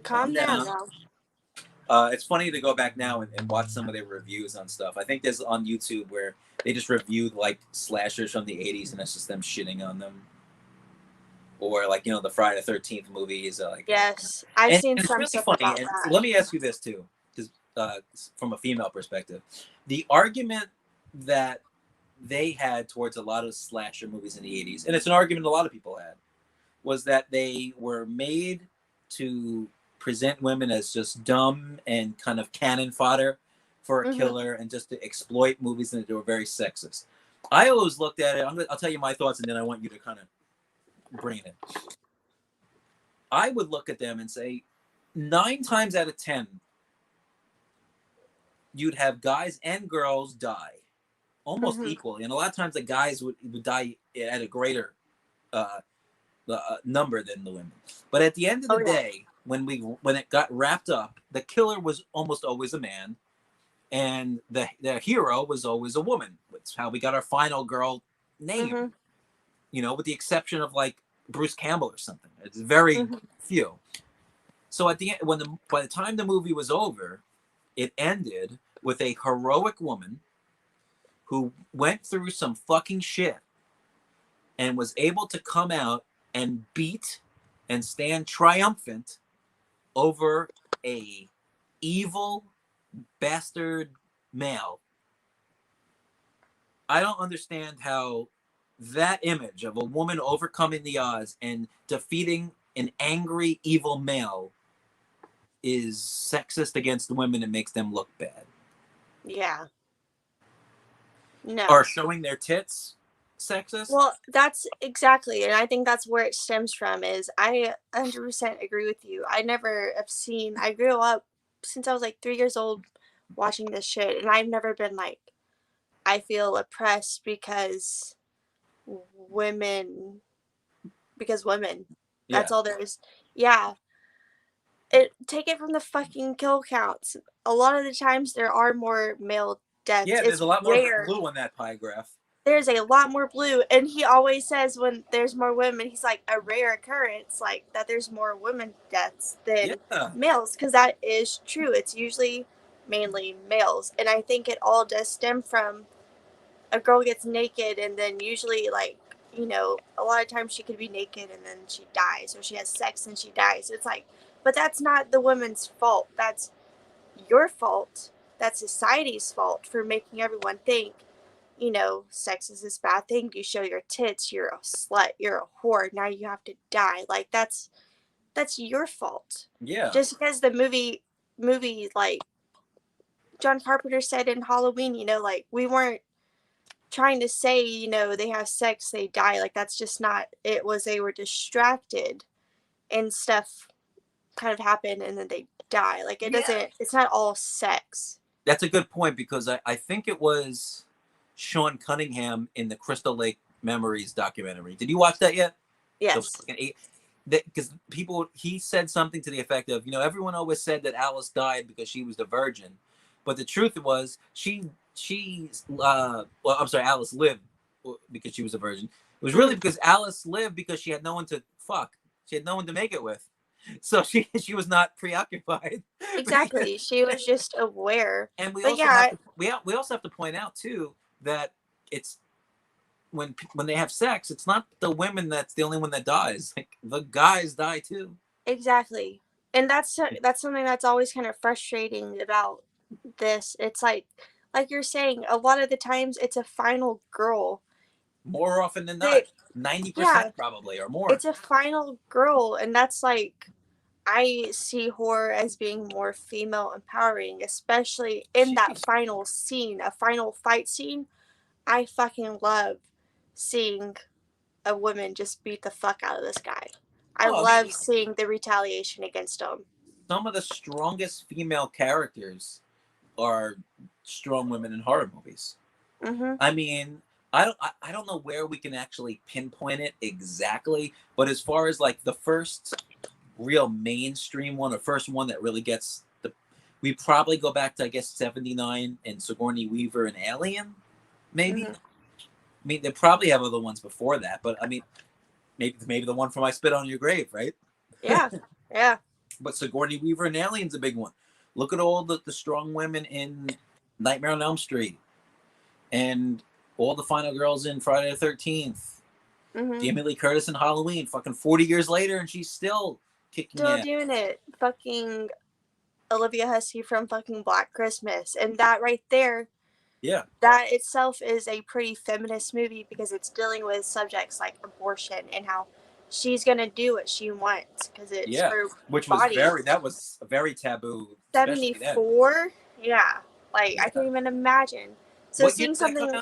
Calm down now. It's funny to go back now and watch some of their reviews on stuff. I think there's on YouTube where they just reviewed, like, slashers from the 80s, and it's just them shitting on them. Or, like, the Friday the 13th movies. Like, yes, I've seen some really stuff funny. about And that. let me ask you this, too, because from a female perspective. The argument that they had towards a lot of slasher movies in the 80s, and it's an argument a lot of people had, was that they were made to present women as just dumb and kind of cannon fodder for a killer, and just to exploit movies, and they were very sexist. I always looked at it, I'll tell you my thoughts, and then I want you to kind of bring it in. I would look at them and say 9 times out of 10 you'd have guys and girls die almost equally, and a lot of times the guys would die at a greater number than the women. But at the end of the day, when it got wrapped up, the killer was almost always a man, and the hero was always a woman. That's how we got our final girl name. With the exception of like Bruce Campbell or something. It's very few. So at the end, by the time the movie was over, it ended with a heroic woman who went through some fucking shit and was able to come out and beat and stand triumphant over a evil bastard male. I don't understand how that image of a woman overcoming the odds and defeating an angry, evil male is sexist against women and makes them look bad. Yeah. No. Or showing their tits sexist? Well, that's exactly, and I think that's where it stems from, is I 100% agree with you. I grew up since I was like 3 years old watching this shit, and I've never been like, I feel oppressed because women. That's all there is. Yeah. Take it from the fucking kill counts. A lot of the times there are more male deaths. Yeah, there's a lot more blue on that pie graph. There's a lot more blue, and he always says when there's more women, he's like, a rare occurrence, like that there's more women deaths than males, because that is true. It's usually mainly males, and I think it all does stem from a girl gets naked, and then usually like, a lot of times she could be naked and then she dies, or she has sex and she dies. It's like, but that's not the woman's fault. That's your fault. That's society's fault for making everyone think, sex is this bad thing. You show your tits, you're a slut, you're a whore. Now you have to die. Like that's your fault. Yeah. Just because the movie like John Carpenter said in Halloween, like we weren't trying to say, they have sex, they die. Like that's just not. It was they were distracted, and stuff kind of happened, and then they die. Like it doesn't. It's not all sex. That's a good point, because I think it was Sean Cunningham in the Crystal Lake Memories documentary. Did you watch that yet? Yes. Because he said something to the effect of, everyone always said that Alice died because she was the virgin, but the truth was Alice lived because she was a virgin. It was really because Alice lived because she had no one to fuck. She had no one to make it with. So she was not preoccupied. Exactly. She was just aware. And we also have to point out too that it's when they have sex, it's not the women that's the only one that dies. Like the guys die too. Exactly. And that's something that's always kind of frustrating about this. It's like you're saying, a lot of the times it's a final girl. More often than not, 90% probably or more. It's a final girl, and that's like, I see horror as being more female empowering, especially in that final scene, a final fight scene. I fucking love seeing a woman just beat the fuck out of this guy. I love seeing the retaliation against them. Some of the strongest female characters are strong women in horror movies. Mm-hmm. I mean, I don't know where we can actually pinpoint it exactly, but as far as like the first real mainstream one, or first one that really gets we probably go back to, I guess, 79 and Sigourney Weaver and Alien, maybe. Mm-hmm. I mean, they probably have other ones before that, but I mean, maybe the one from I Spit on Your Grave, right? Yeah, yeah. But Sigourney Weaver and Alien's a big one. Look at all the strong women in Nightmare on Elm Street, and all the final girls in Friday the 13th. Mm-hmm. Jamie Lee Curtis in Halloween, fucking 40 years later, and she's still kicking Still ass. doing it. Fucking Olivia Hussey from fucking Black Christmas. And that right there, yeah, that itself is a pretty feminist movie because it's dealing with subjects like abortion and how she's gonna do what she wants because it's her which body. Was very taboo. 74? Yeah. Like, I can't even imagine. So what seeing something...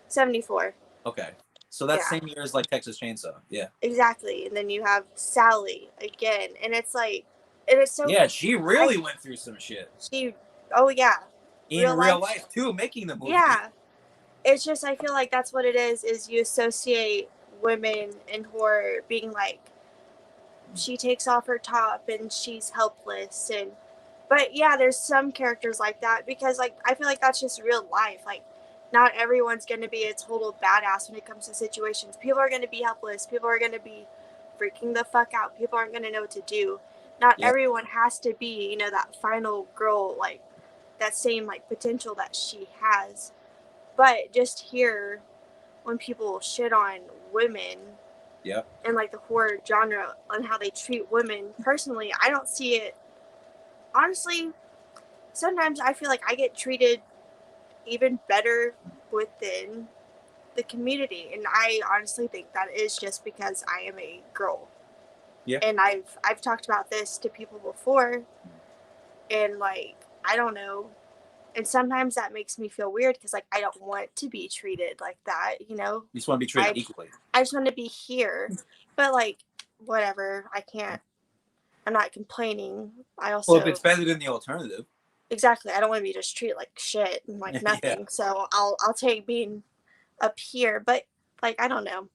74. Okay. So that's same year as like Texas Chainsaw. Yeah. Exactly. And then you have Sally again. And it's like... And it's so... Yeah, she really went through some shit. Oh, yeah. In real life, too, making the movie. Yeah. It's just, I feel like that's what it is you associate women in horror being like, she takes off her top and she's helpless. But yeah, there's some characters like that because, like, I feel like that's just real life. Like, not everyone's going to be a total badass when it comes to situations. People are going to be helpless. People are going to be freaking the fuck out. People aren't going to know what to do. Not everyone has to be, that final girl, like, that same, like, potential that she has. But just here, when people shit on women and, like, the horror genre and how they treat women, personally, I don't see it. Honestly, sometimes I feel like I get treated even better within the community, and I honestly think that is just because I am a girl. Yeah. And I've talked about this to people before, and, like, I don't know, and sometimes that makes me feel weird because, like, I don't want to be treated like that, You just want to be treated equally. I just want to be here, but, like, whatever. I'm not complaining. Well, if it's better than the alternative. Exactly. I don't want to be just treated like shit and like nothing. So I'll take being up here, but, like, I don't know.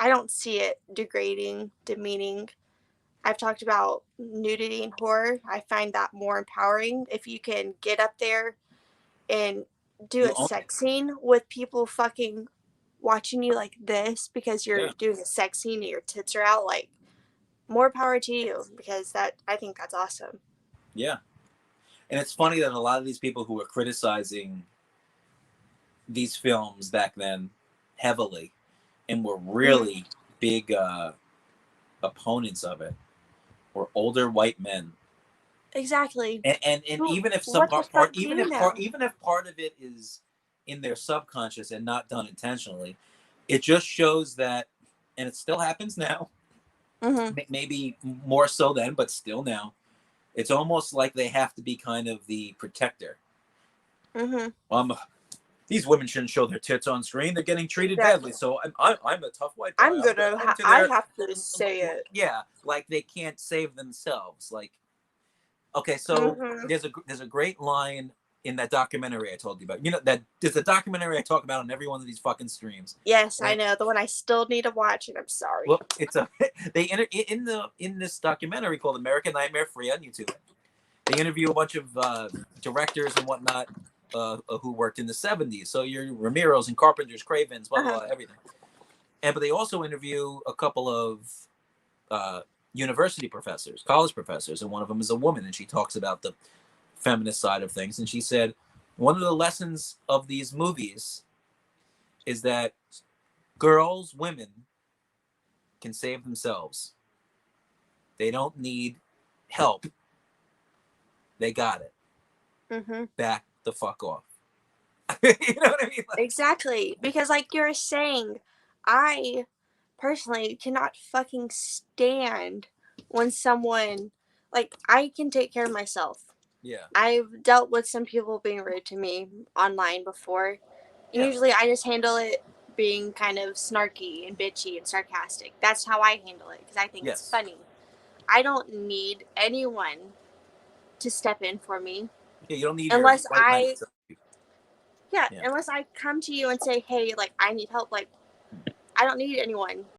I don't see it degrading, demeaning. I've talked about nudity in horror. I find that more empowering. If you can get up there and do a sex scene with people fucking watching you like this because you're doing a sex scene and your tits are out, like, more power to you, because I think that's awesome. Yeah. And it's funny that a lot of these people who were criticizing these films back then heavily and were really big opponents of it were older white men. Exactly. And even if even if part of it is in their subconscious and not done intentionally, it just shows that, and it still happens now. Mm-hmm. Maybe more so then, but still now, it's almost like they have to be kind of the protector. Mm-hmm. These women shouldn't show their tits on screen. They're getting treated badly. So I'm a tough white guy. I have to say it. Yeah, like they can't save themselves. Like, okay, so there's a great line in that documentary I told you about. That there's a documentary I talk about on every one of these fucking streams. Yes, I know, the one I still need to watch, and I'm sorry. Well, in this documentary called American Nightmare Free on YouTube. They interview a bunch of directors and whatnot who worked in the 70s. So your Ramiros and Carpenters, Cravens, blah blah, everything. But they also interview a couple of university professors, college professors, and one of them is a woman, and she talks about the feminist side of things. And she said one of the lessons of these movies is that women can save themselves. They don't need help. They got it. Mm-hmm. Back the fuck off. You know what I mean? Exactly. Because, like you're saying, I personally cannot fucking stand when someone, like, I can take care of myself. Yeah. I've dealt with some people being rude to me online before. Yeah. Usually I just handle it being kind of snarky and bitchy and sarcastic. That's how I handle it because I think it's funny. I don't need anyone to step in for me. Yeah, you don't need unless Yeah. unless I come to you and say, hey, like, I need help. Like, I don't need anyone